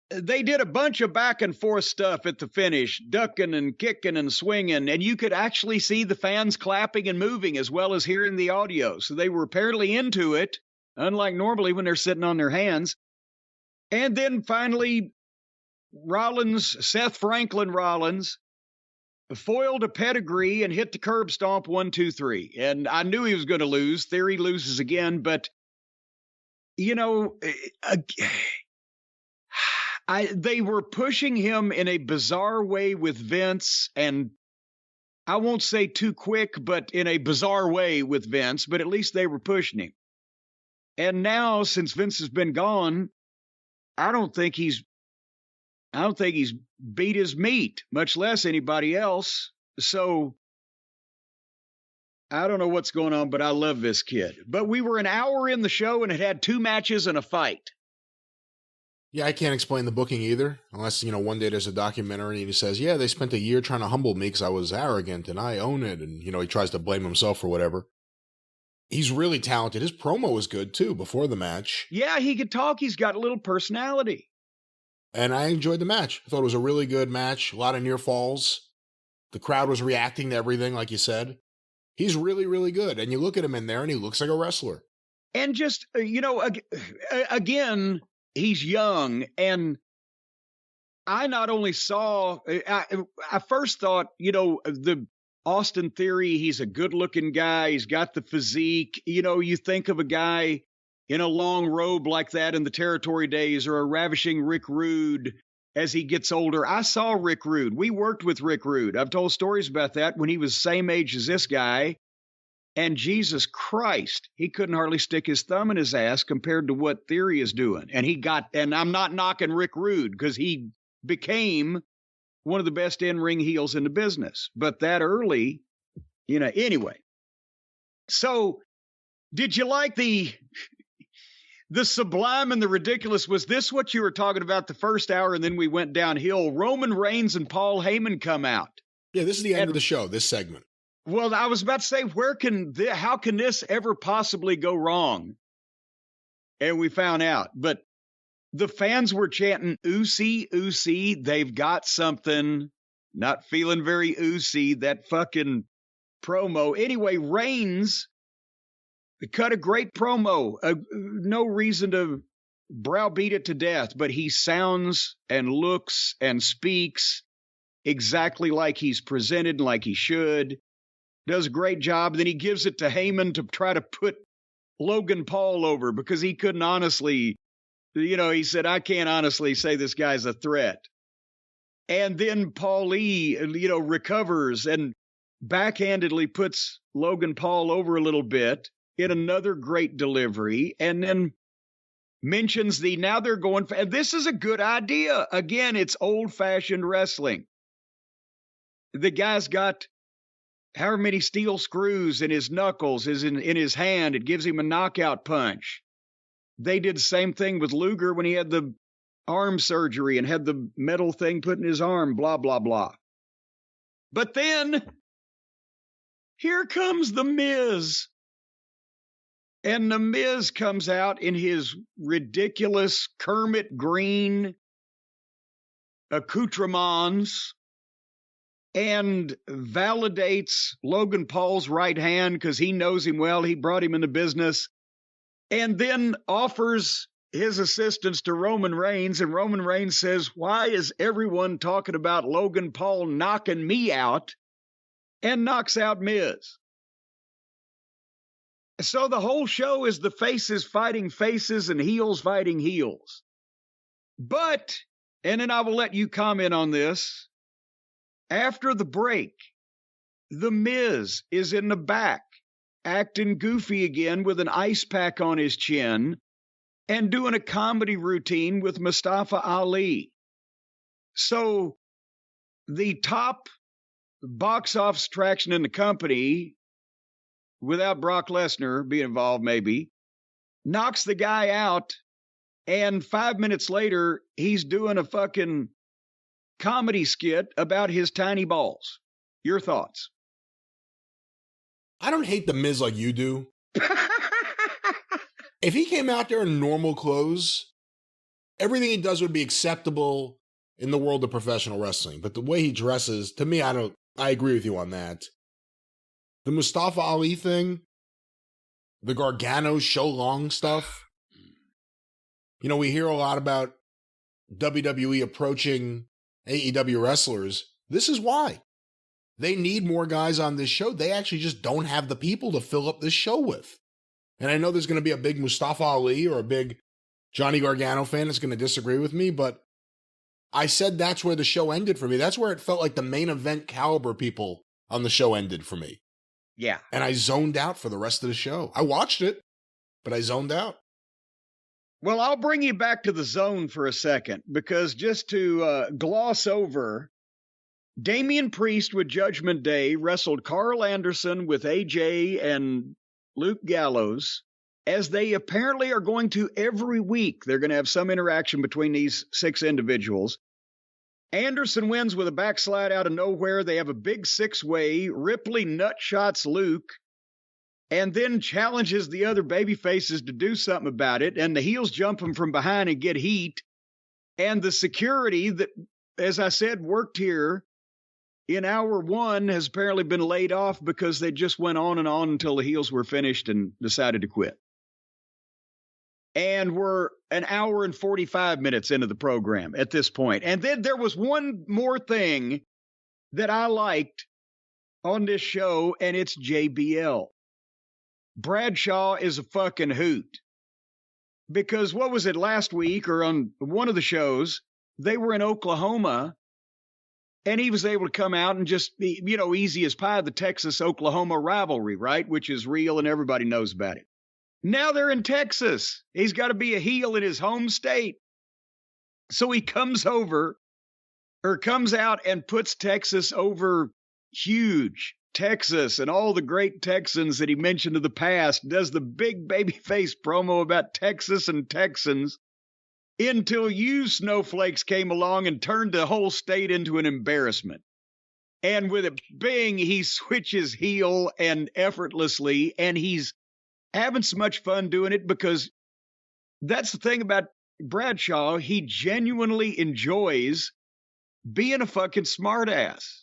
they did a bunch of back and forth stuff at the finish, ducking and kicking and swinging, and you could actually see the fans clapping and moving as well as hearing the audio. So they were apparently into it, unlike normally when they're sitting on their hands. And then finally, Seth Franklin Rollins, foiled a pedigree and hit the curb stomp 1, 2, 3. And I knew he was going to lose. Theory loses again, but they were pushing him in a bizarre way with Vince, and I won't say too quick, but in a bizarre way with Vince, but at least they were pushing him. And now, since Vince has been gone, I don't think he's beat his meat, much less anybody else. So I don't know what's going on, but I love this kid. But we were an hour in the show and it had 2 matches and a fight. Yeah, I can't explain the booking either, unless, one day there's a documentary and he says, yeah, they spent a year trying to humble me because I was arrogant and I own it. And, he tries to blame himself for whatever. He's really talented. His promo was good, too, before the match. Yeah, he could talk. He's got a little personality. And I enjoyed the match. I thought it was a really good match. A lot of near falls. The crowd was reacting to everything, like you said. He's really, really good. And you look at him in there and he looks like a wrestler. And just, again, he's young. And I not only saw, I first thought, the Austin Theory, he's a good-looking guy. He's got the physique. You think of a guy in a long robe like that in the Territory days, or a ravishing Rick Rude as he gets older. I saw Rick Rude. We worked with Rick Rude. I've told stories about that when he was the same age as this guy. And Jesus Christ, he couldn't hardly stick his thumb in his ass compared to what Theory is doing. And I'm not knocking Rick Rude because he became one of the best in-ring heels in the business. But that early, anyway. So did you like the sublime and the ridiculous? Was this what you were talking about the first hour and then we went downhill? Roman Reigns and Paul Heyman come out. Yeah, this is the end of the show, this segment. Well, I was about to say, how can this ever possibly go wrong? And we found out. But the fans were chanting, "Oosie, Oosie, they've got something." Not feeling very oozy, that fucking promo. Anyway, Reigns cut a great promo. No reason to browbeat it to death, but he sounds and looks and speaks exactly like he's presented, like he should. Does a great job. Then he gives it to Heyman to try to put Logan Paul over because he couldn't honestly, he said, I can't honestly say this guy's a threat. And then Paul Lee, recovers and backhandedly puts Logan Paul over a little bit in another great delivery, and then mentions now they're going, and this is a good idea. Again, it's old-fashioned wrestling. The guy's got however many steel screws in his knuckles, is in his hand. It gives him a knockout punch. They did the same thing with Luger when he had the arm surgery and had the metal thing put in his arm, blah, blah, blah. But then, here comes The Miz. And The Miz comes out in his ridiculous Kermit Green accoutrements and validates Logan Paul's right hand because he knows him well. He brought him into business. And then offers his assistance to Roman Reigns. And Roman Reigns says, why is everyone talking about Logan Paul knocking me out? And knocks out Miz. So the whole show is the faces fighting faces and heels fighting heels. But, and then I will let you comment on this, after the break, The Miz is in the back, acting goofy again with an ice pack on his chin and doing a comedy routine with Mustafa Ali. So the top box office attraction in the company, without Brock Lesnar being involved maybe, knocks the guy out, and 5 minutes later, he's doing a fucking comedy skit about his tiny balls. Your thoughts? I don't hate The Miz like you do. If he came out there in normal clothes, everything he does would be acceptable in the world of professional wrestling. But the way he dresses, to me, I agree with you on that. The Mustafa Ali thing, the Gargano show long stuff. We hear a lot about WWE approaching AEW wrestlers. This is why. They need more guys on this show. They actually just don't have the people to fill up this show with. And I know there's going to be a big Mustafa Ali or a big Johnny Gargano fan that's going to disagree with me, but I said that's where the show ended for me. That's where it felt like the main event caliber people on the show ended for me. Yeah. And I zoned out for the rest of the show. I watched it, but I zoned out. Well, I'll bring you back to the zone for a second, because just to gloss over Damian Priest with Judgment Day wrestled Carl Anderson with AJ and Luke Gallows, as they apparently are going to every week. They're going to have some interaction between these 6 individuals. Anderson wins with a backslide out of nowhere. They have a big 6-way. Ripley nutshots Luke and then challenges the other baby faces to do something about it. And the heels jump him from behind and get heat. And the security that, as I said, worked here in hour 1 has apparently been laid off because they just went on and on until the heels were finished and decided to quit. And we're an hour and 45 minutes into the program at this point. And then there was one more thing that I liked on this show, and it's JBL. Bradshaw is a fucking hoot. Because what was it last week or on one of the shows, they were in Oklahoma, and he was able to come out and just be, easy as pie, the Texas-Oklahoma rivalry, right? Which is real and everybody knows about it. Now they're in Texas. He's got to be a heel in his home state. So he comes out and puts Texas over huge. Texas and all the great Texans that he mentioned in the past, does the big babyface promo about Texas and Texans until you snowflakes came along and turned the whole state into an embarrassment. And with it being, he switches heel and effortlessly, and he's having so much fun doing it because that's the thing about Bradshaw. He genuinely enjoys being a fucking smartass.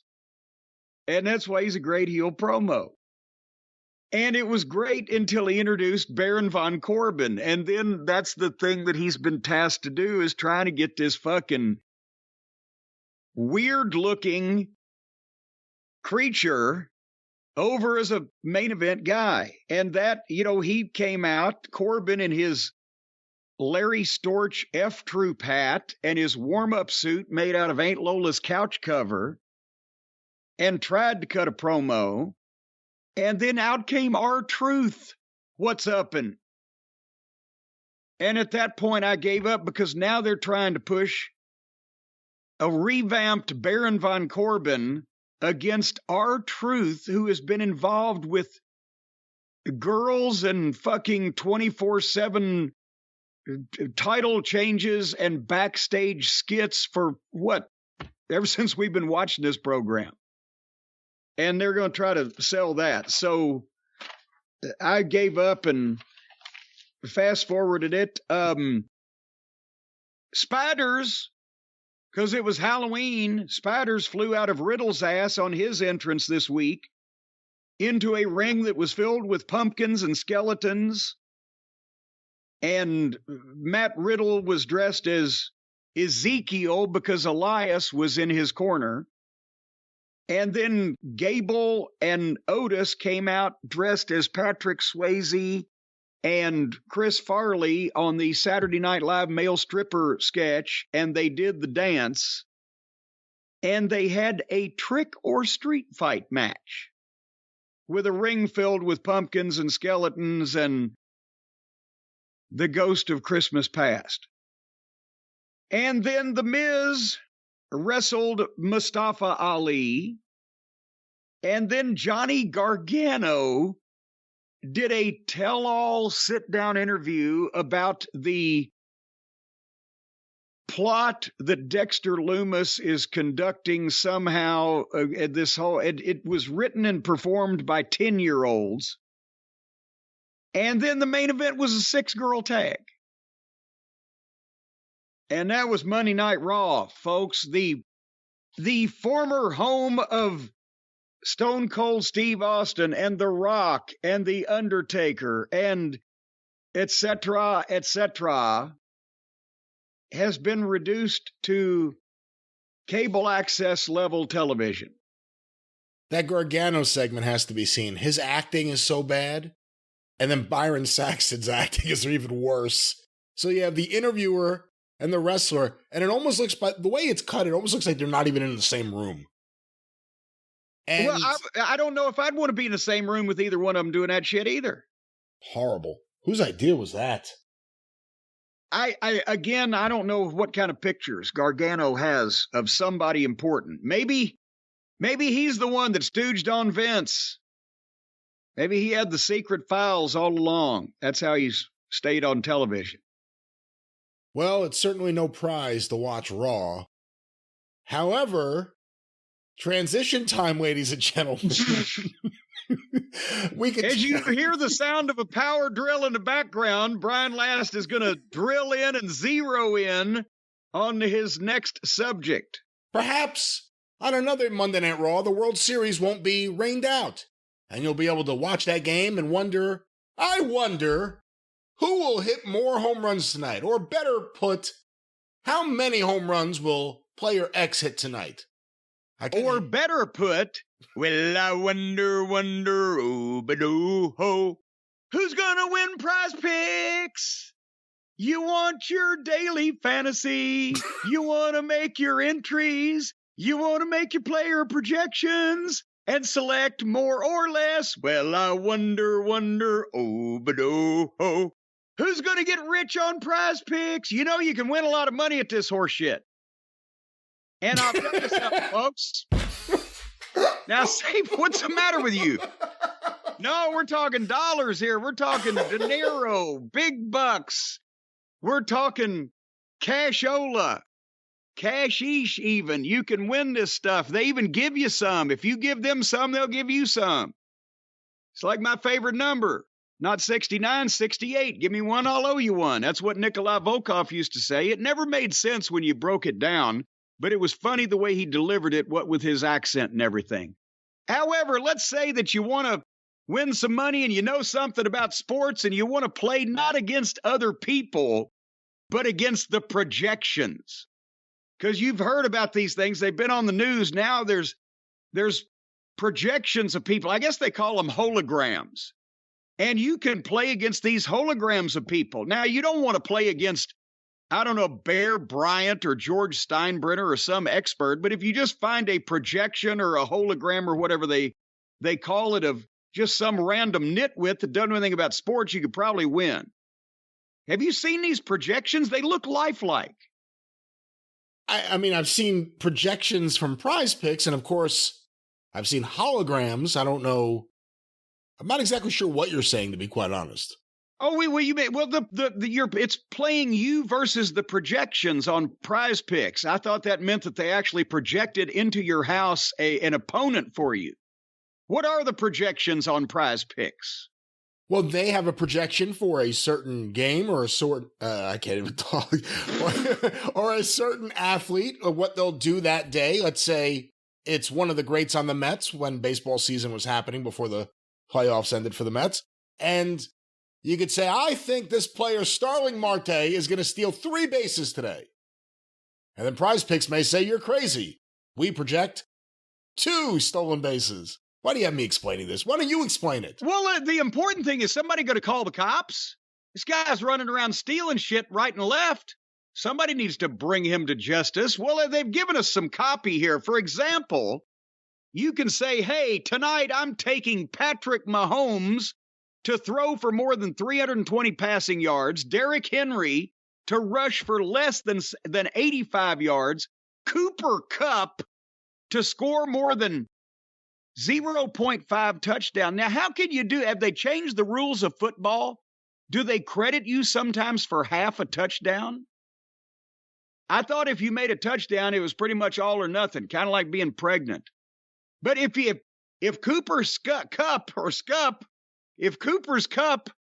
And that's why he's a great heel promo. And it was great until he introduced Baron von Corbin. And then that's the thing that he's been tasked to do, is trying to get this fucking weird-looking creature over as a main event guy. And that, he came out, Corbin, in his Larry Storch F-Troop hat and his warm-up suit made out of Aunt Lola's couch cover, and tried to cut a promo. And then out came R-Truth. What's up? And at that point, I gave up because now they're trying to push a revamped Baron von Corbin against R-Truth, who has been involved with girls and fucking 24/7 title changes and backstage skits for ever since we've been watching this program. And they're going to try to sell that. So I gave up and fast forwarded it. Spiders, because it was Halloween, Spiders flew out of Riddle's ass on his entrance this week into a ring that was filled with pumpkins and skeletons. And Matt Riddle was dressed as Ezekiel because Elias was in his corner. And then Gable and Otis came out dressed as Patrick Swayze and Chris Farley on the Saturday Night Live male stripper sketch, and they did the dance. And they had a trick or street fight match with a ring filled with pumpkins and skeletons and the ghost of Christmas past. And then The Miz wrestled Mustafa Ali, and then Johnny Gargano did a tell-all sit-down interview about the plot that Dexter Lumis is conducting somehow. It was written and performed by 10-year-olds. And then the main event was a 6-girl tag. And that was Monday Night Raw, folks. The former home of Stone Cold Steve Austin and The Rock and The Undertaker and et cetera, has been reduced to cable access level television. That Gargano segment has to be seen. His acting is so bad. And then Byron Saxton's acting is even worse. So you have the interviewer and the wrestler, and it almost looks, by the way it's cut, it almost looks like they're not even in the same room. And well, I don't know if I'd want to be in the same room with either one of them doing that shit either. Horrible. Whose idea was that? I don't know what kind of pictures Gargano has of somebody important. Maybe Maybe he's the one that stooged on Vince. Maybe he had the secret files all along. That's how he's stayed on television. Well, it's certainly no prize to watch Raw. However, transition time, ladies and gentlemen. As you hear the sound of a power drill in the background, Brian Last is going to drill in and zero in on his next subject. Perhaps on another Monday Night Raw, the World Series won't be rained out, and you'll be able to watch that game and wonder, I wonder, who will hit more home runs tonight? Or better put, how many home runs will player X hit tonight? Or better put, well, I wonder, oh, but oh, ho, who's gonna win Prize Picks? You want your daily fantasy. You want to make your entries. You want to make your player projections and select more or less. Well, I wonder, oh, but oh, ho, who's gonna get rich on Prize Picks? You know you can win a lot of money at this horse shit. And I'll tell you something, folks. Now, say, what's the matter with you? No, we're talking dollars here. We're talking dinero, big bucks. We're talking cashola, cashish even. You can win this stuff. They even give you some. If you give them some, they'll give you some. It's like my favorite number. Not 69, 68. Give me one, I'll owe you one. That's what Nikolai Volkov used to say. It never made sense when you broke it down. But it was funny the way he delivered it, what with his accent and everything. However, let's say that you want to win some money and you know something about sports and you want to play not against other people, but against the projections. Because you've heard about these things. They've been on the news. Now there's projections of people. I guess they call them holograms. And you can play against these holograms of people. Now, you don't want to play against, I don't know, Bear Bryant or George Steinbrenner or some expert, but if you just find a projection or a hologram or whatever they call it of just some random nitwit that doesn't know anything about sports, you could probably win. Have you seen these projections? They look lifelike. I mean, I've seen projections from Prize Picks, and of course, I've seen holograms. I don't know. I'm not exactly sure what you're saying, to be quite honest. Oh, you mean, well, it's playing you versus the projections on Prize Picks. I thought that meant that they actually projected into your house an opponent for you. What are the projections on Prize Picks? Well, they have a projection for a certain game or a sort, I can't even talk, or a certain athlete or what they'll do that day. Let's say it's one of the greats on the Mets when baseball season was happening before the playoffs ended for the Mets. And you could say, I think this player, Starling Marte, is going to steal 3 bases today. And then Prize Picks may say, you're crazy. We project 2 stolen bases. Why do you have me explaining this? Why don't you explain it? Well, the important thing is somebody going to call the cops. This guy's running around stealing shit right and left. Somebody needs to bring him to justice. Well, they've given us some copy here. For example, you can say, hey, tonight I'm taking Patrick Mahomes to throw for more than 320 passing yards, Derrick Henry to rush for less than 85 yards, Cooper Kupp to score more than 0.5 touchdown. Now, how can you do? Have they changed the rules of football? Do they credit you sometimes for half a touchdown? I thought if you made a touchdown, it was pretty much all or nothing, kind of like being pregnant. But if Cooper's Kupp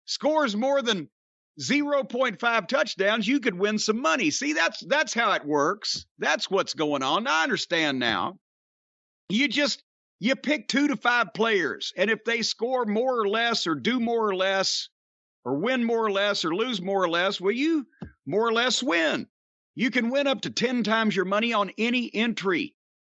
scores more than 0.5 touchdowns, you could win some money. See, that's how it works. That's what's going on. I understand now. You pick 2 to 5 players, and if they score more or less or do more or less or win more or less or lose more or less, well, you more or less win. You can win up to 10 times your money on any entry.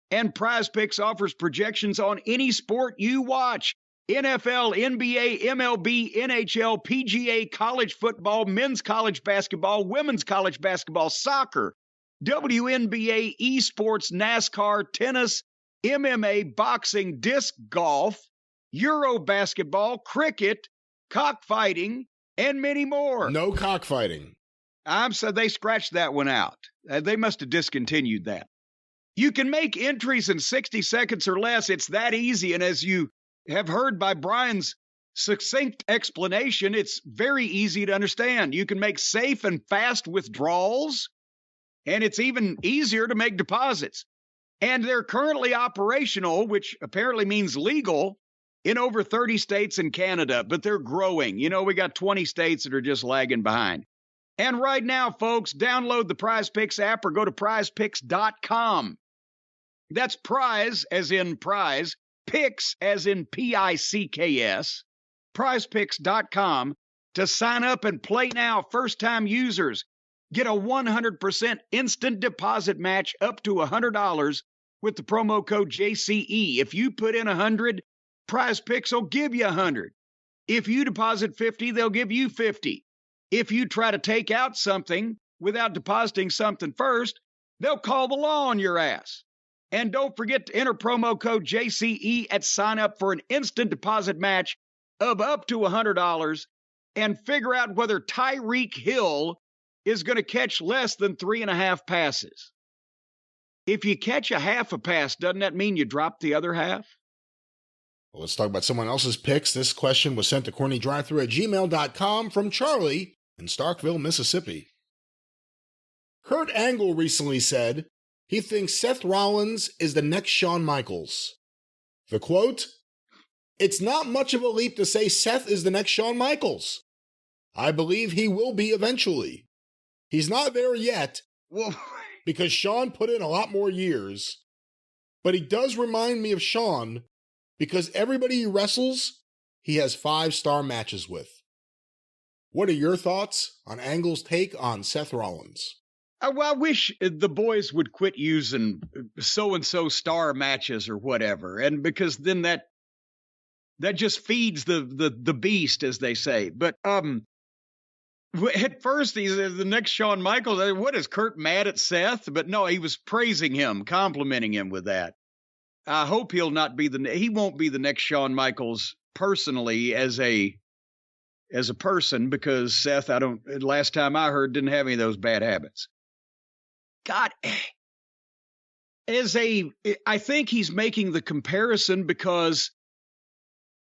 And Prize Picks offers projections on any sport you watch. NFL, NBA, MLB, NHL, PGA, college football, men's college basketball, women's college basketball, soccer, WNBA, esports, NASCAR, tennis, MMA, boxing, disc golf, Euro basketball, cricket, cockfighting, and many more. No cockfighting. So they scratched that one out. They must have discontinued that. You can make entries in 60 seconds or less. It's that easy. And as you have heard by Brian's succinct explanation, it's very easy to understand. You can make safe and fast withdrawals, and it's even easier to make deposits. And they're currently operational, which apparently means legal, in over 30 states and Canada, but they're growing. You know, we got 20 states that are just lagging behind. And right now, folks, download the Prize Picks app or go to prizepicks.com. That's prize as in prize, picks as in Picks, prizepicks.com to sign up and play now. First-time users get a 100% instant deposit match up to $100 with the promo code JCE. If you put in 100, Prize Picks will give you 100. If you deposit 50, they'll give you 50. If you try to take out something without depositing something first, they'll call the law on your ass. And don't forget to enter promo code JCE at sign up for an instant deposit match of up to $100 and figure out whether Tyreek Hill is going to catch less than 3.5 passes. If you catch a half a pass, doesn't that mean you drop the other half? Well, let's talk about someone else's picks. This question was sent to CornyDriveThru at gmail.com from Charlie in Starkville, Mississippi. Kurt Angle recently said he thinks Seth Rollins is the next Shawn Michaels. The quote, "It's not much of a leap to say Seth is the next Shawn Michaels. I believe he will be eventually. He's not there yet because Shawn put in a lot more years, but he does remind me of Shawn because everybody he wrestles, he has 5-star matches with." What are your thoughts on Angle's take on Seth Rollins? Well, I wish the boys would quit using so-and-so star matches or whatever, and because then that just feeds the beast, as they say. But at first, he's the next Shawn Michaels. What, is Kurt mad at Seth? But no, he was praising him, complimenting him with that. I hope he won't be the next Shawn Michaels personally as a person, because Seth, last time I heard, didn't have any of those bad habits. God, I think he's making the comparison because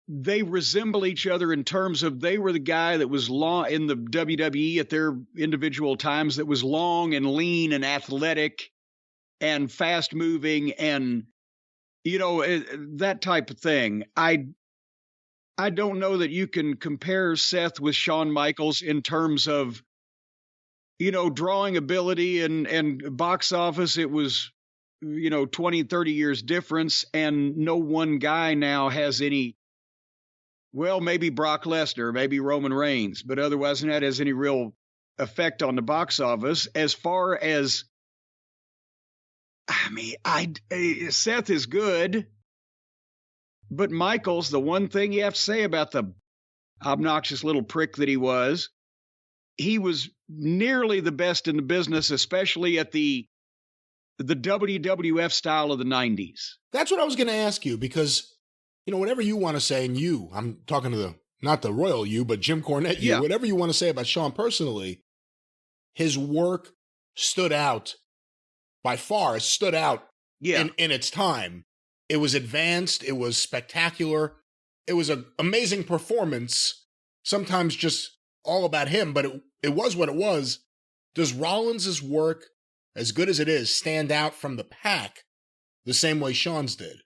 they resemble each other in terms of they were the guy that was long in the WWE at their individual times, that was long and lean and athletic and fast moving and, you know, that type of thing. I don't know that you can compare Seth with Shawn Michaels in terms of, you know, drawing ability and box office. It was, 20, 30 years difference, and no one guy now has any, well, maybe Brock Lesnar, maybe Roman Reigns, but otherwise that has any real effect on the box office. As far as, Seth is good, but Michaels, the one thing you have to say about the obnoxious little prick that he was nearly the best in the business, especially at the WWF style of the 90s. That's what I was going to ask you, because, whatever you want to say, and I'm talking to not the royal you, but Jim Cornette you, whatever you want to say about Shawn personally, his work stood out by far. It stood out in its time. It was advanced. It was spectacular. It was an amazing performance, sometimes just all about him, but it was what it was. Does Rollins' work, as good as it is, stand out from the pack the same way Shawn's did?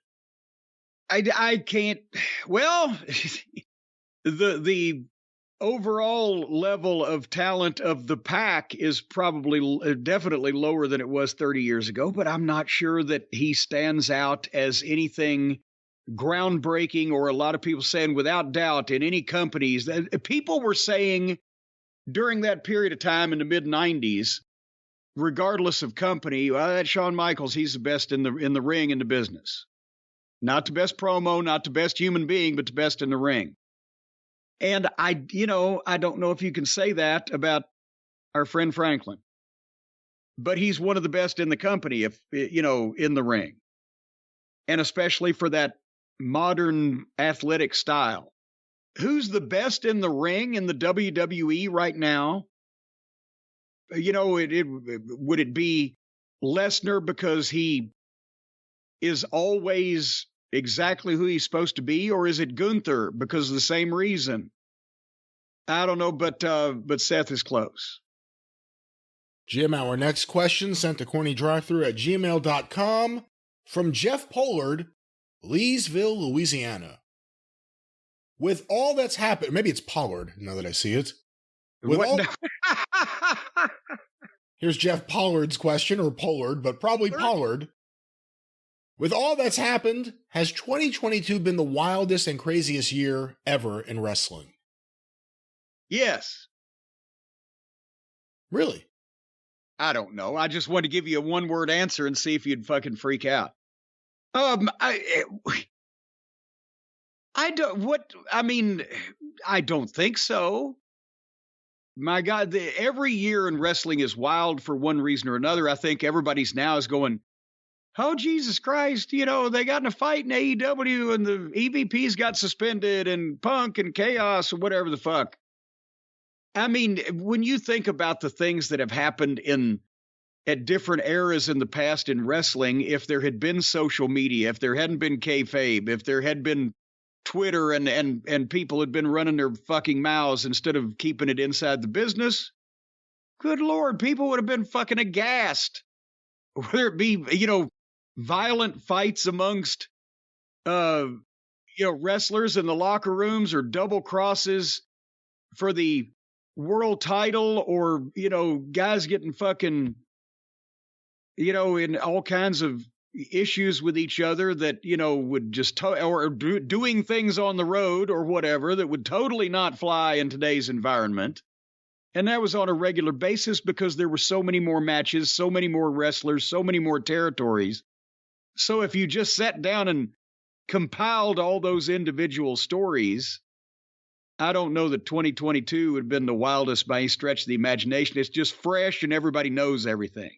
I can't. Well, the overall level of talent of the pack is probably definitely lower than it was 30 years ago, but I'm not sure that he stands out as anything groundbreaking, or a lot of people saying without doubt in any companies that people were saying during that period of time in the mid 90s, regardless of company, well, that Shawn Michaels, he's the best in the ring, in the business. Not the best promo, not the best human being, but the best in the ring. And I don't know if you can say that about our friend Franklin, but he's one of the best in the company, if in the ring, and especially for that modern athletic style. Who's the best in the ring in the WWE right now? Would it be Lesnar because he is always exactly who he's supposed to be, or is it Gunther because of the same reason? I don't know, but Seth is close. Jim, our next question sent to CornyDriveThru@gmail.com from Jeff Pollard, Leesville, Louisiana. With all that's happened, maybe it's Pollard now that I see it. Here's Jeff Pollard's question, or Pollard, but probably Pollard. With all that's happened, has 2022 been the wildest and craziest year ever in wrestling? Yes. Really? I don't know. I just wanted to give you a one-word answer and see if you'd fucking freak out. I don't think so. My God, every year in wrestling is wild for one reason or another. I think everybody's now is going, oh, Jesus Christ, they got in a fight in AEW and the EVPs got suspended and Punk and Chaos or whatever the fuck. I mean, when you think about the things that have happened at different eras in the past in wrestling, if there had been social media, if there hadn't been kayfabe, if there had been Twitter and people had been running their fucking mouths instead of keeping it inside the business, good Lord, people would have been fucking aghast. Whether it be, violent fights amongst, wrestlers in the locker rooms or double crosses for the world title or, guys getting fucking, in all kinds of issues with each other that, would just, doing things on the road or whatever that would totally not fly in today's environment. And that was on a regular basis because there were so many more matches, so many more wrestlers, so many more territories. So if you just sat down and compiled all those individual stories, I don't know that 2022 would have been the wildest by any stretch of the imagination. It's just fresh and everybody knows everything.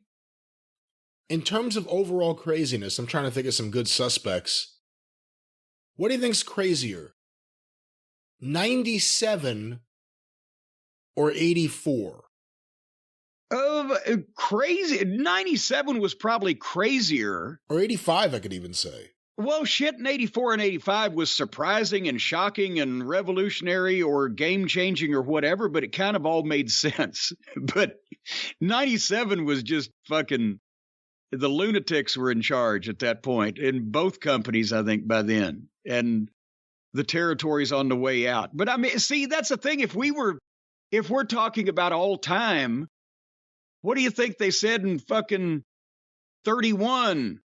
In terms of overall craziness, I'm trying to think of some good suspects. What do you think's crazier? 97 or 84? Crazy. 97 was probably crazier. Or 85, I could even say. Well, shit in 84 and 85 was surprising and shocking and revolutionary or game-changing or whatever, but it kind of all made sense. But 97 was just fucking... The lunatics were in charge at that point in both companies, I think, by then. And the territory's on the way out. But I mean, see, that's the thing. If we're talking about all time, what do you think they said in fucking 31?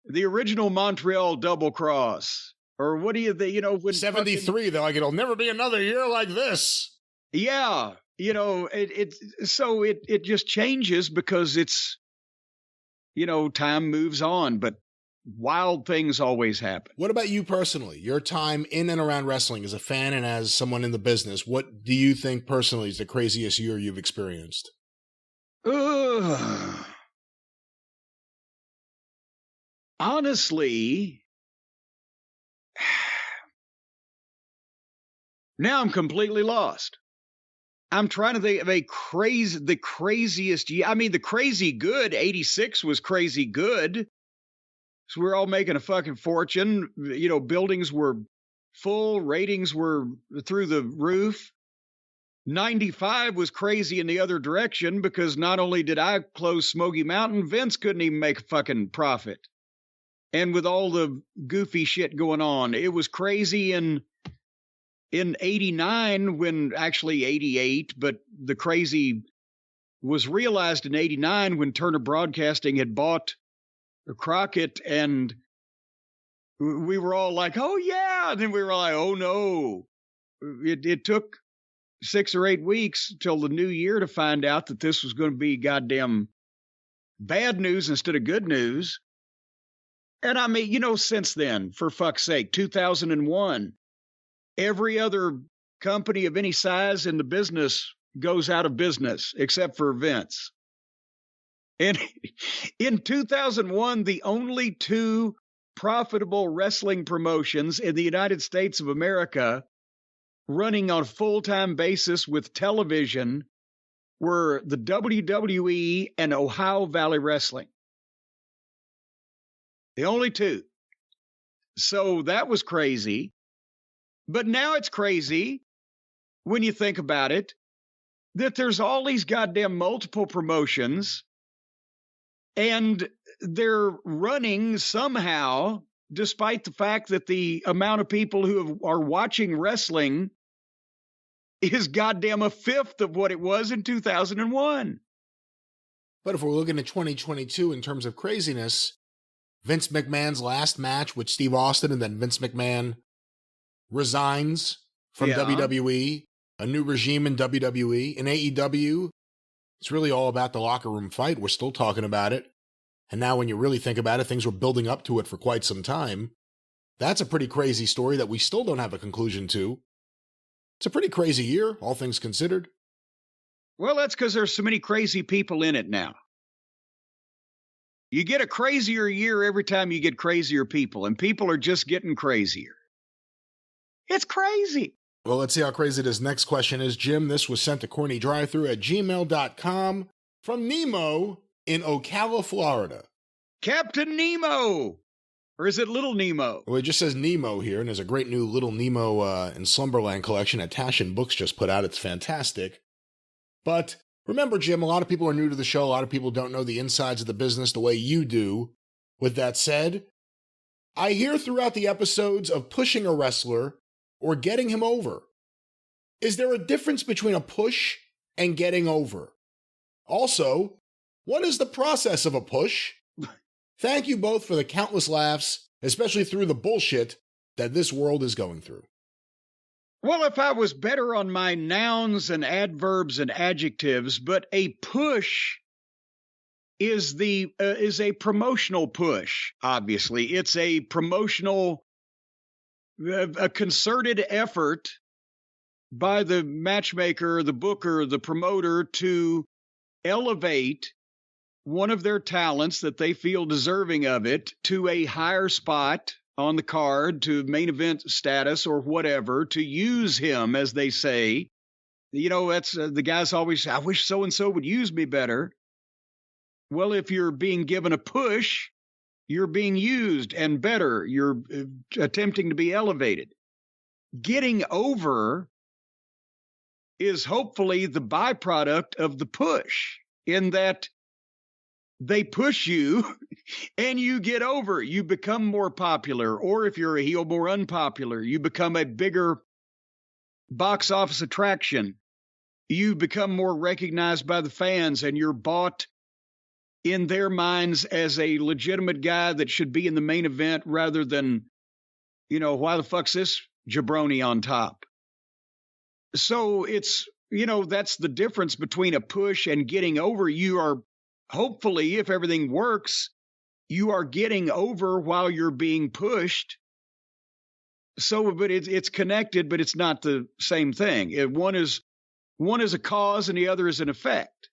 The original Montreal double cross. Or what do you think, when 73, they're like, it'll never be another year like this. Yeah. It just changes because it's, time moves on, but wild things always happen. What about you personally? Your time in and around wrestling as a fan and as someone in the business, what do you think personally is the craziest year you've experienced? Honestly, now I'm completely lost. I'm trying to think of the craziest year. I mean, the crazy good, 86 was crazy good. So we're all making a fucking fortune. Buildings were full, ratings were through the roof. 95 was crazy in the other direction because not only did I close Smoky Mountain, Vince couldn't even make a fucking profit. And with all the goofy shit going on, it was crazy in 89 when actually 88, but the crazy was realized in 89 when Turner Broadcasting had bought Crockett, and we were all like, oh yeah. And then we were like, oh no. It took 6 or 8 weeks till the new year to find out that this was going to be goddamn bad news instead of good news. And I mean, since then, for fuck's sake, 2001, every other company of any size in the business goes out of business except for Vince. And in 2001, the only 2 profitable wrestling promotions in the United States of America running on a full-time basis with television were the WWE and Ohio Valley Wrestling. The only two. So that was crazy. But now it's crazy when you think about it that there's all these goddamn multiple promotions and they're running somehow, despite the fact that the amount of people who are watching wrestling is goddamn a fifth of what it was in 2001. But if we're looking at 2022 in terms of craziness, Vince McMahon's last match with Steve Austin, and then Vince McMahon resigns from WWE, a new regime in WWE. In AEW, it's really all about the locker room fight. We're still talking about it. And now when you really think about it, things were building up to it for quite some time. That's a pretty crazy story that we still don't have a conclusion to. It's a pretty crazy year, all things considered. Well, that's because there's so many crazy people in it now. You get a crazier year every time you get crazier people, and people are just getting crazier. It's crazy. Well, let's see how crazy this next question is. Jim, this was sent to CornyDriveThru@gmail.com from Nemo in Ocala, Florida. Captain Nemo! Or is it Little Nemo? Well, it just says Nemo here, and there's a great new Little Nemo in Slumberland collection that Tashin Books just put out. It's fantastic. But remember, Jim, a lot of people are new to the show. A lot of people don't know the insides of the business the way you do. With that said, I hear throughout the episodes of pushing a wrestler or getting him over. Is there a difference between a push and getting over? Also, what is the process of a push? Thank you both for the countless laughs, especially through the bullshit that this world is going through. Well, if I was better on my nouns and adverbs and adjectives, but a push is a promotional push. Obviously, it's a promotional, a concerted effort by the matchmaker, the booker, the promoter to elevate one of their talents that they feel deserving of it to a higher spot on the card, to main event status or whatever, to use him, as they say. You know, that's the guys always, I wish so-and-so would use me better. Well, if you're being given a push, you're being used and better. You're attempting to be elevated. Getting over is hopefully the byproduct of the push, in that they push you and you get over. You become more popular, or if you're a heel, more unpopular. You become a bigger box office attraction. You become more recognized by the fans, and you're bought in their minds as a legitimate guy that should be in the main event rather than, you know, why the fuck's this jabroni on top? So it's, you know, that's the difference between a push and getting over. You are, hopefully, if everything works, you are getting over while you're being pushed. So, but it's connected, but it's not the same thing. One is a cause and the other is an effect,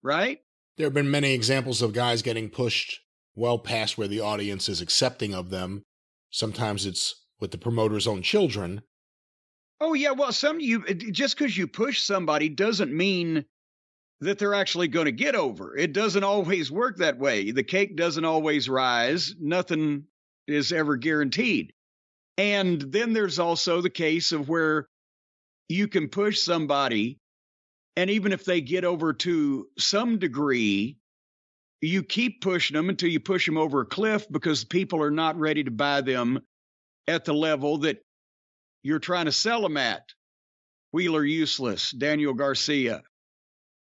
right? There have been many examples of guys getting pushed well past where the audience is accepting of them. Sometimes it's with the promoter's own children. Oh, yeah. Well, just because you push somebody doesn't mean that they're actually going to get over. It doesn't always work that way. The cake doesn't always rise. Nothing is ever guaranteed. And then there's also the case of where you can push somebody, and even if they get over to some degree, you keep pushing them until you push them over a cliff because people are not ready to buy them at the level that you're trying to sell them at. Wheeler Useless, Daniel Garcia.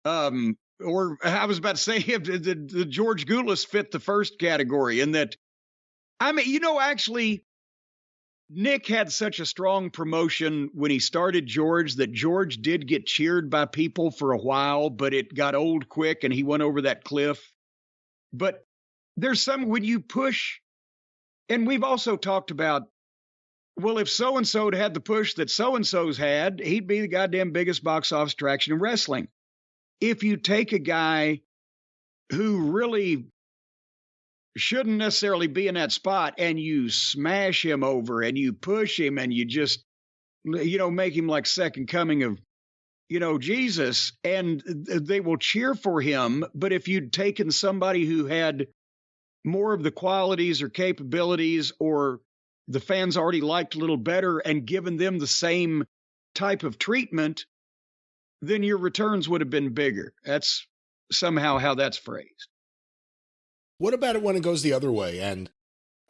Or I was about to say the George Goulas fit the first category in that, I mean, you know, actually, Nick had such a strong promotion when he started George that George did get cheered by people for a while, but it got old quick and he went over that cliff. But there's some when you push, and we've also talked about, well, if so-and-so had the push that so-and-so's had, he'd be the goddamn biggest box office attraction in wrestling. If you take a guy who really shouldn't necessarily be in that spot and you smash him over and you push him and you just, you know, make him like second coming of, you know, Jesus, and they will cheer for him. But if you'd taken somebody who had more of the qualities or capabilities or the fans already liked a little better and given them the same type of treatment, then your returns would have been bigger. That's somehow how that's phrased. What about it when it goes the other way and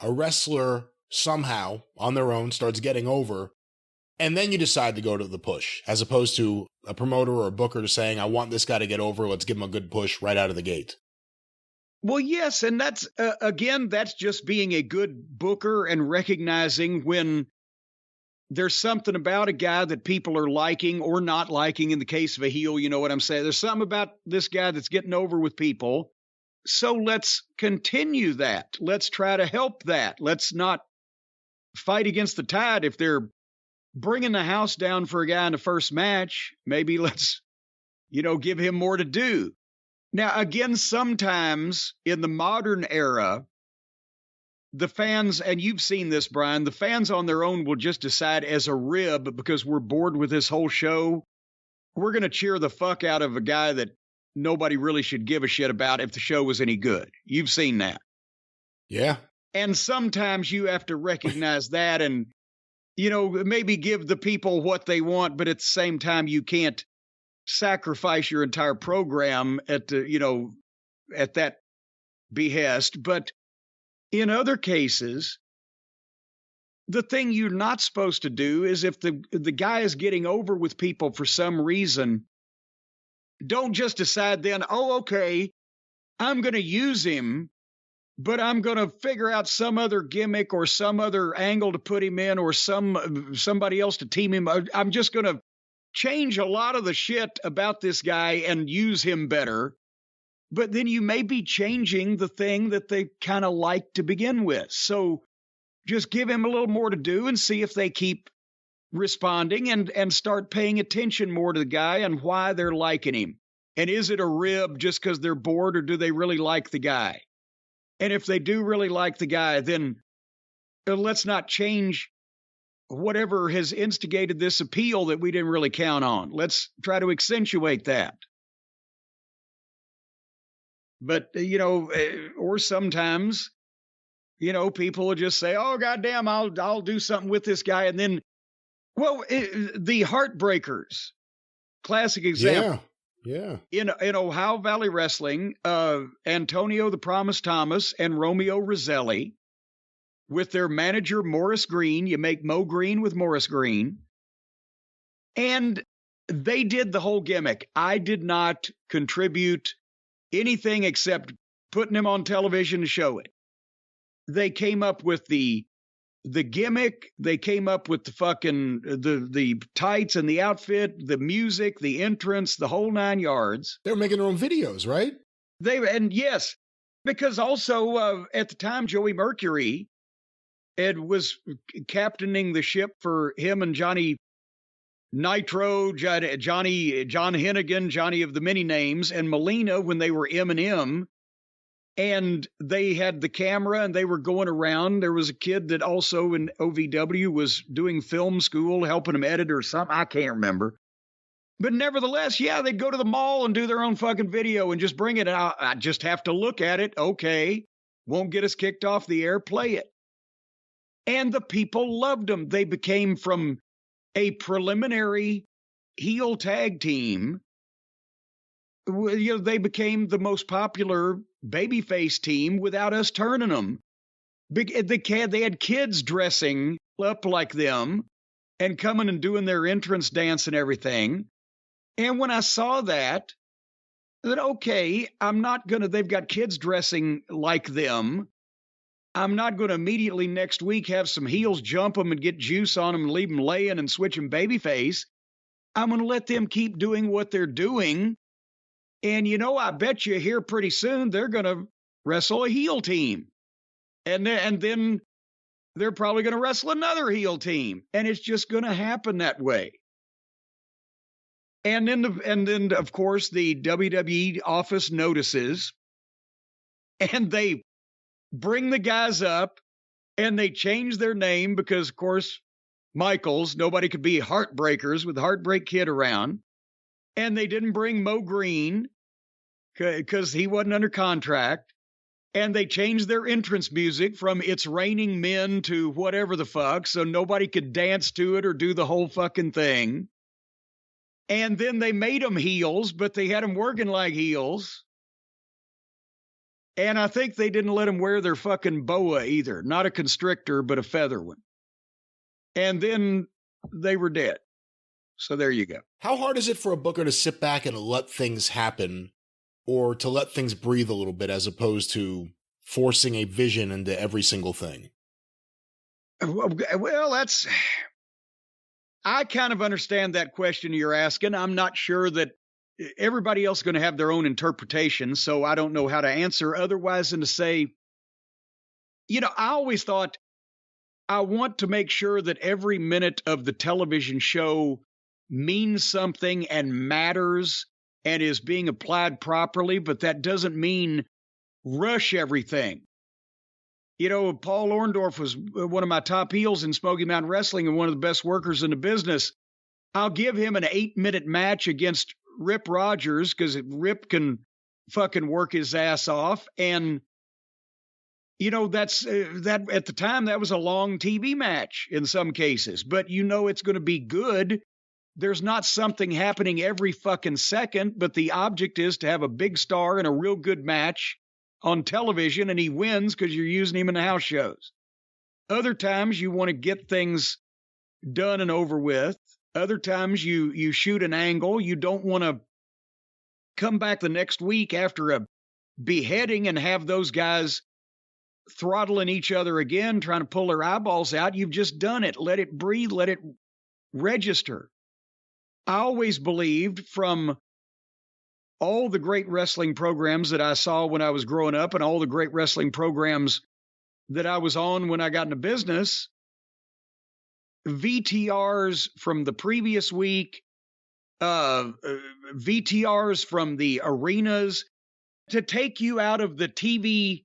a wrestler somehow on their own starts getting over, and then you decide to go to the push, as opposed to a promoter or a booker saying, I want this guy to get over, let's give him a good push right out of the gate? Well, yes, and that's, again, that's just being a good booker and recognizing when there's something about a guy that people are liking or not liking. In the case of a heel, you know what I'm saying? There's something about this guy that's getting over with people. So let's continue that. Let's try to help that. Let's not fight against the tide. If they're bringing the house down for a guy in the first match, maybe let's, give him more to do. Now, again, sometimes in the modern era, the fans, and you've seen this, Brian, the fans on their own will just decide as a rib, because we're bored with this whole show, we're going to cheer the fuck out of a guy that nobody really should give a shit about if the show was any good. You've seen that. Yeah. And sometimes you have to recognize that and, maybe give the people what they want, but at the same time, you can't sacrifice your entire program at that behest. But in other cases, the thing you're not supposed to do is if the guy is getting over with people for some reason, don't just decide then, oh, okay, I'm going to use him, but I'm going to figure out some other gimmick or some other angle to put him in or somebody else to team him. I'm just going to change a lot of the shit about this guy and use him better. But then you may be changing the thing that they kind of like to begin with. So just give him a little more to do and see if they keep responding and start paying attention more to the guy and why they're liking him. And is it a rib just because they're bored, or do they really like the guy? And if they do really like the guy, then let's not change whatever has instigated this appeal that we didn't really count on. Let's try to accentuate that. But, or sometimes, people will just say, oh, goddamn, I'll do something with this guy. And then, the Heartbreakers, classic example. Yeah. In Ohio Valley Wrestling, Antonio the Promise Thomas and Romeo Roselli, with their manager Morris Green, you make Mo Green with Morris Green, and they did the whole gimmick. I did not contribute anything except putting him on television to show it. They came up with the gimmick, they came up with the fucking the tights and the outfit, the music, the entrance, the whole 9 yards. They were making their own videos, right? Yes, because also at the time Joey Mercury was captaining the ship for him and Johnny Nitro, John Hennigan, Johnny of the many names, and Melina when they were M&M. And they had the camera and they were going around. There was a kid that also in OVW was doing film school, helping him edit or something. I can't remember. But nevertheless, yeah, they'd go to the mall and do their own fucking video and just bring it out. I just have to look at it. Okay. Won't get us kicked off the air. Play it. And the people loved them. They became from a preliminary heel tag team. They became the most popular babyface team without us turning them. They had kids dressing up like them and coming and doing their entrance dance and everything. And when I saw that, okay, they've got kids dressing like them. I'm not going to immediately next week have some heels jump them and get juice on them and leave them laying and switch them babyface. I'm going to let them keep doing what they're doing. And, I bet you here pretty soon they're going to wrestle a heel team. And then they're probably going to wrestle another heel team. And it's just going to happen that way. And then, of course, the WWE office notices. And they bring the guys up. And they change their name because, of course, Michaels, nobody could be Heartbreakers with Heartbreak Kid around. And they didn't bring Mo Green because he wasn't under contract. And they changed their entrance music from It's Raining Men to whatever the fuck, so nobody could dance to it or do the whole fucking thing. And then they made them heels, but they had them working like heels. And I think they didn't let them wear their fucking boa either. Not a constrictor, but a feather one. And then they were dead. So there you go. How hard is it for a booker to sit back and let things happen, or to let things breathe a little bit, as opposed to forcing a vision into every single thing? Well, I kind of understand that question you're asking. I'm not sure that everybody else is going to have their own interpretation, so I don't know how to answer otherwise than to say, I always thought I want to make sure that every minute of the television show means something and matters and is being applied properly, but that doesn't mean rush everything. Paul Orndorff was one of my top heels in Smoky Mountain Wrestling and one of the best workers in the business. I'll give him an 8-minute match against Rip Rogers because Rip can fucking work his ass off. And, that at the time, that was a long TV match in some cases, but it's going to be good. There's not something happening every fucking second, but the object is to have a big star in a real good match on television, and he wins because you're using him in the house shows. Other times you want to get things done and over with. Other times you shoot an angle. You don't want to come back the next week after a beheading and have those guys throttling each other again, trying to pull their eyeballs out. You've just done it. Let it breathe. Let it register. I always believed, from all the great wrestling programs that I saw when I was growing up and all the great wrestling programs that I was on when I got into business, VTRs from the previous week, VTRs from the arenas, to take you out of the TV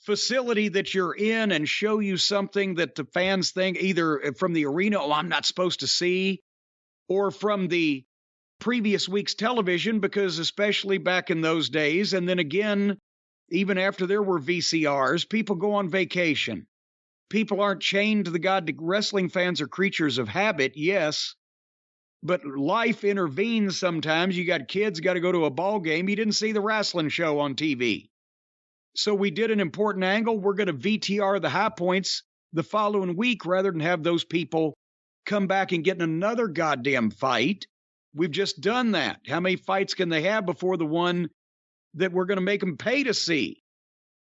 facility that you're in and show you something that the fans think, either from the arena, I'm not supposed to see, or from the previous week's television, because especially back in those days, and then again, even after there were VCRs, people go on vacation. People aren't chained to the god. Wrestling fans are creatures of habit, yes, but life intervenes sometimes. You got kids, got to go to a ball game. You didn't see the wrestling show on TV. So we did an important angle. We're going to VTR the high points the following week rather than have those people come back and get in another goddamn fight. We've just done that. How many fights can they have before the one that we're going to make them pay to see?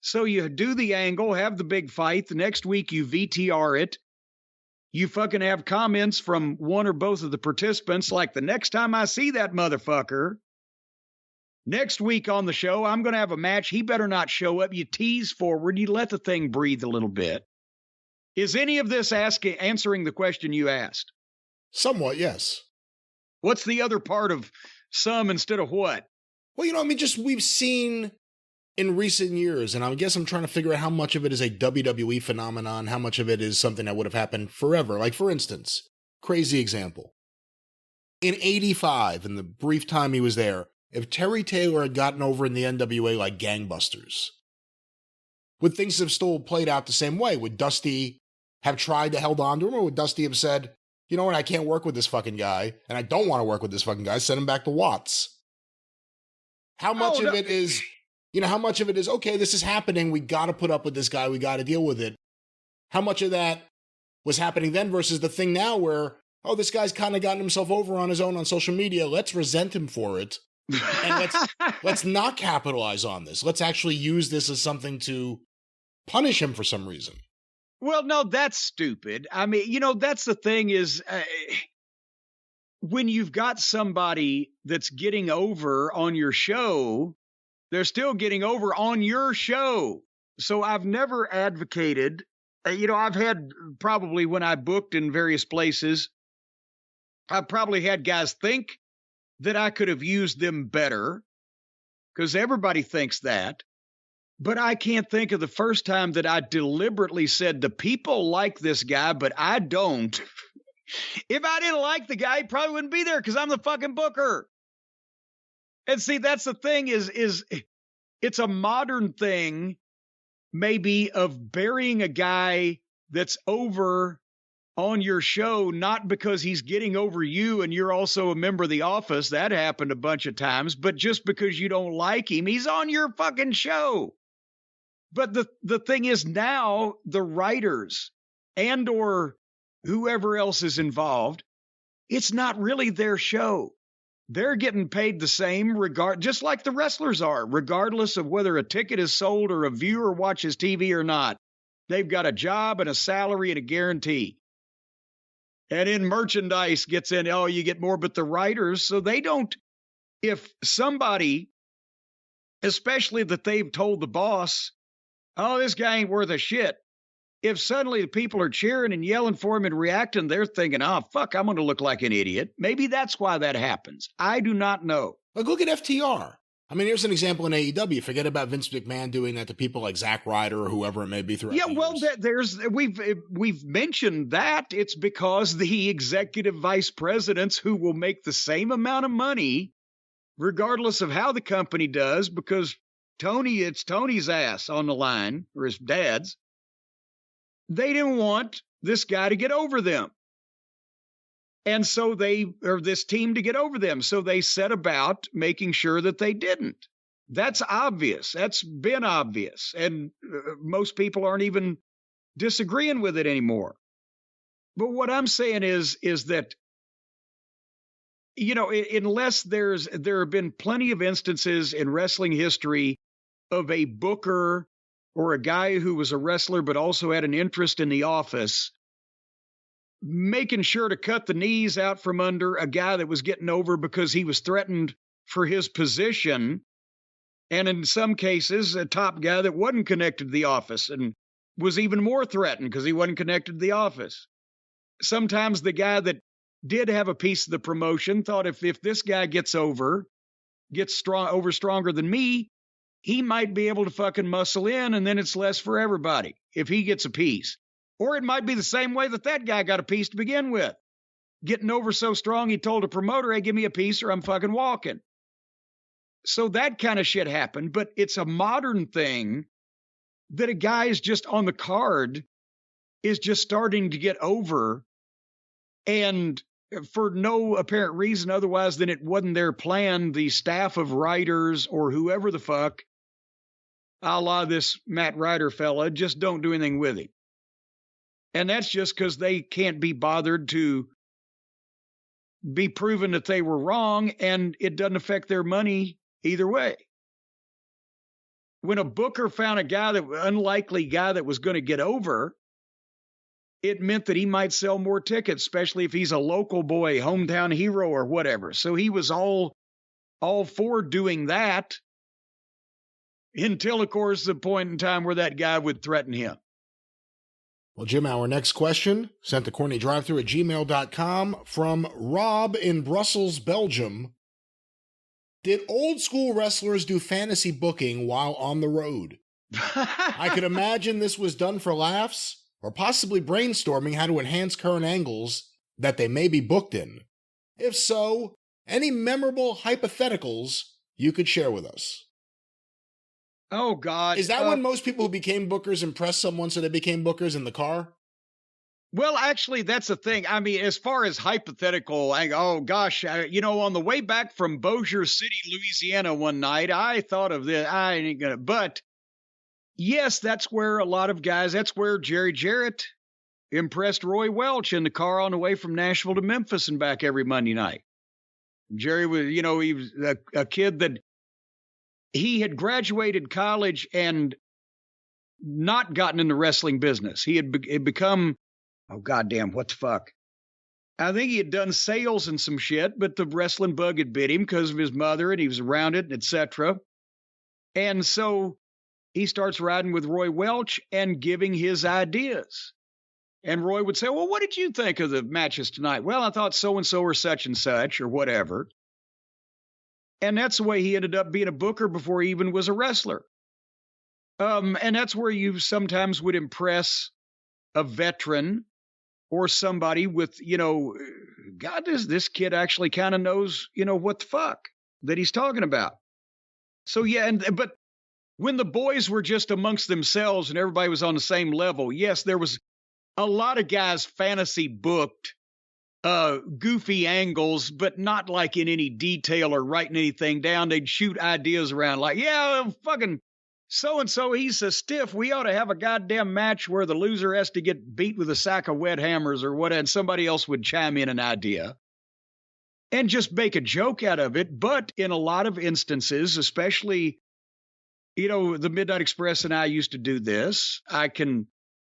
So you do the angle, have the big fight. The next week you VTR it. You fucking have comments from one or both of the participants like, the next time I see that motherfucker, next week on the show, I'm going to have a match. He better not show up. You tease forward. You let the thing breathe a little bit. Is any of this answering the question you asked? Somewhat, yes. What's the other part of some instead of what? Well, we've seen in recent years, and I guess I'm trying to figure out how much of it is a WWE phenomenon, how much of it is something that would have happened forever. Like, for instance, crazy example. In '85, in the brief time he was there, if Terry Taylor had gotten over in the NWA like gangbusters, would things have still played out the same way? Would Dusty have tried to hold on to him, or would Dusty have said, you know what, I can't work with this fucking guy, and I don't want to work with this fucking guy, send him back to Watts? How much of it is, okay, this is happening, we got to put up with this guy, we got to deal with it? How much of that was happening then versus the thing now where, this guy's kind of gotten himself over on his own on social media, let's resent him for it, and let's not capitalize on this. Let's actually use this as something to punish him for some reason. Well, no, that's stupid. I mean, that's the thing is, when you've got somebody that's getting over on your show, they're still getting over on your show. So I've never advocated, I've had probably when I booked in various places, I've probably had guys think that I could have used them better, because everybody thinks that. But I can't think of the first time that I deliberately said, the people like this guy, but I don't. If I didn't like the guy, he probably wouldn't be there because I'm the fucking booker. And see, that's the thing is it's a modern thing, maybe, of burying a guy that's over on your show, not because he's getting over you and you're also a member of the office. That happened a bunch of times, but just because you don't like him, he's on your fucking show. But the thing is, now the writers and or whoever else is involved, it's not really their show. They're getting paid the same, just like the wrestlers are, regardless of whether a ticket is sold or a viewer watches TV or not. They've got a job and a salary and a guarantee. And in merchandise gets in, oh, you get more, but the writers, so they don't, if somebody, especially that they've told the boss, oh, this guy ain't worth a shit. If suddenly the people are cheering and yelling for him and reacting, they're thinking, oh, fuck, I'm going to look like an idiot. Maybe that's why that happens. I do not know. Like, look at FTR. I mean, here's an example in AEW. Forget about Vince McMahon doing that to people like Zack Ryder or whoever it may be throughout the years. We've mentioned that. It's because the executive vice presidents who will make the same amount of money, regardless of how the company does, because it's Tony's ass on the line, or his dad's. They didn't want this guy to get over them. And so this team to get over them. So they set about making sure that they didn't. That's obvious. That's been obvious. And most people aren't even disagreeing with it anymore. But what I'm saying is that, unless there have been plenty of instances in wrestling history of a booker or a guy who was a wrestler but also had an interest in the office making sure to cut the knees out from under a guy that was getting over because he was threatened for his position. And in some cases, a top guy that wasn't connected to the office and was even more threatened because he wasn't connected to the office. Sometimes the guy that did have a piece of the promotion thought if this guy gets stronger than me, he might be able to fucking muscle in, and then it's less for everybody if he gets a piece. Or it might be the same way that guy got a piece to begin with. Getting over so strong, he told a promoter, hey, give me a piece or I'm fucking walking. So that kind of shit happened, but it's a modern thing that a guy is just on the card is just starting to get over, and for no apparent reason otherwise than it wasn't their plan, the staff of writers or whoever the fuck, a la this Matt Ryder fella, just don't do anything with him. And that's just because they can't be bothered to be proven that they were wrong, and it doesn't affect their money either way. When a booker found unlikely guy that was going to get over, it meant that he might sell more tickets, especially if he's a local boy, hometown hero or whatever. So he was all for doing that until, of course, the point in time where that guy would threaten him. Well, Jim, our next question, sent to CornyDriveThru@gmail.com from Rob in Brussels, Belgium. Did old school wrestlers do fantasy booking while on the road? I could imagine this was done for laughs or possibly brainstorming how to enhance current angles that they may be booked in. If so, any memorable hypotheticals you could share with us? Oh, God. Is that when most people who became bookers impressed someone so they became bookers in the car? Well, actually, that's the thing. I mean, as far as hypothetical, on the way back from Bossier City, Louisiana one night, I thought of this. I ain't gonna, but yes, that's where that's where Jerry Jarrett impressed Roy Welch in the car on the way from Nashville to Memphis and back every Monday night. Jerry was, he was a kid that he had graduated college and not gotten in the wrestling business. He had become, oh, goddamn, what the fuck? I think he had done sales and some shit, but the wrestling bug had bit him because of his mother, and he was around it, etc. And so he starts riding with Roy Welch and giving his ideas. And Roy would say, well, what did you think of the matches tonight? Well, I thought so-and-so or such and such or whatever. And that's the way he ended up being a booker before he even was a wrestler. And that's where you sometimes would impress a veteran or somebody with, God, this kid actually kind of knows, what the fuck that he's talking about. So, yeah, but when the boys were just amongst themselves and everybody was on the same level, yes, there was a lot of guys fantasy booked goofy angles, but not like in any detail or writing anything down. They'd shoot ideas around like, yeah, fucking so-and-so, he's a stiff. We ought to have a goddamn match where the loser has to get beat with a sack of wet hammers or what, and somebody else would chime in an idea and just make a joke out of it. But in a lot of instances, especially, the Midnight Express and I used to do this. I can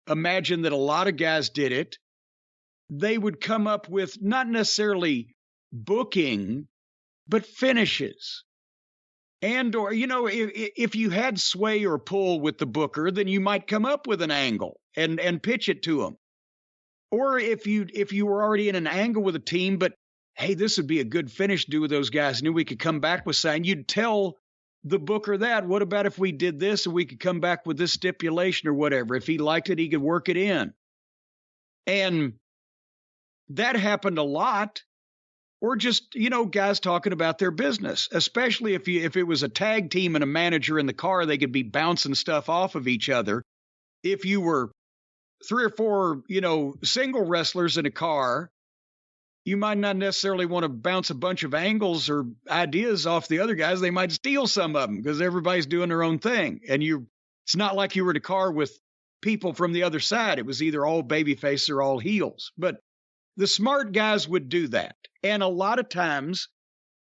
imagine that a lot of guys did it. They would come up with not necessarily booking, but finishes. And, or, if you had sway or pull with the booker, then you might come up with an angle and pitch it to them. Or if you were already in an angle with a team, but hey, this would be a good finish to do with those guys. And then we could come back with something. You'd tell the booker that, what about if we did this and we could come back with this stipulation or whatever? If he liked it, he could work it in. And that happened a lot. Or just, guys talking about their business, especially if it was a tag team and a manager in the car, they could be bouncing stuff off of each other. If you were 3 or 4, single wrestlers in a car, you might not necessarily want to bounce a bunch of angles or ideas off the other guys. They might steal some of them because everybody's doing their own thing. And it's not like you were in a car with people from the other side. It was either all babyface or all heels. But the smart guys would do that. And a lot of times,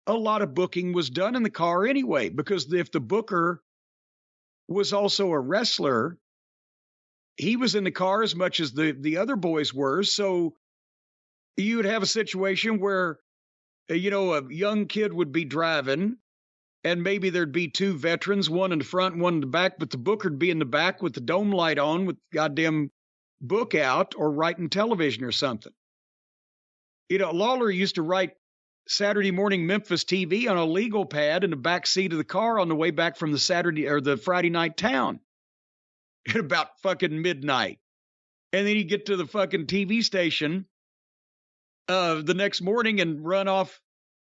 a lot of booking was done in the car anyway, because if the booker was also a wrestler, he was in the car as much as the other boys were. So you would have a situation where, a young kid would be driving, and maybe there'd be 2 veterans, one in the front and one in the back, but the booker'd be in the back with the dome light on with goddamn book out or writing television or something. Lawler used to write Saturday Morning Memphis TV on a legal pad in the back seat of the car on the way back from the Saturday or the Friday night town at about fucking midnight. And then he'd get to the fucking TV station the next morning and run off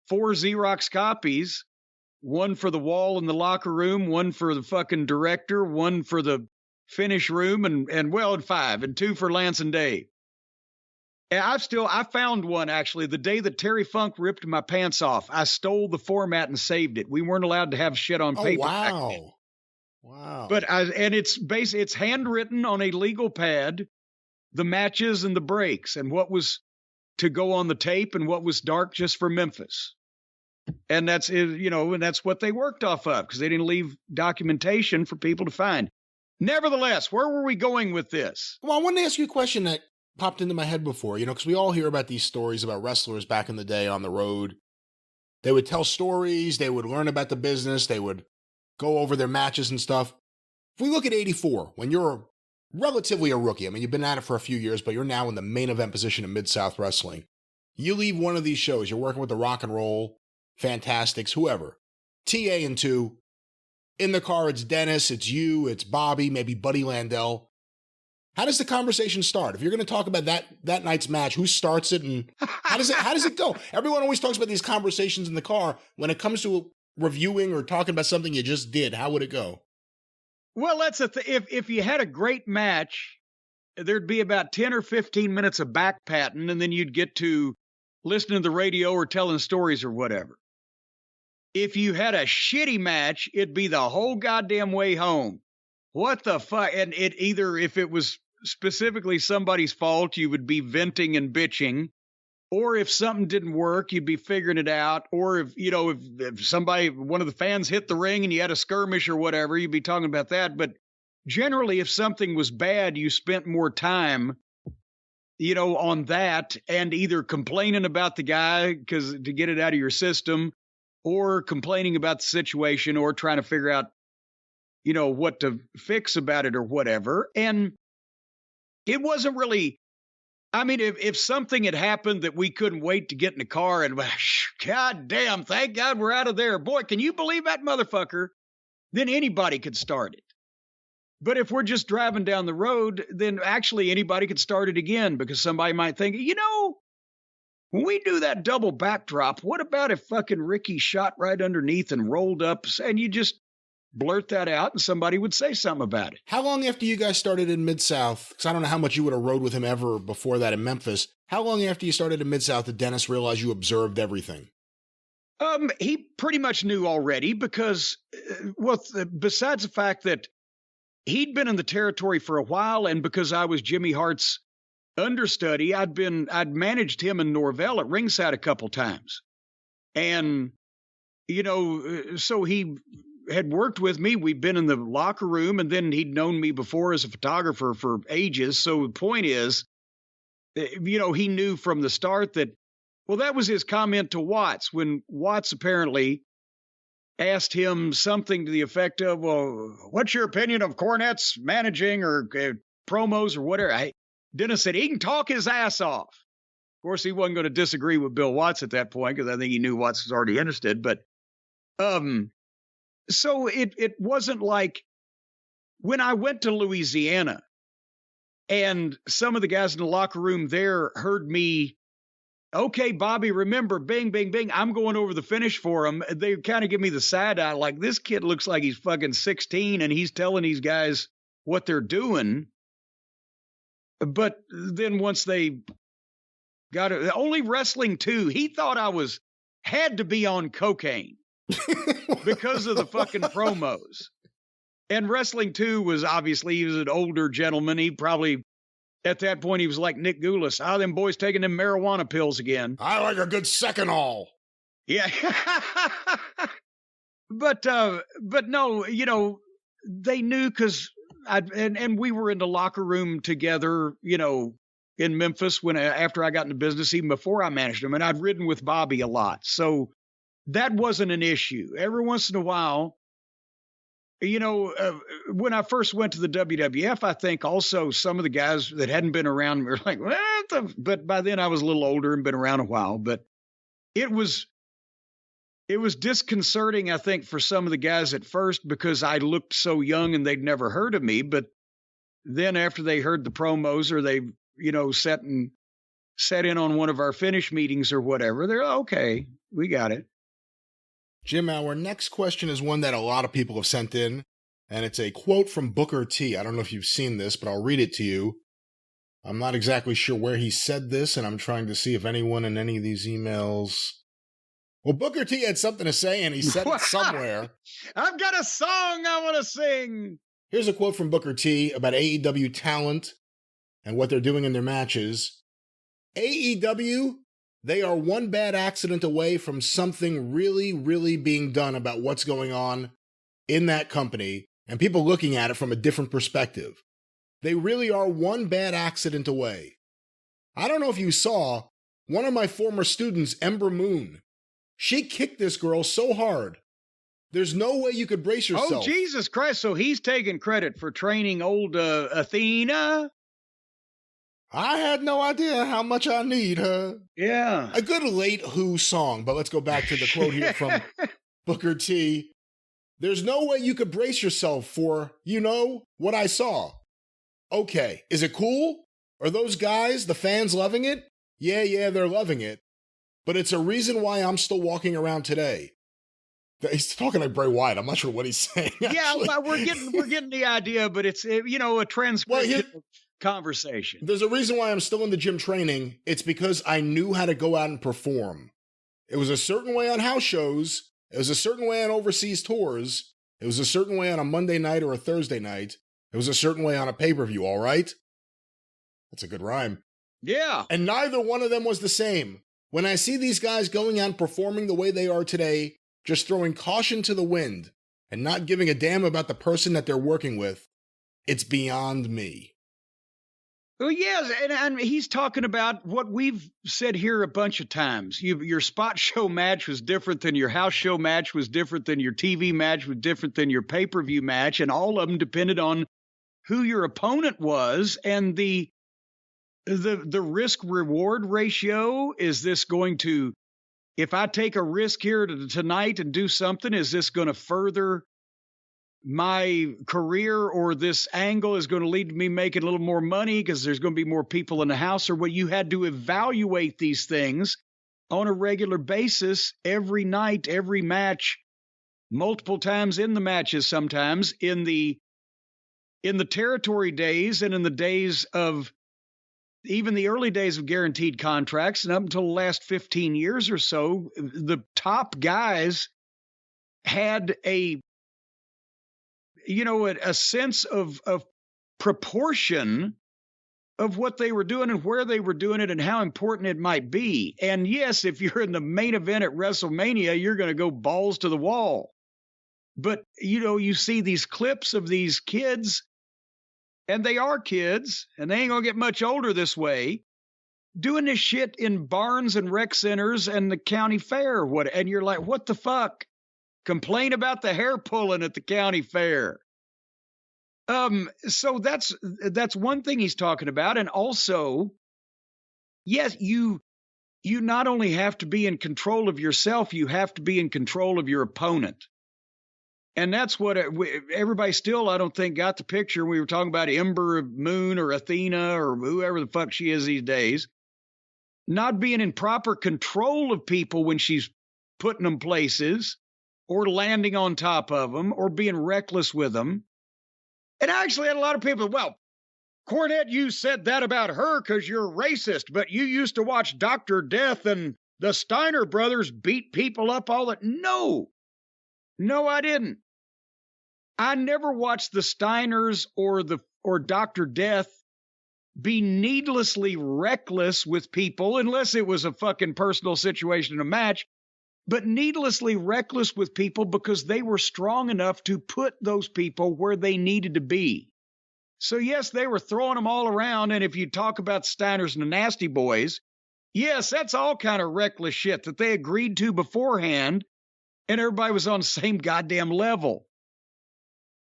4 Xerox copies, one for the wall in the locker room, one for the fucking director, one for the finish room, and 5, and 2 for Lance and Dave. And I found one actually the day that Terry Funk ripped my pants off. I stole the format and saved it. We weren't allowed to have shit on paper. Wow. Wow. But it's handwritten on a legal pad, the matches and the breaks and what was to go on the tape and what was dark just for Memphis. And that's and that's what they worked off of because they didn't leave documentation for people to find. Nevertheless, where were we going with this? Well, I wanted to ask you a question that popped into my head before, because we all hear about these stories about wrestlers back in the day on the road. They would tell stories, they would learn about the business, they would go over their matches and stuff. If we look at 84, when you're relatively a rookie, I mean, you've been at it for a few years, but you're now in the main event position in Mid-South Wrestling. You leave one of these shows, you're working with the Rock and Roll, Fantastics, whoever. TA and 2. In the car, it's Dennis, it's you, it's Bobby, maybe Buddy Landell. How does the conversation start? If you're going to talk about that night's match, who starts it and how does it go? Everyone always talks about these conversations in the car. When it comes to reviewing or talking about something you just did, how would it go? Well, that's if you had a great match, there'd be about 10 or 15 minutes of back patting, and then you'd get to listening to the radio or telling stories or whatever. If you had a shitty match, it'd be the whole goddamn way home. What the fuck? And if it was specifically somebody's fault, you would be venting and bitching. Or if something didn't work, you'd be figuring it out. Or if somebody, one of the fans hit the ring and you had a skirmish or whatever, you'd be talking about that. But generally, if something was bad, you spent more time, on that and either complaining about the guy to get it out of your system, or complaining about the situation, or trying to figure out, what to fix about it or whatever. And it wasn't really, I mean, if something had happened that we couldn't wait to get in the car and, God damn, thank God we're out of there. Boy, can you believe that motherfucker? Then anybody could start it. But if we're just driving down the road, then actually anybody could start it again because somebody might think, when we do that double backdrop, what about if fucking Ricky shot right underneath and rolled up? And you just, blurt that out and somebody would say something about it. How long after you guys started in Mid-South, because I don't know how much you would have rode with him ever before that in Memphis, how long after you started in Mid-South did Dennis realize you observed everything? He pretty much knew already because, besides the fact that he'd been in the territory for a while, and because I was Jimmy Hart's understudy, I'd managed him in Norvell at ringside a couple times. And, so he had worked with me. We'd been in the locker room, and then he'd known me before as a photographer for ages. So the point is, he knew from the start that, well, that was his comment to Watts when Watts apparently asked him something to the effect of, well, what's your opinion of Cornette's managing or promos or whatever? Dennis said he can talk his ass off. Of course, he wasn't going to disagree with Bill Watts at that point because I think he knew Watts was already interested. But so it wasn't like when I went to Louisiana and some of the guys in the locker room there heard me, okay, Bobby, remember, bing, bing, bing, I'm going over the finish for him. They kind of give me the side eye, like, this kid looks like he's fucking 16 and he's telling these guys what they're doing. But then once they got it, only Wrestling 2, he thought I had to be on cocaine because of the fucking promos. And Wrestling 2 was obviously, he was an older gentleman. He probably, at that point, he was like Nick Goulas. Them boys taking them marijuana pills again. I like a good second all. Yeah. But no, they knew because and we were in the locker room together, in Memphis after I got into business, even before I managed them. And I'd ridden with Bobby a lot. So that wasn't an issue. Every once in a while, when I first went to the WWF, I think also some of the guys that hadn't been around were like, but by then I was a little older and been around a while. But it was disconcerting, I think, for some of the guys at first because I looked so young and they'd never heard of me. But then after they heard the promos or they, sat in on one of our finish meetings or whatever, they're okay, we got it. Jim, our next question is one that a lot of people have sent in, and it's a quote from Booker T. I don't know if you've seen this, but I'll read it to you. I'm not exactly sure where he said this, and I'm trying to see if anyone in any of these emails... Well, Booker T had something to say, and he said it somewhere. I've got a song I want to sing. Here's a quote from Booker T about AEW talent and what they're doing in their matches. AEW, they are one bad accident away from something really, really being done about what's going on in that company and people looking at it from a different perspective. They really are one bad accident away. I don't know if you saw one of my former students, Ember Moon. She kicked this girl so hard. There's no way you could brace yourself. Oh, Jesus Christ. So he's taking credit for training old Athena? I had no idea how much I need her. Yeah. A good late Who song, but let's go back to the quote here from Booker T. There's no way you could brace yourself for, what I saw. Okay, is it cool? Are those guys, the fans, loving it? Yeah, they're loving it. But it's a reason why I'm still walking around today. He's talking like Bray Wyatt. I'm not sure what he's saying. Yeah, well, we're getting the idea, but it's a transcription conversation. There's a reason why I'm still in the gym training. It's because I knew how to go out and perform. It was a certain way on house shows. It was a certain way on overseas tours. It was a certain way on a Monday night or a Thursday night. It was a certain way on a pay-per-view, all right? That's a good rhyme. Yeah. And neither one of them was the same. When I see these guys going out and performing the way they are today, just throwing caution to the wind and not giving a damn about the person that they're working with, it's beyond me. Well, yes, and he's talking about what we've said here a bunch of times. Your spot show match was different than your house show match, was different than your TV match, was different than your pay-per-view match, and all of them depended on who your opponent was and the risk-reward ratio. Is this going to, if I take a risk here tonight and do something, is this going to further my career, or this angle is going to lead to me making a little more money because there's going to be more people in the house? Or what, you had to evaluate these things on a regular basis every night, every match, multiple times in the matches, sometimes in the territory days and in the days of even the early days of guaranteed contracts and up until the last 15 years or so, the top guys had a sense of proportion of what they were doing and where they were doing it and how important it might be. And yes, if you're in the main event at WrestleMania, you're going to go balls to the wall. But, you see these clips of these kids, and they are kids, and they ain't going to get much older this way, doing this shit in barns and rec centers and the county fair. And you're like, what the fuck? Complain about the hair pulling at the county fair. So that's one thing he's talking about. And also, yes, you not only have to be in control of yourself, you have to be in control of your opponent. And that's what everybody still, I don't think, got the picture. We were talking about Ember Moon or Athena or whoever the fuck she is these days, not being in proper control of people when she's putting them places or landing on top of them or being reckless with them. And I actually had a lot of people, well, Cornette, you said that about her because you're racist, but you used to watch Dr. Death and the Steiner brothers beat people up all that. No, I didn't. I never watched the Steiners or Dr. Death be needlessly reckless with people, unless it was a fucking personal situation in a match, but needlessly reckless with people because they were strong enough to put those people where they needed to be. So yes, they were throwing them all around. And if you talk about Steiners and the Nasty Boys, yes, that's all kind of reckless shit that they agreed to beforehand. And everybody was on the same goddamn level.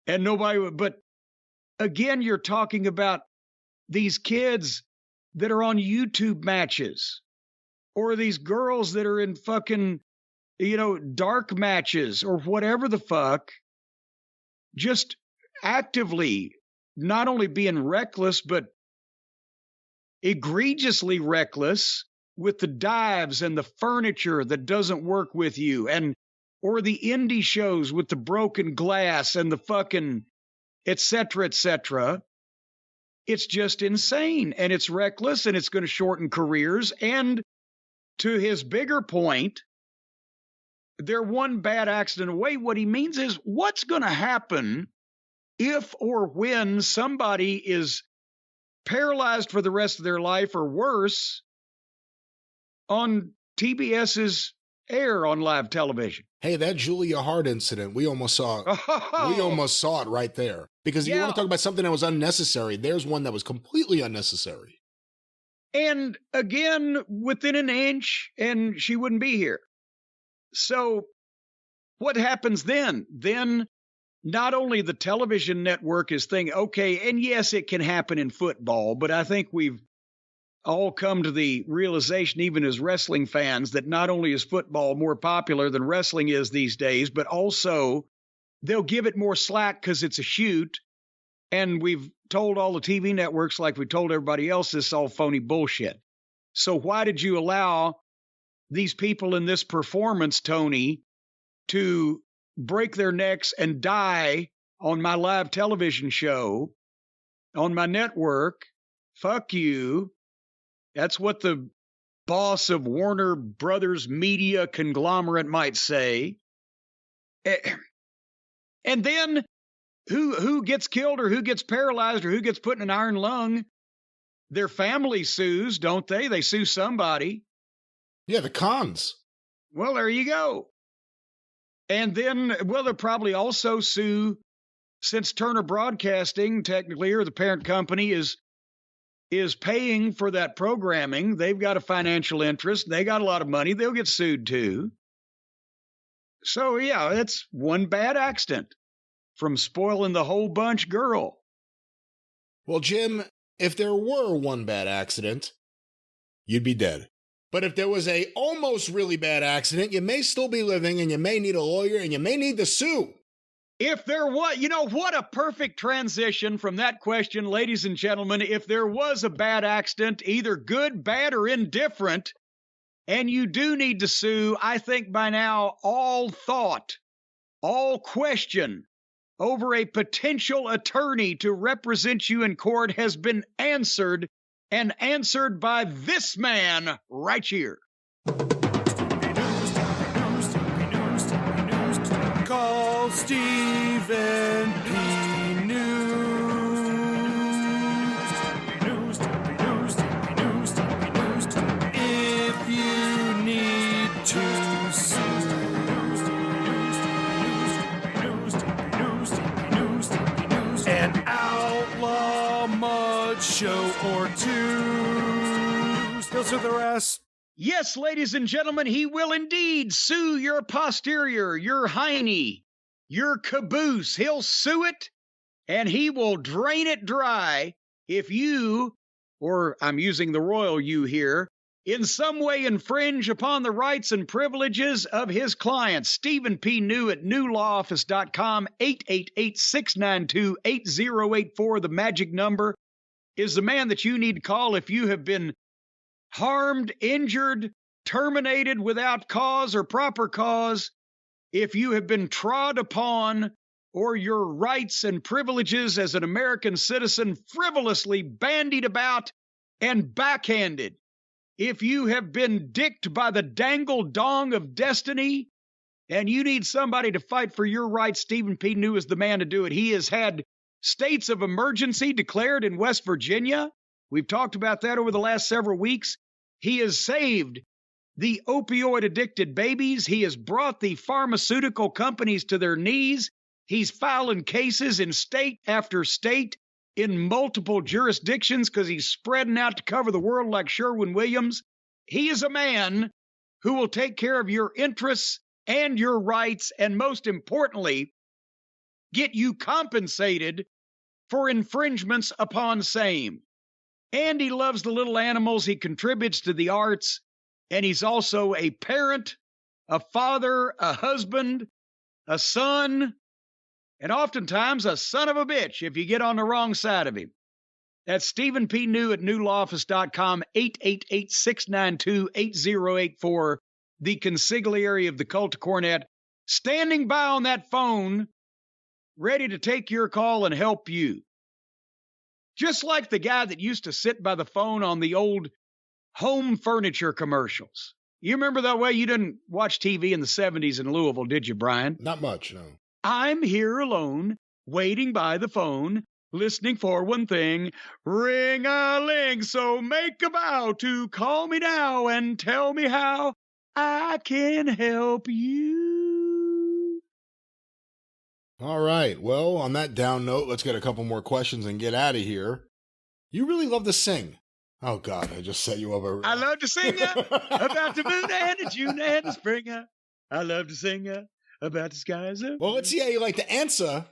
And nobody, but again, you're talking about these kids that are on YouTube matches or these girls that are in fucking, dark matches or whatever the fuck, just actively not only being reckless, but egregiously reckless with the dives and the furniture that doesn't work with you or the indie shows with the broken glass and the fucking et cetera. It's just insane and it's reckless and it's going to shorten careers. And to his bigger point, they're one bad accident away. What he means is what's going to happen if or when somebody is paralyzed for the rest of their life or worse on TBS's air on live television. Hey, that Julia Hart incident, we almost saw it right there. Because you want to talk about something that was unnecessary. There's one that was completely unnecessary. And again, within an inch, and she wouldn't be here. So what happens then? Then not only the television network is thinking, okay, and yes, it can happen in football, but I think we've all come to the realization, even as wrestling fans, that not only is football more popular than wrestling is these days, but also they'll give it more slack because it's a shoot. And we've told all the TV networks, like we told everybody else, this is all phony bullshit. So why did you allow these people in this performance, Tony, to break their necks and die on my live television show, on my network? Fuck you. That's what the boss of Warner Brothers Media conglomerate might say. And then who gets killed or who gets paralyzed or who gets put in an iron lung? Their family sues, don't they? They sue somebody. Yeah, the cons. Well, there you go. And then, they'll probably also sue, since Turner Broadcasting, technically, or the parent company, is paying for that programming. They've got a financial interest. They got a lot of money. They'll get sued too. So, yeah, that's one bad accident from spoiling the whole bunch girl. Well, Jim, if there were one bad accident, you'd be dead. But if there was a almost really bad accident, you may still be living and you may need a lawyer and you may need to sue. If there was, what a perfect transition from that question, ladies and gentlemen. If there was a bad accident, either good, bad, or indifferent, and you do need to sue, I think by now all thought all question over a potential attorney to represent you in court has been answered, and answered by this man right here. Call Stephen P. News. If you need to sue. An outlaw mud show or two. He'll sue the rest. Yes, ladies and gentlemen, he will indeed sue your posterior, your hiney, your caboose. He'll sue it, and he will drain it dry if you, or I'm using the royal you here, in some way infringe upon the rights and privileges of his clients. Stephen P. New at newlawoffice.com, 888-692-8084. The magic number is the man that you need to call if you have been harmed, injured, terminated without cause or proper cause, if you have been trod upon or your rights and privileges as an American citizen frivolously bandied about and backhanded, if you have been dicked by the dangle dong of destiny and you need somebody to fight for your rights, Stephen P. New is the man to do it. He has had states of emergency declared in West Virginia. We've talked about that over the last several weeks. He has saved the opioid-addicted babies. He has brought the pharmaceutical companies to their knees. He's filing cases in state after state in multiple jurisdictions because he's spreading out to cover the world like Sherwin-Williams. He is a man who will take care of your interests and your rights, and most importantly, get you compensated for infringements upon same. And he loves the little animals. He contributes to the arts. And he's also a parent, a father, a husband, a son, and oftentimes a son of a bitch if you get on the wrong side of him. That's Stephen P. New at newlawoffice.com, 888-692-8084, the consigliere of the cult of Cornette, standing by on that phone, ready to take your call and help you. Just like the guy that used to sit by the phone on the old home furniture commercials. You remember that way? You didn't watch TV in the 70s in Louisville, did you, Brian? Not much, no. I'm here alone, waiting by the phone, listening for one thing, ring-a-ling, so make a vow to call me now and tell me how I can help you. All right. Well, on that down note, let's get a couple more questions and get out of here. You really love to sing. Oh, God, I just set you up. I love to sing about the moon and the June and the spring. I love to sing about the skies. Well, let's see how you like to answer.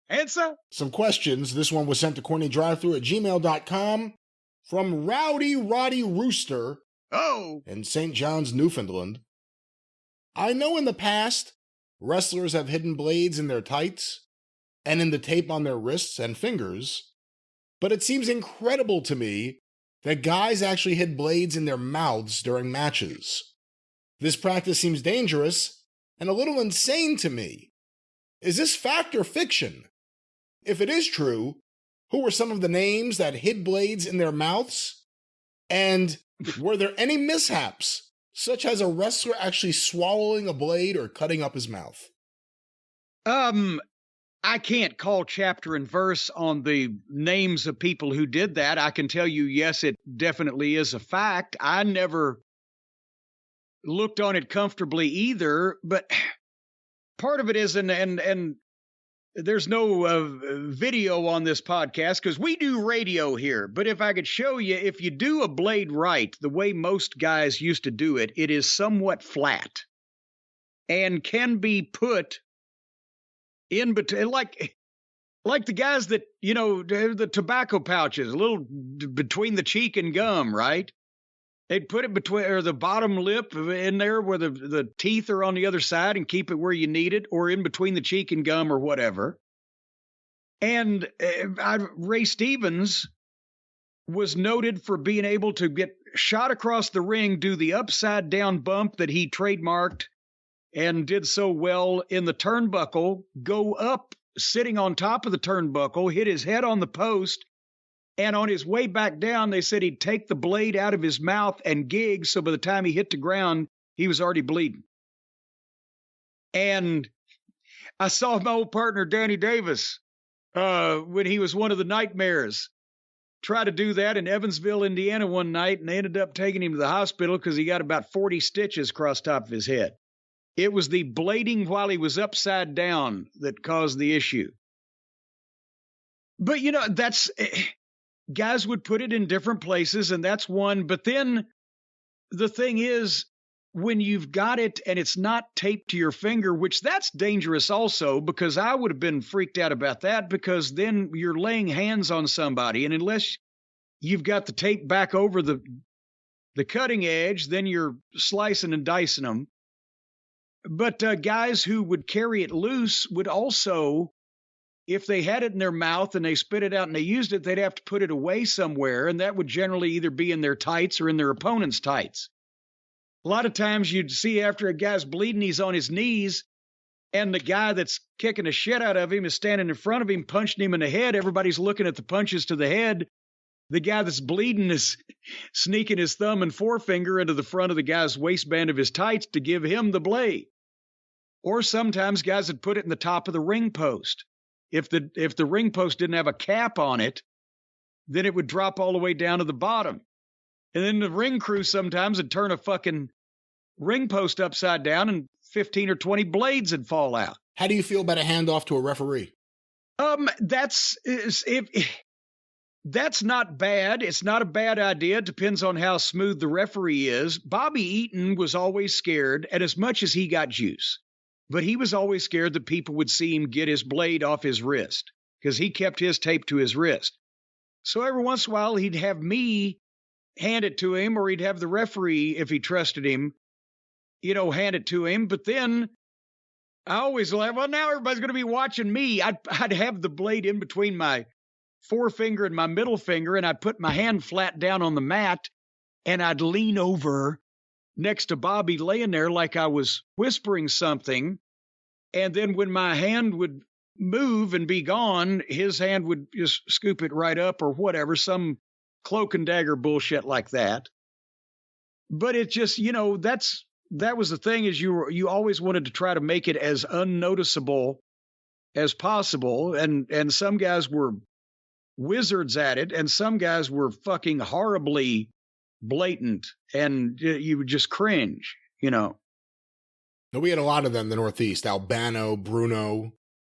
Answer? Some questions. This one was sent to CornyDriveThru at gmail.com from Rowdy Roddy Rooster in St. John's, Newfoundland. I know in the past, wrestlers have hidden blades in their tights and in the tape on their wrists and fingers, but it seems incredible to me that guys actually hid blades in their mouths during matches. This practice seems dangerous and a little insane to me. Is this fact or fiction? If it is true, who were some of the names that hid blades in their mouths? And were there any mishaps, such as a wrestler actually swallowing a blade or cutting up his mouth? I can't call chapter and verse on the names of people who did that. I can tell you, yes, it definitely is a fact. I never looked on it comfortably either, but part of it is, and there's no video on this podcast because we do radio here, but if I could show you, if you do a blade right, the way most guys used to do it, it is somewhat flat and can be put in between, like the guys that, you know, the tobacco pouches, a little between the cheek and gum, right? They'd put it between, or the bottom lip in there where the teeth are on the other side and keep it where you need it, or in between the cheek and gum or whatever. And Ray Stevens was noted for being able to get shot across the ring, do the upside down bump that he trademarked and did so well in the turnbuckle, go up sitting on top of the turnbuckle, hit his head on the post, and on his way back down, they said he'd take the blade out of his mouth and gig, so by the time he hit the ground, he was already bleeding. And I saw my old partner, Danny Davis, when he was one of the Nightmares, try to do that in Evansville, Indiana one night, and they ended up taking him to the hospital because he got about 40 stitches across the top of his head. It was the blading while he was upside down that caused the issue. But, that's... guys would put it in different places, and that's one. But then the thing is, when you've got it and it's not taped to your finger, which that's dangerous also, because I would have been freaked out about that, because then you're laying hands on somebody, and unless you've got the tape back over the cutting edge, then you're slicing and dicing them. But guys who would carry it loose would also, if they had it in their mouth and they spit it out and they used it, they'd have to put it away somewhere, and that would generally either be in their tights or in their opponent's tights. A lot of times you'd see after a guy's bleeding, he's on his knees, and the guy that's kicking the shit out of him is standing in front of him, punching him in the head. Everybody's looking at the punches to the head. The guy that's bleeding is sneaking his thumb and forefinger into the front of the guy's waistband of his tights to give him the blade. Or sometimes guys would put it in the top of the ring post. If the ring post didn't have a cap on it, then it would drop all the way down to the bottom. And then the ring crew sometimes would turn a fucking ring post upside down and 15 or 20 blades would fall out. How do you feel about a handoff to a referee? That's not bad. It's not a bad idea. It depends on how smooth the referee is. Bobby Eaton was always scared, and as much as he got juice, but he was always scared that people would see him get his blade off his wrist because he kept his tape to his wrist. So every once in a while, he'd have me hand it to him, or he'd have the referee, if he trusted him, hand it to him. But then I always laugh, well, now everybody's going to be watching me. I'd have the blade in between my forefinger and my middle finger, and I'd put my hand flat down on the mat, and I'd lean over next to Bobby laying there like I was whispering something. And then when my hand would move and be gone, his hand would just scoop it right up or whatever, some cloak and dagger bullshit like that. But it just, that was the thing, is you always wanted to try to make it as unnoticeable as possible. And some guys were wizards at it, and some guys were fucking horribly blatant, and you would just cringe, Now, we had a lot of them in the Northeast. Albano, Bruno,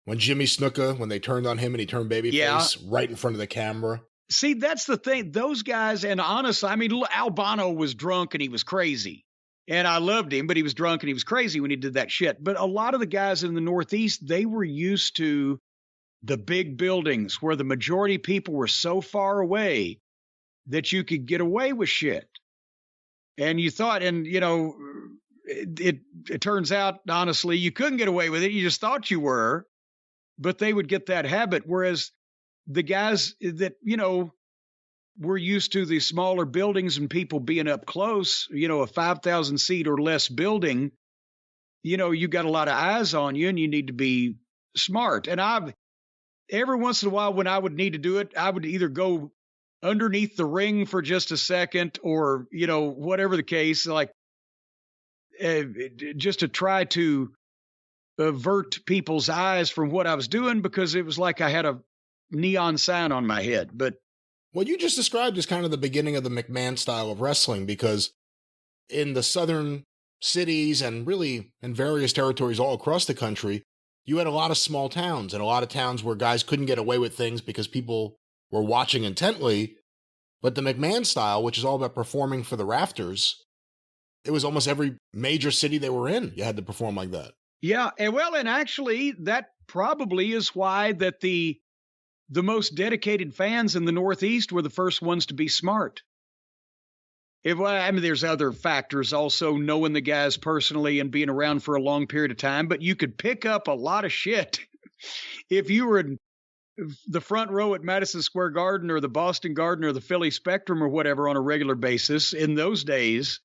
when Jimmy Snuka, when they turned on him and he turned babyface right in front of the camera. See, that's the thing. Those guys, and honestly, Albano was drunk and he was crazy. And I loved him, but he was drunk and he was crazy when he did that shit. But a lot of the guys in the Northeast, they were used to the big buildings where the majority of people were so far away that you could get away with shit. And you thought, and it turns out, honestly, you couldn't get away with it. You just thought you were, but they would get that habit. Whereas the guys that, were used to the smaller buildings and people being up close, a 5,000 seat or less building, you got a lot of eyes on you and you need to be smart. And every once in a while when I would need to do it, I would either go underneath the ring for just a second, or, whatever the case, like just to try to avert people's eyes from what I was doing, because it was like I had a neon sign on my head. But what you just described is kind of the beginning of the McMahon style of wrestling, because in the southern cities and really in various territories all across the country, you had a lot of small towns and a lot of towns where guys couldn't get away with things because people were watching intently. But the McMahon style, which is all about performing for the rafters, it was almost every major city they were in, you had to perform like that. Yeah, and actually, that probably is why that the most dedicated fans in the Northeast were the first ones to be smart. There's other factors also, knowing the guys personally and being around for a long period of time, but you could pick up a lot of shit if you were in the front row at Madison Square Garden or the Boston Garden or the Philly Spectrum or whatever on a regular basis in those days.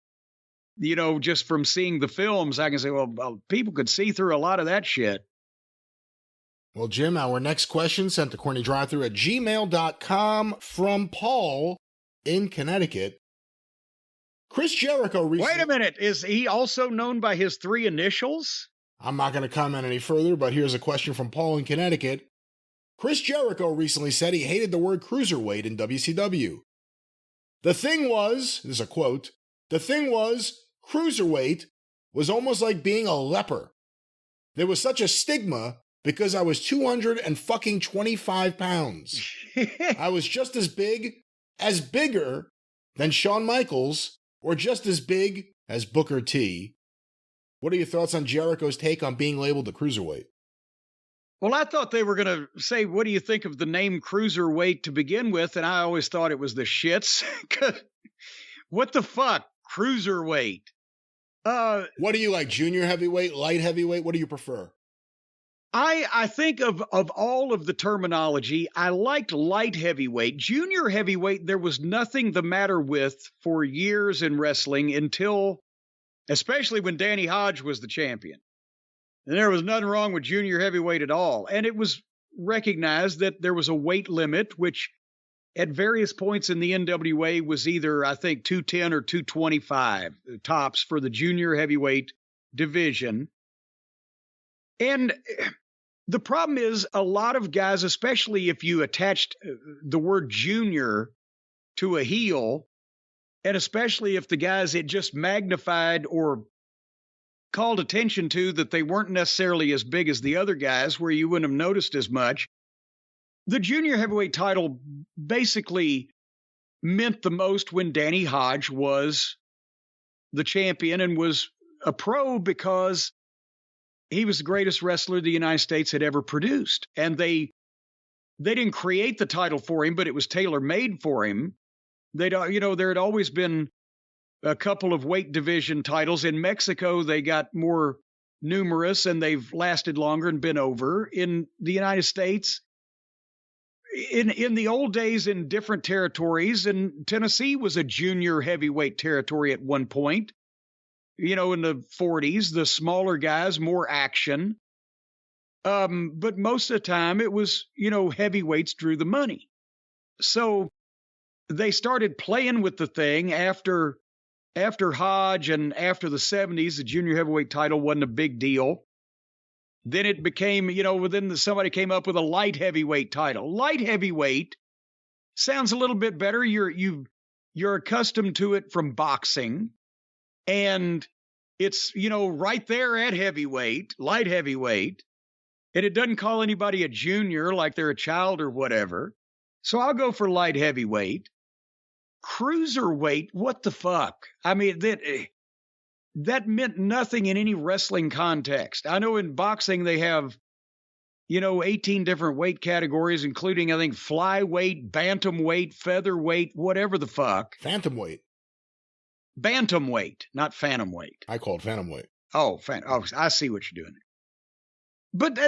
just from seeing the films, I can say, well, people could see through a lot of that shit. Well, Jim, our next question sent to CornyDriveThru at gmail.com from Paul in Connecticut. Chris Jericho recently... Wait a minute. Is he also known by his 3 initials? I'm not going to comment any further, but here's a question from Paul in Connecticut. Chris Jericho recently said he hated the word cruiserweight in WCW. The thing was, this is a quote, the thing was, cruiserweight was almost like being a leper. There was such a stigma because I was 225 pounds. I was just as bigger than Shawn Michaels, or just as big as Booker T. What are your thoughts on Jericho's take on being labeled a cruiserweight? Well, I thought they were going to say, what do you think of the name cruiserweight to begin with? And I always thought it was the shits. What the fuck? Cruiserweight. What do you like? Junior heavyweight, light heavyweight? What do you prefer? I think of all of the terminology, I liked light heavyweight. Junior heavyweight, there was nothing the matter with for years in wrestling until, especially when Danny Hodge was the champion. And there was nothing wrong with junior heavyweight at all. And it was recognized that there was a weight limit, which at various points in the NWA was either, I think, 210 or 225 tops for the junior heavyweight division. And the problem is a lot of guys, especially if you attached the word junior to a heel, and especially if the guys it just magnified or called attention to that they weren't necessarily as big as the other guys where you wouldn't have noticed as much. The junior heavyweight title basically meant the most when Danny Hodge was the champion and was a pro because he was the greatest wrestler the United States had ever produced. And they didn't create the title for him, but it was tailor-made for him. There had always been a couple of weight division titles. In Mexico, they got more numerous and they've lasted longer and been over. In the United States, in the old days in different territories, and Tennessee was a junior heavyweight territory at one point. In the 40s, the smaller guys, more action. But most of the time it was, heavyweights drew the money. So they started playing with the thing after Hodge and after the 70s, the junior heavyweight title wasn't a big deal. Then it became, somebody came up with a light heavyweight title. Light heavyweight sounds a little bit better. You're accustomed to it from boxing. And it's, right there at heavyweight, light heavyweight. And it doesn't call anybody a junior like they're a child or whatever. So I'll go for light heavyweight. Cruiserweight, what the fuck? I mean, that meant nothing in any wrestling context. I know in boxing they have, 18 different weight categories, including, I think, flyweight, bantamweight, featherweight, whatever the fuck. Phantomweight. Bantamweight, not phantom weight. I call it phantomweight. Oh, I see what you're doing. But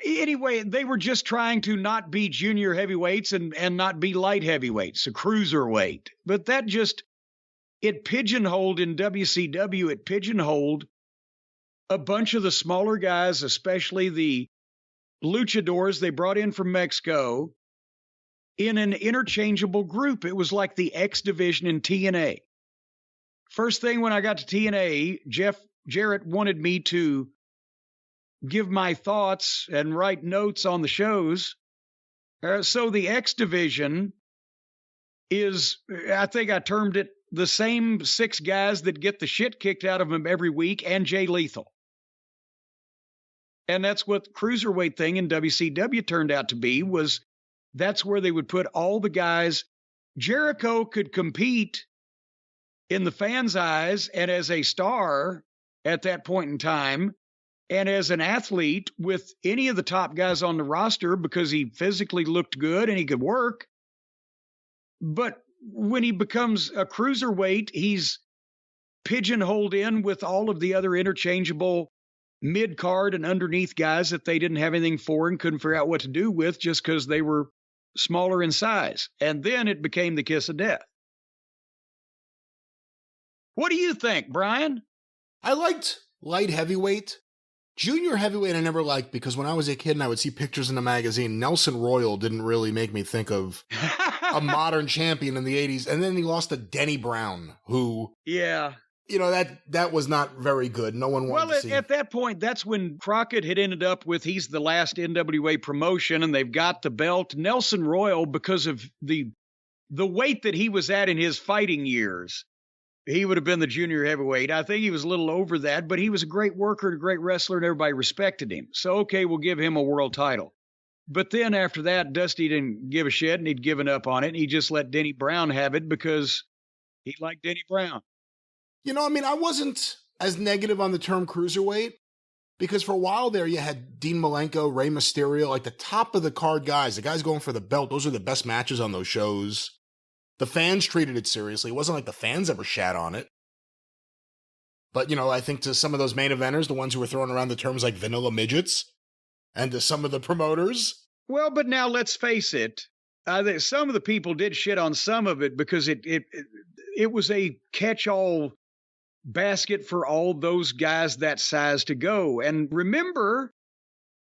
anyway, they were just trying to not be junior heavyweights and not be light heavyweights, so cruiserweight. But that it pigeonholed in WCW, it pigeonholed a bunch of the smaller guys, especially the luchadors they brought in from Mexico, in an interchangeable group. It was like the X division in TNA. First thing when I got to TNA, Jeff Jarrett wanted me to give my thoughts and write notes on the shows. So the X division is, I think I termed it, the same 6 guys that get the shit kicked out of them every week and Jay Lethal. And that's what the cruiserweight thing in WCW turned out to be, was that's where they would put all the guys. Jericho could compete in the fans' eyes and as a star at that point in time, and as an athlete with any of the top guys on the roster because he physically looked good and he could work. But when he becomes a cruiserweight, he's pigeonholed in with all of the other interchangeable mid-card and underneath guys that they didn't have anything for and couldn't figure out what to do with just because they were smaller in size. And then it became the kiss of death. What do you think, Brian? I liked light heavyweight. Junior heavyweight I never liked because when I was a kid and I would see pictures in the magazine, Nelson Royal didn't really make me think of a modern champion in the 80s. And then he lost to Denny Brown, who... Yeah. You know, that was not very good. No one wanted to see. Well, at that point, that's when Crockett had ended up with, he's the last NWA promotion, and they've got the belt. Nelson Royal, because of the weight that he was at in his fighting years, he would have been the junior heavyweight. I think he was a little over that, but he was a great worker and a great wrestler, and everybody respected him. So, okay, we'll give him a world title. But then after that, Dusty didn't give a shit, and he'd given up on it, and he just let Denny Brown have it because he liked Denny Brown. You know, I mean, I wasn't as negative on the term cruiserweight because for a while there you had Dean Malenko, Rey Mysterio, like the top of the card guys, the guys going for the belt. Those are the best matches on those shows. The fans treated it seriously. It wasn't like the fans ever shat on it. But, you know, I think to some of those main eventers, the ones who were throwing around the terms like vanilla midgets, and to some of the promoters. Well, but now let's face it. Some of the people did shit on some of it because it was a catch-all basket for all those guys that size to go. And remember,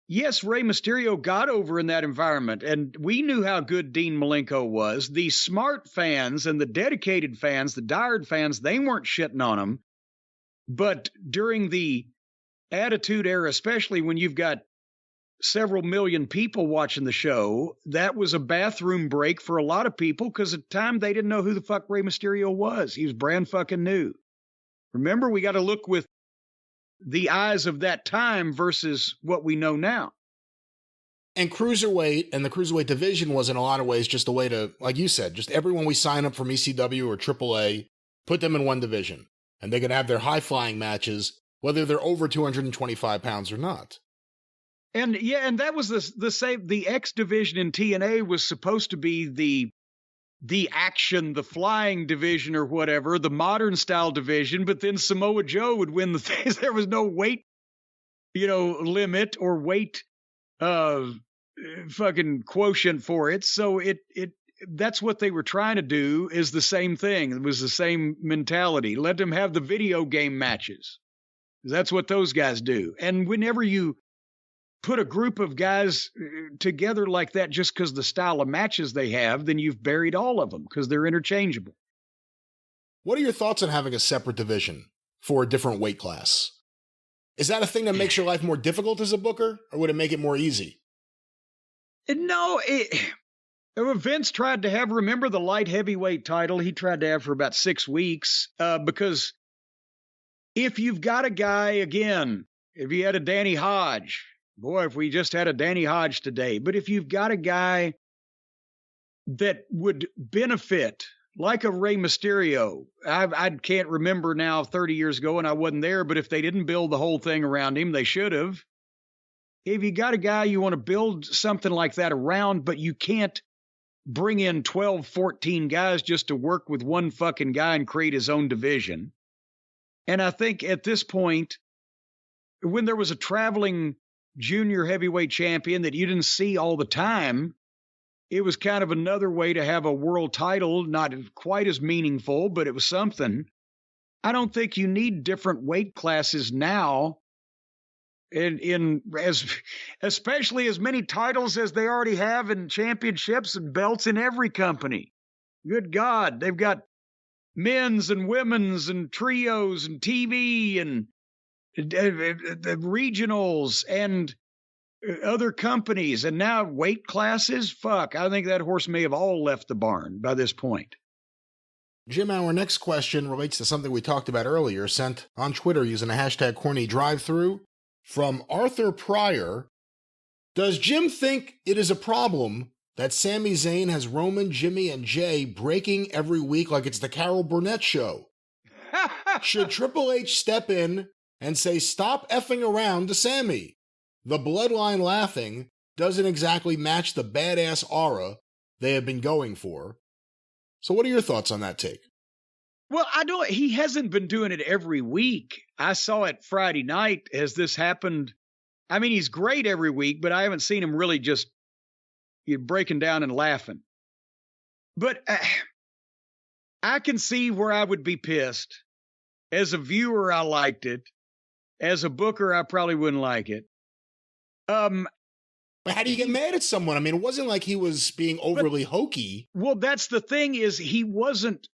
yes, Rey Mysterio got over in that environment, and we knew how good Dean Malenko was. The smart fans and the dedicated fans, the diehard fans, they weren't shitting on him. But during the Attitude Era, especially when you've got several million people watching the show, that was a bathroom break for a lot of people because at the time they didn't know who the fuck Rey Mysterio was. He was brand fucking new. Remember, we got to look with the eyes of that time versus what we know now. And cruiserweight and the cruiserweight division was in a lot of ways just a way to, like you said, just everyone we sign up from ECW or AAA, put them in one division. And they could have their high-flying matches, whether they're over 225 pounds or not. And yeah, and that was the same. The X division in TNA was supposed to be the action, the flying division or whatever, the modern style division, but then Samoa Joe would win the things. There was no weight, limit or weight fucking quotient for it. So that's what they were trying to do is the same thing. It was the same mentality. Let them have the video game matches. That's what those guys do. And whenever you put a group of guys together like that just because the style of matches they have, then you've buried all of them because they're interchangeable. What are your thoughts on having a separate division for a different weight class? Is that a thing that makes your life more difficult as a booker, or would it make it more easy? No, Vince tried to have, remember the light heavyweight title he tried to have for about 6 weeks because if you've got a guy, again, if you had a Danny Hodge, boy, if we just had a Danny Hodge today. But if you've got a guy that would benefit, like a Rey Mysterio, I can't remember now 30 years ago and I wasn't there, but if they didn't build the whole thing around him, they should have. If you got a guy you want to build something like that around, but you can't bring in 12, 14 guys just to work with one fucking guy and create his own division. And I think at this point, when there was a traveling junior heavyweight champion that you didn't see all the time, it was kind of another way to have a world title, not quite as meaningful, but it was something. I don't think you need different weight classes now, especially as many titles as they already have and championships and belts in every company. Good God, they've got men's and women's and trios and TV and the regionals and other companies, and now weight classes. Fuck, I think that horse may have all left the barn by this point. Jim, our next question relates to something we talked about earlier, sent on Twitter using the hashtag CornyDriveThru from Arthur Pryor. Does Jim think it is a problem that Sami Zayn has Roman, Jimmy, and Jay breaking every week like it's the Carol Burnett show? Should Triple H step in and say, stop effing around to Sami? The bloodline laughing doesn't exactly match the badass aura they have been going for. So what are your thoughts on that take? Well, he hasn't been doing it every week. I saw it Friday night as this happened. I mean, he's great every week, but I haven't seen him really just breaking down and laughing. But I can see where I would be pissed As a viewer, I liked it. As a booker, I probably wouldn't like it. But how do you get mad at someone? I mean, it wasn't like he was being overly hokey. Well, that's the thing is he wasn't,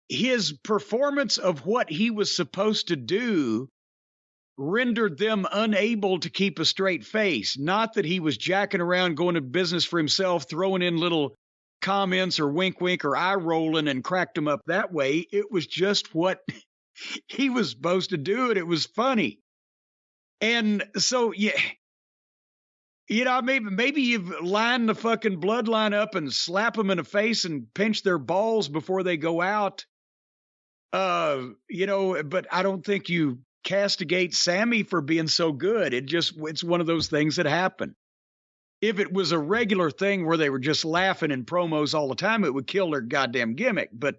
his performance of what he was supposed to do rendered them unable to keep a straight face. Not that he was jacking around, going to business for himself, throwing in little comments or wink, wink, or eye rolling and cracked them up that way. It was just what he was supposed to do, and it was funny. And so, yeah, you know, maybe you've lined the fucking bloodline up and slap them in the face and pinch their balls before they go out. You know, but I don't think you castigate Sammy for being so good. It's one of those things that happen. If it was a regular thing where they were just laughing in promos all the time, it would kill their goddamn gimmick. But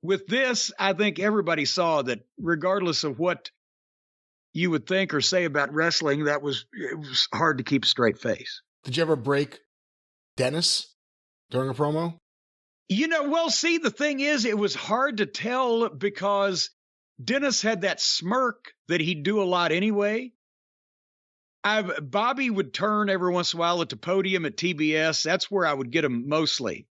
with this, I think everybody saw that regardless of what you would think or say about wrestling, it was hard to keep a straight face. Did you ever break Dennis during a promo? You know, well, see, the thing is, it was hard to tell because Dennis had that smirk that he'd do a lot anyway. Bobby would turn every once in a while at the podium at TBS. That's where I would get him mostly.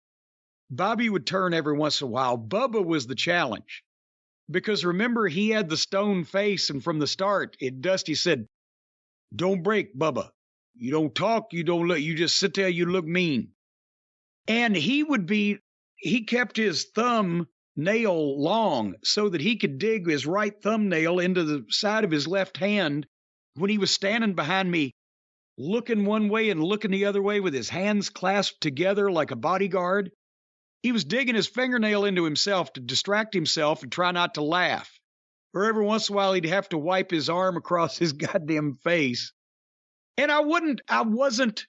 Bobby would turn every once in a while. Bubba was the challenge. Because remember, he had the stone face, and from the start, Dusty said, "Don't break, Bubba. You don't talk, you don't look, you just sit there, you look mean." And he kept his thumb nail long so that he could dig his right thumbnail into the side of his left hand when he was standing behind me, looking one way and looking the other way with his hands clasped together like a bodyguard. He was digging his fingernail into himself to distract himself and try not to laugh. Or every once in a while, he'd have to wipe his arm across his goddamn face. And I wasn't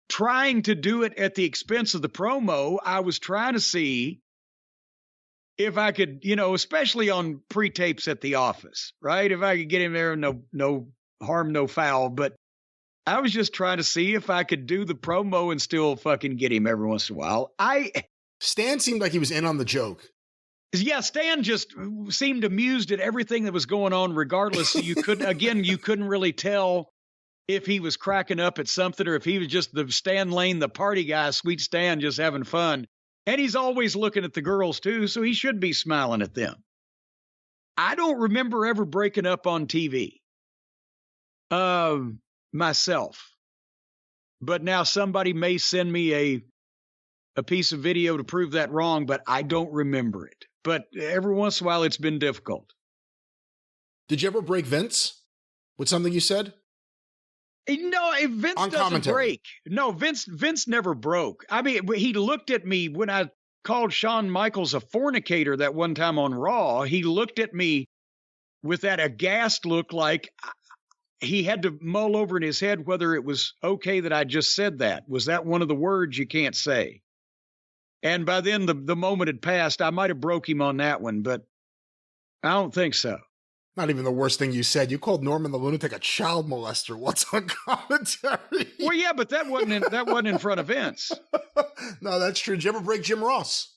trying to do it at the expense of the promo. I was trying to see if I could, you know, especially on pre-tapes at the office, right? If I could get him there, no harm, no foul. But I was just trying to see if I could do the promo and still fucking get him every once in a while. Stan seemed like he was in on the joke. Yeah, Stan just seemed amused at everything that was going on regardless. So you couldn't really tell if he was cracking up at something or if he was just the Stan Lane, the party guy, sweet Stan, just having fun. And he's always looking at the girls too, so he should be smiling at them. I don't remember ever breaking up on TV. Myself. But now somebody may send me a piece of video to prove that wrong, but I don't remember it. But every once in a while, it's been difficult. Did you ever break Vince with something you said? No, Vince on doesn't commentary. break. No, Vince never broke. I mean, he looked at me when I called Shawn Michaels a fornicator that one time on Raw. He looked at me with that aghast look like he had to mull over in his head whether it was okay that I just said that. Was that one of the words you can't say? And by then, the moment had passed. I might have broke him on that one, but I don't think so. Not even the worst thing you said. You called Norman the Lunatic a child molester. What's on commentary? Well, yeah, but that wasn't in front of Vince. No, that's true. Did you ever break Jim Ross?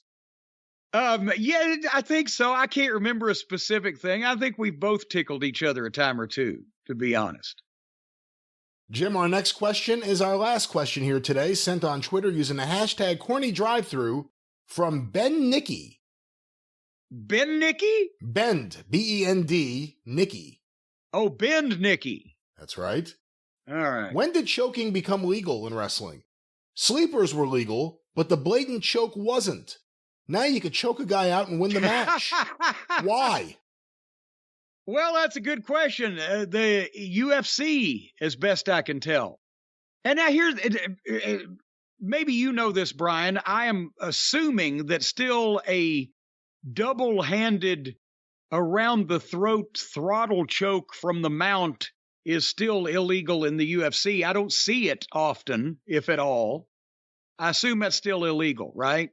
Yeah, I think so. I can't remember a specific thing. I think we've both tickled each other a time or two, to be honest. Jim, our next question is our last question here today, sent on Twitter using the hashtag CornyDriveThru from Ben Nicky. Ben Nicky? Bend, B-E-N-D, Nicky. Oh, Bend Nicky. That's right. All right. When did choking become legal in wrestling? Sleepers were legal, but the blatant choke wasn't. Now you could choke a guy out and win the match. Why? Well, that's a good question. The UFC, as best I can tell. And now here's, maybe you know this, Brian. I am assuming that still a double-handed around-the-throat throttle choke from the mount is still illegal in the UFC. I don't see it often, if at all. I assume that's still illegal, right?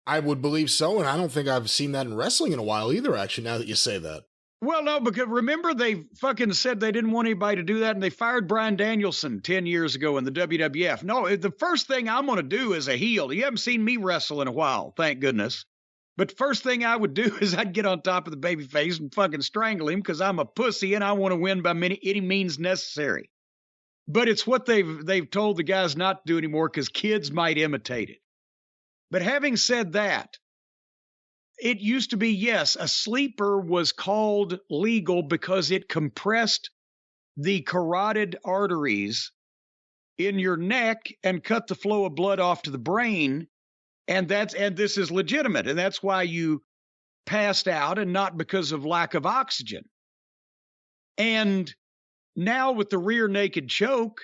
I would believe so, and I don't think I've seen that in wrestling in a while either, actually, now that you say that. Well, no, because remember they fucking said they didn't want anybody to do that, and they fired Bryan Danielson 10 years ago in the WWF. No, the first thing I'm going to do as a heel, you haven't seen me wrestle in a while, thank goodness. But first thing I would do is I'd get on top of the baby face and fucking strangle him because I'm a pussy and I want to win by any means necessary. But it's what they've told the guys not to do anymore because kids might imitate it. But having said that, it used to be, yes, a sleeper was called legal because it compressed the carotid arteries in your neck and cut the flow of blood off to the brain. And this is legitimate. And that's why you passed out and not because of lack of oxygen. And now with the rear naked choke,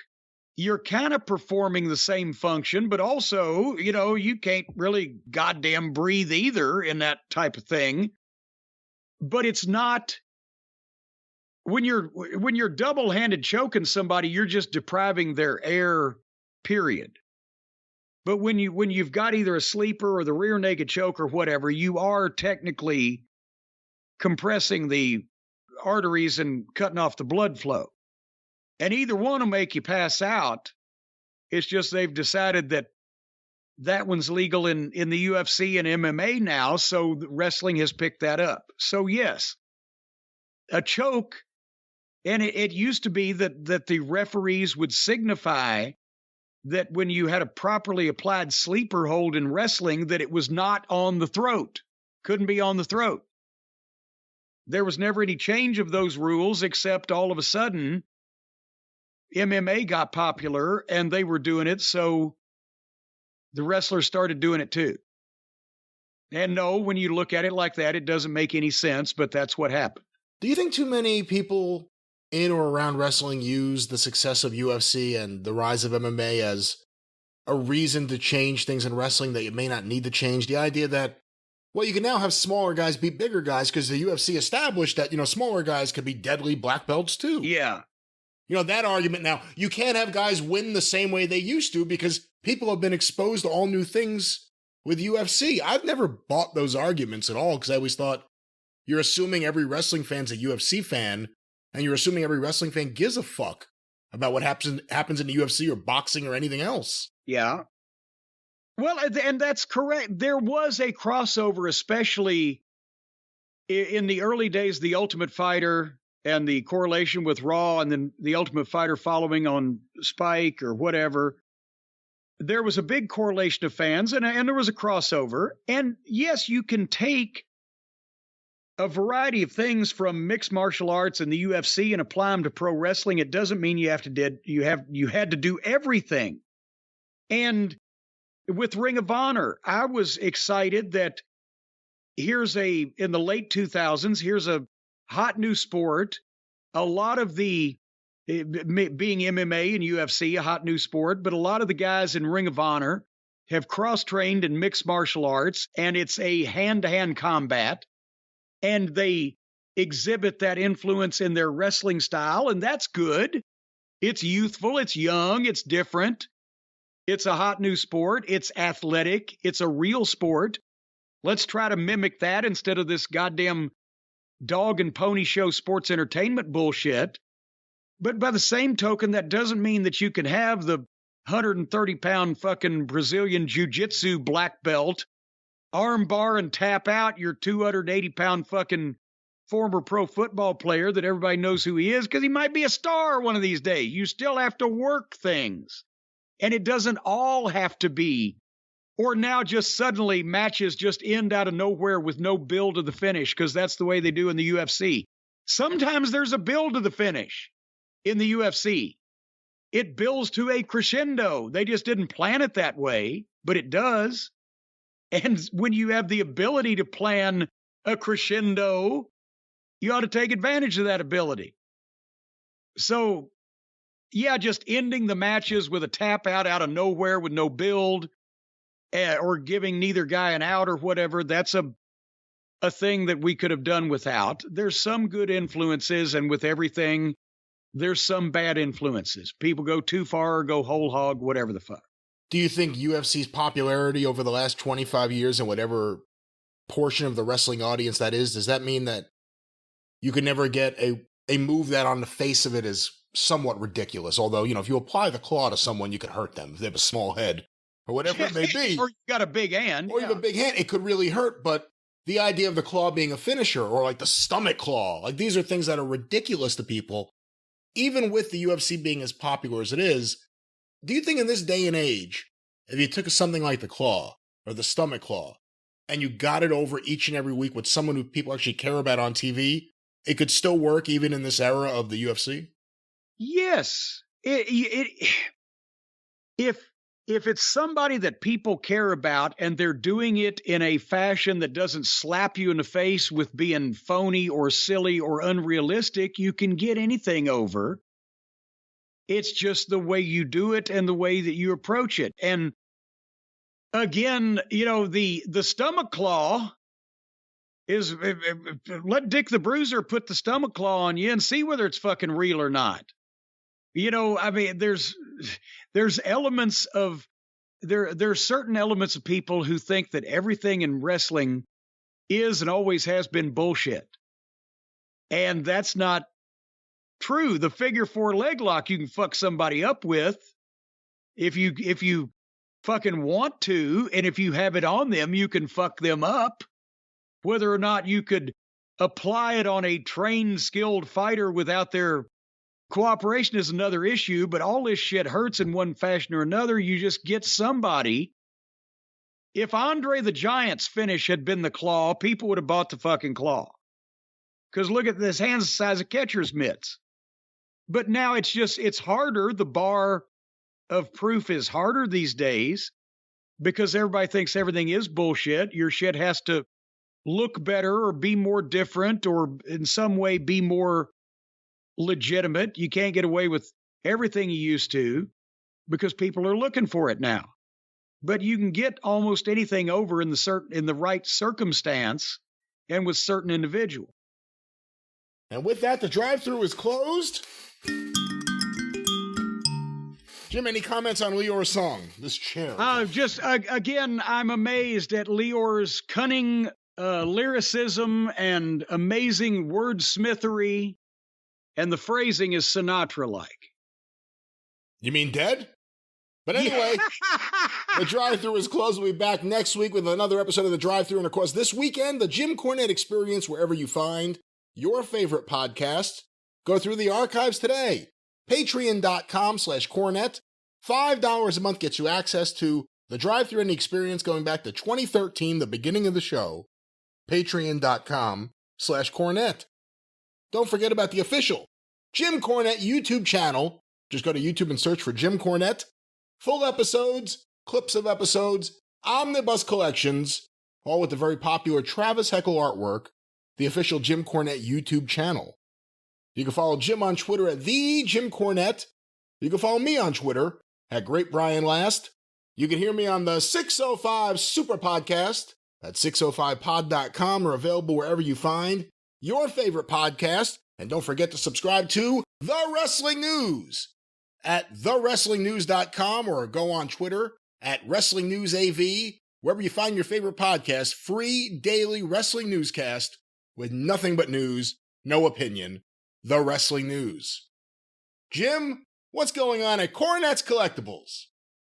you're kind of performing the same function, but also, you can't really goddamn breathe either in that type of thing. But it's not, when you're double-handed choking somebody, you're just depriving their air, period. But when you've got either a sleeper or the rear naked choke or whatever, you are technically compressing the arteries and cutting off the blood flow. And either one will make you pass out. It's just they've decided that one's legal in the UFC and MMA now, so wrestling has picked that up. So yes, a choke, and it used to be that the referees would signify that when you had a properly applied sleeper hold in wrestling, that it was not on the throat, couldn't be on the throat. There was never any change of those rules, except all of a sudden MMA got popular and they were doing it, so the wrestlers started doing it too. And no, when you look at it like that, it doesn't make any sense, but that's what happened. Do you think too many people in or around wrestling use the success of UFC and the rise of MMA as a reason to change things in wrestling that you may not need to change? The idea that, well, you can now have smaller guys beat bigger guys because the UFC established that, smaller guys could be deadly black belts too. Yeah. That argument now, you can't have guys win the same way they used to because people have been exposed to all new things with UFC. I've never bought those arguments at all because I always thought you're assuming every wrestling fan's a UFC fan and you're assuming every wrestling fan gives a fuck about what happens in the UFC or boxing or anything else. Yeah. Well, and that's correct. There was a crossover, especially in the early days, The Ultimate Fighter and the correlation with Raw and then The Ultimate Fighter following on Spike or whatever. There was a big correlation of fans and there was a crossover. And yes, you can take a variety of things from mixed martial arts and the UFC and apply them to pro wrestling. It doesn't mean you had to do everything. And with Ring of Honor, I was excited that in the late 2000s, here's a hot new sport. A lot of being MMA and UFC, a hot new sport, but a lot of the guys in Ring of Honor have cross-trained in mixed martial arts, and it's a hand-to-hand combat, and they exhibit that influence in their wrestling style, and that's good. It's youthful, it's young, it's different. It's a hot new sport. It's athletic. It's a real sport. Let's try to mimic that instead of this goddamn dog and pony show sports entertainment bullshit. But by the same token, that doesn't mean that you can have the 130-pound fucking Brazilian jiu-jitsu black belt, arm bar and tap out your 280-pound fucking former pro football player that everybody knows who he is because he might be a star one of these days. You still have to work things. And it doesn't all have to be, or now just suddenly matches just end out of nowhere with no build to the finish, because that's the way they do in the UFC. Sometimes there's a build to the finish in the UFC. It builds to a crescendo. They just didn't plan it that way, but it does. And when you have the ability to plan a crescendo, you ought to take advantage of that ability. So, yeah, just ending the matches with a tap out of nowhere with no build, or giving neither guy an out or whatever, that's a thing that we could have done without. There's some good influences, and with everything, there's some bad influences. People go too far or go whole hog, whatever the fuck. Do you think UFC's popularity over the last 25 years and whatever portion of the wrestling audience that is, does that mean that you could never get a move that on the face of it is somewhat ridiculous? Although, if you apply the claw to someone, you could hurt them if they have a small head or whatever it may be. Or you got a big hand. Or you have a big hand. It could really hurt, but the idea of the claw being a finisher, or like the stomach claw. Like, these are things that are ridiculous to people. Even with the UFC being as popular as it is, do you think in this day and age, if you took something like the claw or the stomach claw and you got it over each and every week with someone who people actually care about on TV, it could still work even in this era of the UFC? Yes. If it's somebody that people care about and they're doing it in a fashion that doesn't slap you in the face with being phony or silly or unrealistic, you can get anything over. It's just the way you do it and the way that you approach it. And again, the stomach claw is, let Dick the Bruiser put the stomach claw on you and see whether it's fucking real or not. There's elements of, there's certain elements of people who think that everything in wrestling is and always has been bullshit. And that's not true. The figure 4 leg lock you can fuck somebody up with if you fucking want to, and if you have it on them, you can fuck them up. Whether or not you could apply it on a trained, skilled fighter without their cooperation is another issue, but all this shit hurts in one fashion or another. You just get somebody. If Andre the Giant's finish had been the claw, people would have bought the fucking claw. Because look at this, hands the size of catcher's mitts. But now it's harder. The bar of proof is harder these days because everybody thinks everything is bullshit. Your shit has to look better or be more different or in some way be more legitimate. You can't get away with everything you used to because people are looking for it now. But you can get almost anything over in the right circumstance and with certain individual. And with that, the drive-thru is closed. Jim, any comments on Lior's song? This chair. Again, I'm amazed at Lior's cunning lyricism and amazing wordsmithery. And the phrasing is Sinatra-like. You mean dead? But anyway, the drive-thru is closed. We'll be back next week with another episode of the drive-thru. And of course, this weekend, the Jim Cornette Experience, wherever you find your favorite podcast. Go through the archives today. Patreon.com/Cornette. $5 a month gets you access to the drive-thru and the experience going back to 2013, the beginning of the show. Patreon.com/Cornette. Don't forget about the official Jim Cornette YouTube channel. Just go to YouTube and search for Jim Cornette. Full episodes, clips of episodes, omnibus collections, all with the very popular Travis Heckel artwork, the official Jim Cornette YouTube channel. You can follow Jim on Twitter at @TheJimCornette. You can follow me on Twitter at GreatBrianLast. You can hear me on the 605 Superpodcast at 605pod.com or available wherever you find your favorite podcast. And don't forget to subscribe to The Wrestling News at thewrestlingnews.com or go on Twitter at WrestlingNewsAV. Wherever you find your favorite podcast, free daily wrestling newscast with nothing but news, no opinion. The Wrestling News. Jim, what's going on at Cornette's Collectibles?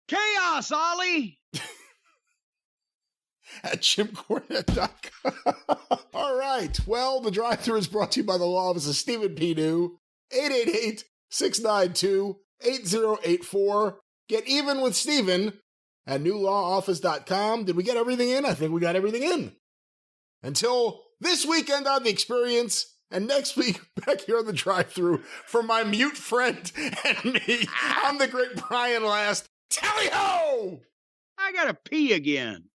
Chaos, Ollie! At JimCornette.com. All right. Well, the drive-thru is brought to you by the law office of Stephen P. New. 888-692-8084. Get even with Stephen at newlawoffice.com. Did we get everything in? I think we got everything in. Until this weekend on The Experience, and next week back here on the drive-thru for my mute friend and me, I'm the great Brian Last. Tally-ho! I gotta pee again.